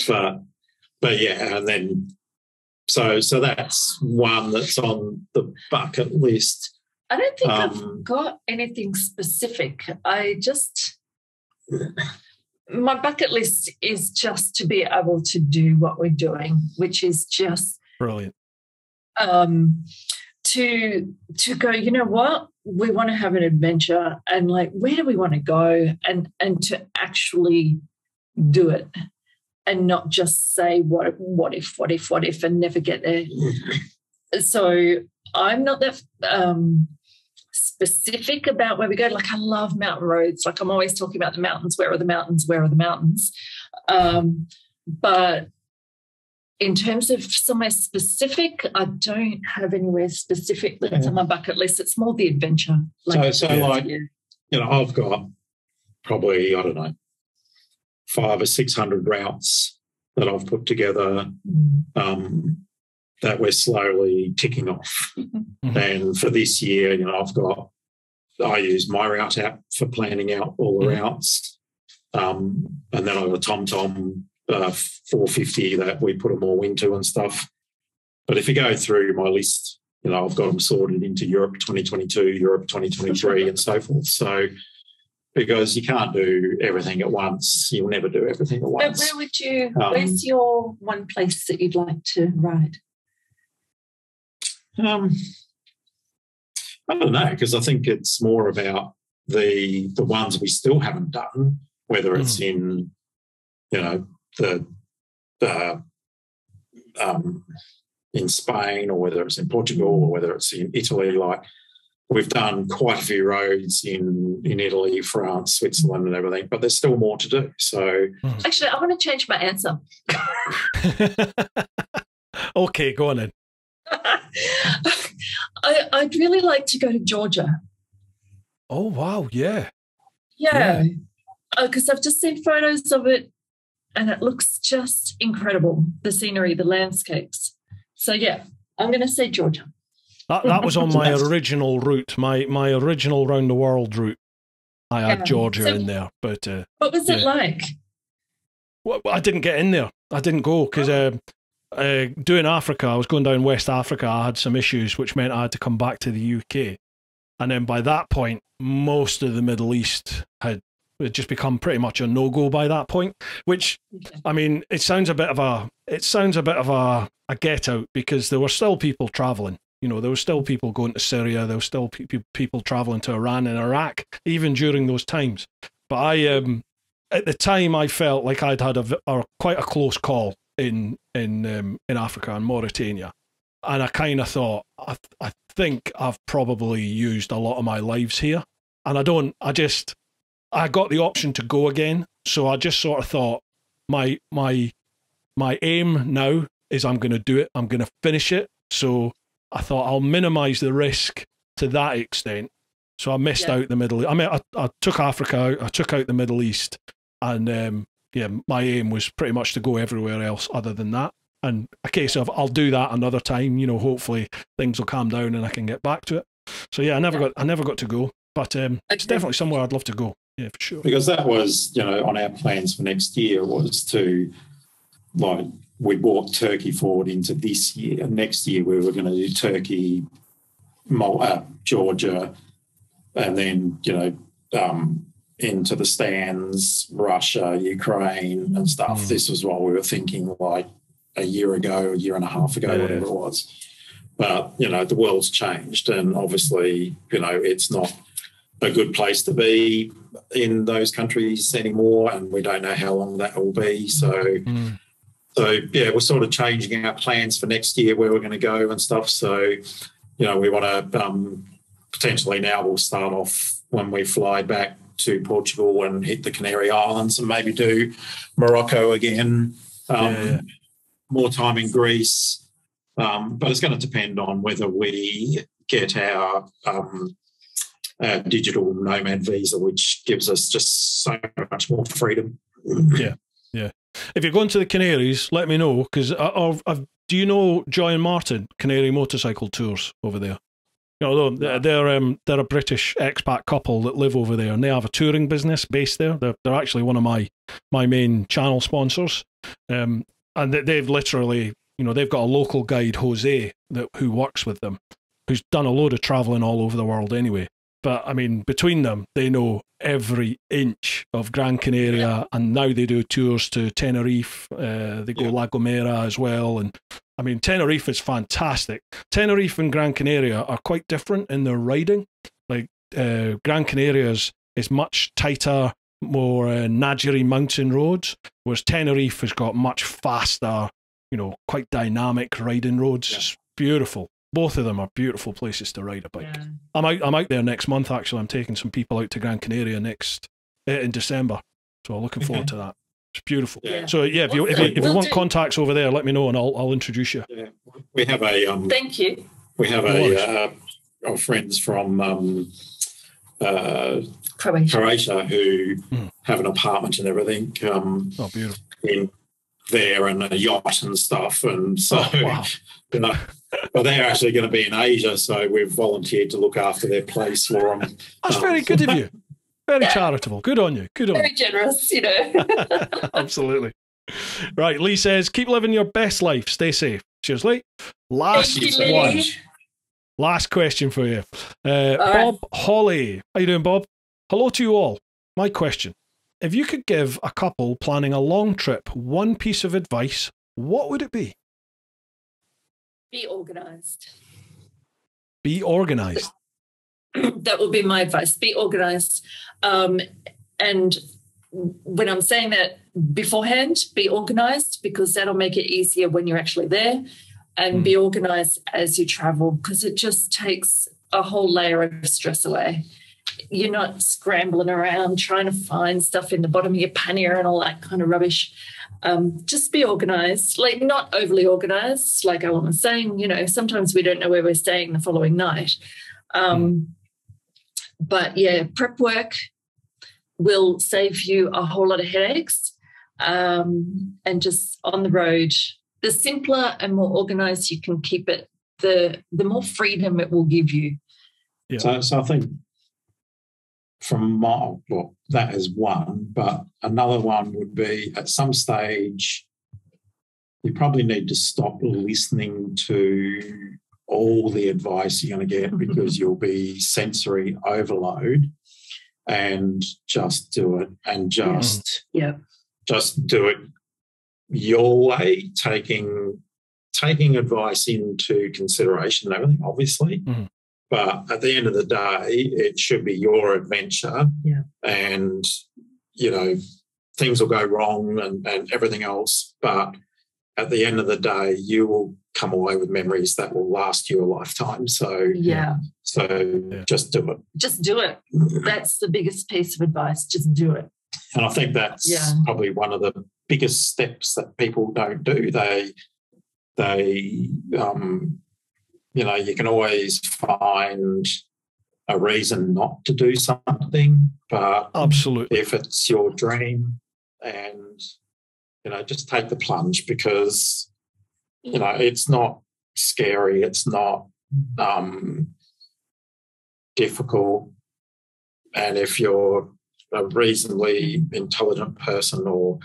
But yeah, and then so that's one that's on the bucket list. I don't think I've got anything specific. My bucket list is just to be able to do what we're doing, which is just brilliant. To go, you know what, we want to have an adventure, and like, where do we want to go, and to actually do it, and not just say what if, and never get there. So I'm not that specific about where we go. Like, I love mountain roads. Like, I'm always talking about the mountains. Where are the mountains? Where are the mountains? But in terms of somewhere specific, I don't have anywhere specific that's on my bucket list. It's more the adventure. I've got probably, 500 or 600 routes that I've put together that we're slowly ticking off. Mm-hmm. And for this year, I use my route app for planning out all the routes. And then I've got a TomTom 450 that we put them all into and stuff. But if you go through my list, I've got them sorted into Europe 2022, Europe 2023 and so forth. So because you can't do everything at once, you'll never do everything at once. But where would you, where's your one place that you'd like to ride? I don't know, because I think it's more about the ones we still haven't done, whether it's in, in Spain, or whether it's in Portugal, or whether it's in Italy. Like, we've done quite a few roads in Italy, France, Switzerland and everything, but there's still more to do. So actually, I want to change my answer. Okay, go on then. I'd really like to go to Georgia. Oh, wow, yeah. Yeah, because I've just seen photos of it, and it looks just incredible, the scenery, the landscapes. So, yeah, I'm going to say Georgia. That was on my original route, my original round the world route. I had Georgia in there. But what was it like? Well, I didn't get in there. I didn't go because doing Africa, I was going down West Africa. I had some issues, which meant I had to come back to the UK. And then by that point, most of the Middle East had just become pretty much a no-go by that point, which, I mean, it sounds a bit of a get out, because there were still people traveling. You know, there were still people going to Syria. There were still people traveling to Iran and Iraq, even during those times. But at the time, I felt like I'd had quite a close call in Africa and Mauritania. And I kind of thought, I think I've probably used a lot of my lives here. And I got the option to go again. So I just sort of thought, my aim now is I'm going to do it. I'm going to finish it. So I thought I'll minimize the risk to that extent. So I missed out the Middle East. I mean, I took Africa out, I took out the Middle East, and my aim was pretty much to go everywhere else other than that. And a case of I'll do that another time. You know, hopefully things will calm down and I can get back to it. So yeah, I never got to go, but it's definitely somewhere I'd love to go. Yeah, for sure. Because that was, you know, on our plans for next year was to, like, we brought Turkey forward into this year. Next year we were going to do Turkey, Georgia, and then, you know, into the stands, Russia, Ukraine and stuff. This was what we were thinking like a year ago, a year and a half ago, whatever it was. But, you know, the world's changed, and obviously, you know, it's not a good place to be in those countries anymore, and we don't know how long that will be. So, yeah, we're sort of changing our plans for next year, where we're going to go and stuff. So, you know, we want to potentially now we'll start off when we fly back to Portugal and hit the Canary Islands and maybe do Morocco again, more time in Greece. But it's going to depend on whether we get our digital nomad visa, which gives us just so much more freedom. Yeah. If you're going to the Canaries, let me know, because do you know Joy and Martin, Canary Motorcycle Tours over there? You know, they're a British expat couple that live over there, and they have a touring business based there. They're actually one of my main channel sponsors, and they've literally, you know, they've got a local guide, Jose, who works with them, who's done a load of traveling all over the world anyway. But I mean, between them, they know every inch of Gran Canaria, and now they do tours to Tenerife. They go La Gomera as well, and I mean, Tenerife is fantastic. Tenerife and Gran Canaria are quite different in their riding. Like Gran Canaria is much tighter, more Najeri mountain roads, whereas Tenerife has got much faster, you know, quite dynamic riding roads. It's beautiful. Both of them are beautiful places to ride a bike. Yeah. I'm out there next month, actually. I'm taking some people out to Gran Canaria in December. So I'm looking forward to that. It's beautiful. Yeah. So yeah, if you want contacts over there, let me know and I'll introduce you. Yeah. We have a thank you. We have our friends from Croatia who have an apartment and everything. Beautiful. In there and a yacht and stuff, and so you know, but they're actually going to be in Asia, so we've volunteered to look after their place for them. That's very good of you. Very charitable. Good on you. Very generous, you know. Absolutely. Right, Lee says, keep living your best life. Stay safe. Cheers, Lee. Last question for you. Bob Holly. How you doing, Bob? Hello to you all. My question. If you could give a couple planning a long trip one piece of advice, what would it be? Be organised. Be organised. That would be my advice. Be organised. And when I'm saying that beforehand, be organised, because that'll make it easier when you're actually there, and be organised as you travel, because it just takes a whole layer of stress away. You're not scrambling around trying to find stuff in the bottom of your pannier and all that kind of rubbish. Just be organised, like not overly organised. Like I was saying, you know, sometimes we don't know where we're staying the following night. But yeah, prep work will save you a whole lot of headaches. And just on the road, the simpler and more organised you can keep it, the more freedom it will give you. Yeah. So I think from that is one, but another one would be at some stage you probably need to stop listening to all the advice you're going to get, because you'll be sensory overload, and just do it, and just do it your way, taking taking advice into consideration and everything, obviously. Mm-hmm. But at the end of the day, it should be your adventure. Yeah. And, you know, things will go wrong and everything else. But at the end of the day, you will come away with memories that will last you a lifetime. So, just do it. Just do it. That's the biggest piece of advice. Just do it. And I think that's probably one of the biggest steps that people don't do. They you know, you can always find a reason not to do something, but absolutely, if it's your dream, and, you know, just take the plunge, because, you know, it's not scary, it's not difficult, and if you're a reasonably intelligent person or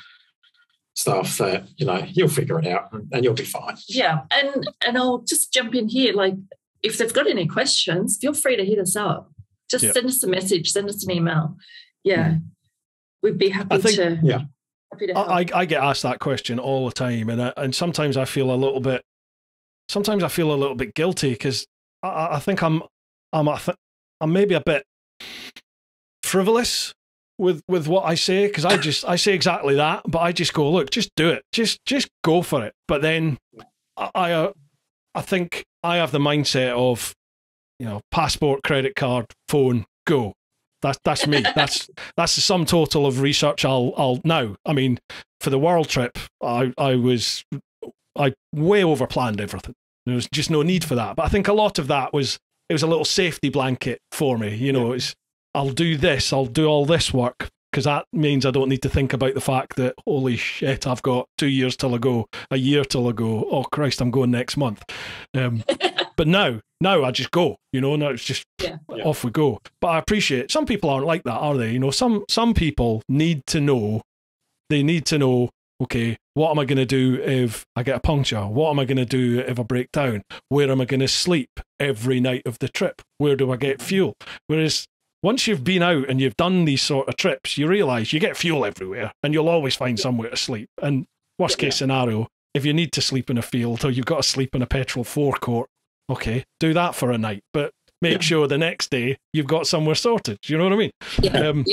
stuff, that, you know, you'll figure it out and you'll be fine. Yeah, and I'll just jump in here. Like, if they've got any questions, feel free to hit us up. Just send us a message, send us an email. Yeah, we'd be happy to. Yeah, happy to help. I get asked that question all the time, and sometimes I feel a little bit. Sometimes I feel a little bit guilty, because I think I'm maybe a bit frivolous with what I say, because I say exactly that, but I just go, look, just do it, just go for it. But then I think I have the mindset of, you know, passport, credit card, phone, go. That's me. That's the sum total of research. I'll now. I mean, for the world trip, I way over planned everything. There was just no need for that. But I think a lot of that was a little safety blanket for me. You know, it's, I'll do this, I'll do all this work, because that means I don't need to think about the fact that, holy shit, I've got 2 years till I go, a year till I go, oh Christ, I'm going next month. But now I just go, you know, now it's just off we go. But I appreciate, some people aren't like that, are they? You know, some people need to know, okay, what am I going to do if I get a puncture? What am I going to do if I break down? Where am I going to sleep every night of the trip? Where do I get fuel? Whereas once you've been out and you've done these sort of trips, you realise you get fuel everywhere and you'll always find somewhere to sleep. And worst case scenario, if you need to sleep in a field or you've got to sleep in a petrol forecourt, okay, do that for a night. But make sure the next day you've got somewhere sorted. Do you know what I mean?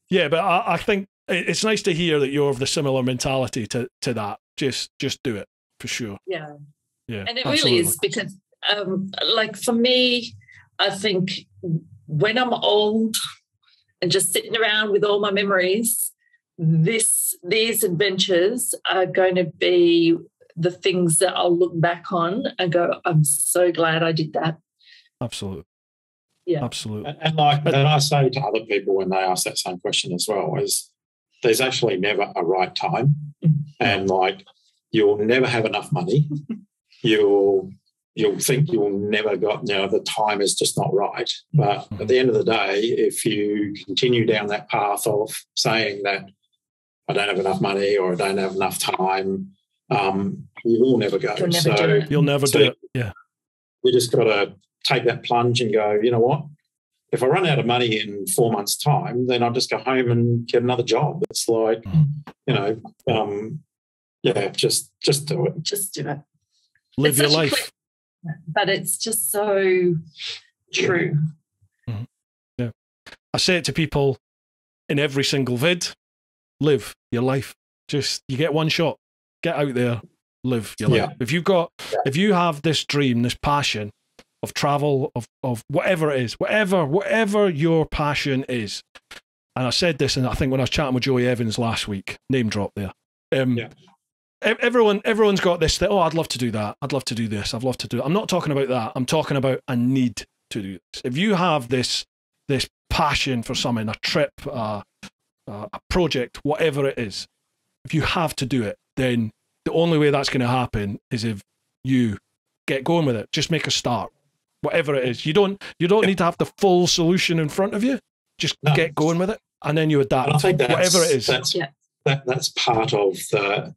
Yeah, but I think it's nice to hear that you're of the similar mentality to that. Just do it, for sure. Yeah. And it absolutely. really is, because, like, for me, I think when I'm old and just sitting around with all my memories, these adventures are going to be the things that I'll look back on and go, I'm so glad I did that. Absolutely. Yeah. Absolutely. And I say to other people when they ask that same question as well, is there's actually never a right time. And, like, you'll never have enough money. You'll think you'll never got, you know, the time is just not right. But at the end of the day, if you continue down that path of saying that I don't have enough money or I don't have enough time, you will never go. You'll never do it. Yeah. You just got to take that plunge and go, you know what? If I run out of money in 4 months' time, then I'll just go home and get another job. It's like, you know, just do it. Just do it. Live your life. But it's just so true. Mm-hmm. Yeah. I say it to people in every single vid, live your life. Just, you get one shot. Get out there, live your life. If you have this dream, this passion of travel, of whatever it is, whatever your passion is. And I said this, and I think when I was chatting with Joey Evans last week, name drop there. Everyone's got this thing, oh, I'd love to do that. I'd love to do this. I'd love to do it. I'm not talking about that. I'm talking about I need to do this. If you have this passion for something, a trip, a project, whatever it is, if you have to do it, then the only way that's going to happen is if you get going with it. Just make a start. Whatever it is. You don't need to have the full solution in front of you. Just get going with it, and then you adapt. And I think whatever it is. That's part of the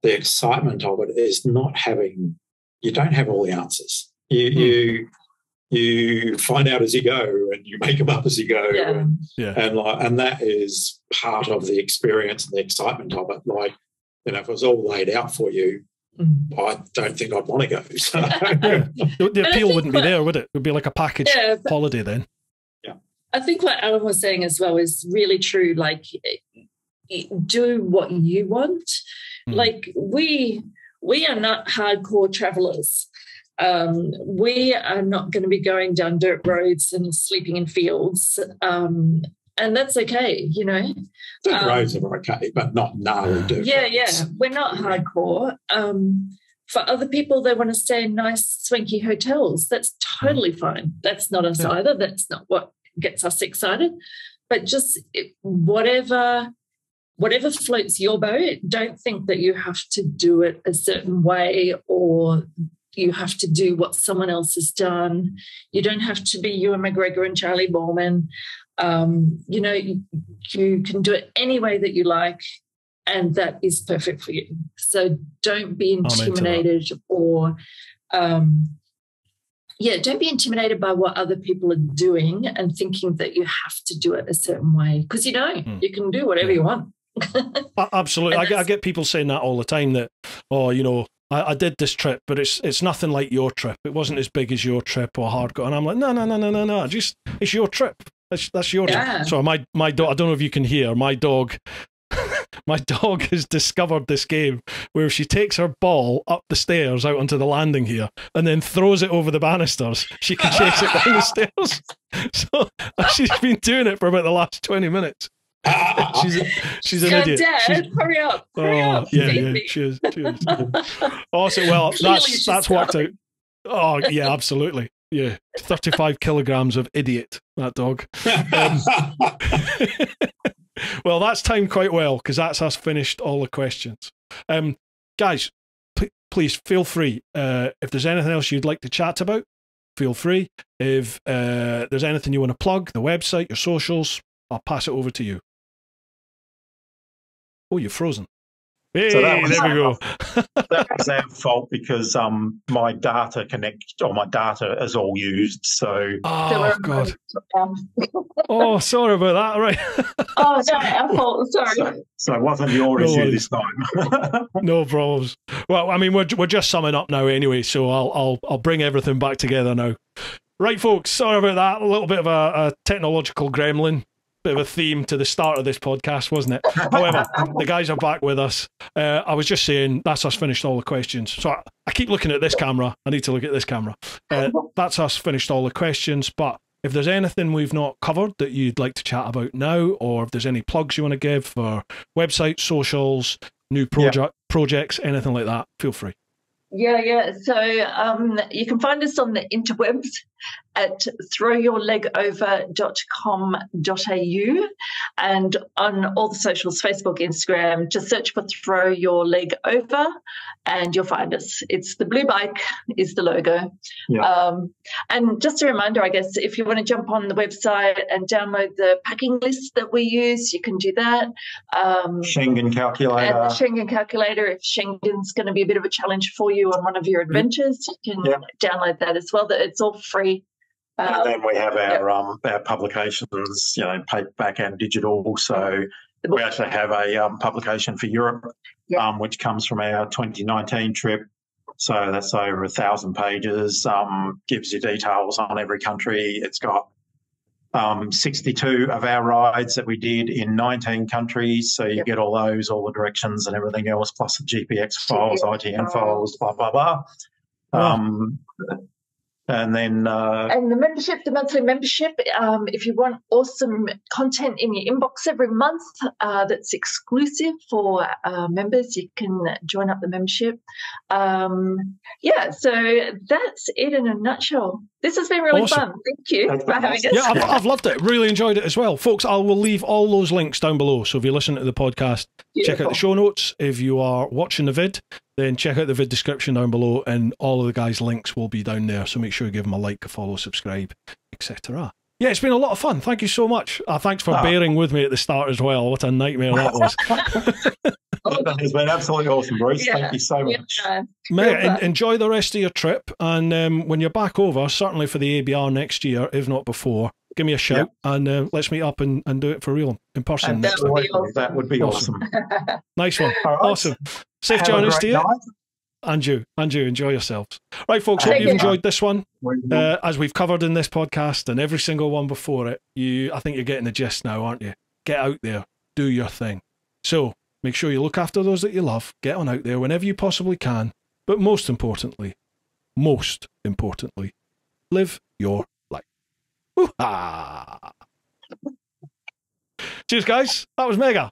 excitement of it, is not having, you don't have all the answers. You find out as you go, and you make them up as you go, and that is part of the experience and the excitement of it. Like, you know, if it was all laid out for you, I don't think I'd want to go. So. Yeah. The appeal wouldn't be there, would it? It would be like a package holiday then. Yeah. I think what Alan was saying as well is really true. Like, do what you want. Like, we are not hardcore travelers. We are not going to be going down dirt roads and sleeping in fields. And that's okay, you know. Dirt roads are okay, but not gnarly dirt roads. Yeah. We're not hardcore. For other people, they want to stay in nice, swanky hotels. That's totally fine. That's not us either. That's not what gets us excited. But just whatever floats your boat, don't think that you have to do it a certain way or you have to do what someone else has done. You don't have to be Ewan McGregor and Charlie Borman. You know, you can do it any way that you like, and that is perfect for you. So don't be intimidated or, don't be intimidated by what other people are doing and thinking that you have to do it a certain way, because you don't. You can do whatever you want. Absolutely. I get people saying that all the time that, oh, you know, I did this trip, but it's nothing like your trip. It wasn't as big as your trip or hardcore. And I'm like, no. Just, it's your trip. That's your trip. So my dog, I don't know if you can hear, my dog has discovered this game where she takes her ball up the stairs out onto the landing here and then throws it over the banisters. She can chase it down the stairs. So she's been doing it for about the last 20 minutes. She's an idiot. Dad, hurry up. Yeah, she is. Awesome. Well, that's worked out. Oh, yeah, absolutely. Yeah, 35 kilograms of idiot, that dog. Well, that's timed quite well because that's us finished all the questions. Guys, please feel free. If there's anything else you'd like to chat about, feel free. If there's anything you want to plug, the website, your socials, I'll pass it over to you. Oh, you're frozen. Hey, so there we go. That was our fault because my data is all used. So God. Oh, sorry about that. Right. Oh, sorry, our fault. Sorry. So it wasn't your issue this time. No problems. Well, I mean, we're just summing up now anyway, so I'll bring everything back together now. Right, folks. Sorry about that. A little bit of a technological gremlin. Bit of a theme to the start of this podcast, wasn't it? However, the guys are back with us. I was just saying that's us finished all the questions. So I keep looking at this camera. I need to look at this camera. That's us finished all the questions. But if there's anything we've not covered that you'd like to chat about now, or if there's any plugs you want to give for websites, socials, new projects, anything like that, feel free. Yeah. So you can find us on the interwebs at throwyourlegover.com.au and on all the socials, Facebook, Instagram, just search for Throw Your Leg Over and you'll find us. It's the blue bike is the logo. Yeah. And just a reminder, I guess, if you want to jump on the website and download the packing list that we use, you can do that. Schengen calculator. And the Schengen calculator, if Schengen's going to be a bit of a challenge for you on one of your adventures, you can download that as well. It's all free. And then we have our publications, you know, paperback and digital. So we actually have a publication for Europe, which comes from our 2019 trip. So that's over 1,000 pages, gives you details on every country. It's got 62 of our rides that we did in 19 countries. So you get all the directions and everything else, plus the GPX files, ITN files, blah, blah, blah. And then and the membership, the monthly membership, if you want awesome content in your inbox every month that's exclusive for members, you can join up the membership. So that's it in a nutshell. This has been really fun. Thank you for having us. Yeah, I've loved it. Really enjoyed it as well. Folks, I will leave all those links down below. So if you listen to the podcast, check out the show notes. If you are watching the vid, then check out the vid description down below and all of the guys' links will be down there. So make sure you give them a like, a follow, subscribe, etc. Yeah, it's been a lot of fun. Thank you so much. Thanks for bearing with me at the start as well. What a nightmare that was. That has been absolutely awesome, Bruce. Thank you so much. Mate, enjoy the rest of your trip. And when you're back over, certainly for the ABR next year, if not before, give me a shout and let's meet up and do it for real in person. That would be awesome. Nice one. All right. Awesome. Safe journeys to you. And you, enjoy yourselves. Right, folks, hope you've enjoyed this one. As we've covered in this podcast and every single one before it, I think you're getting the gist now, aren't you? Get out there, do your thing. So make sure you look after those that you love, get on out there whenever you possibly can, but most importantly, live your life. Woo-ha! Cheers, guys. That was mega.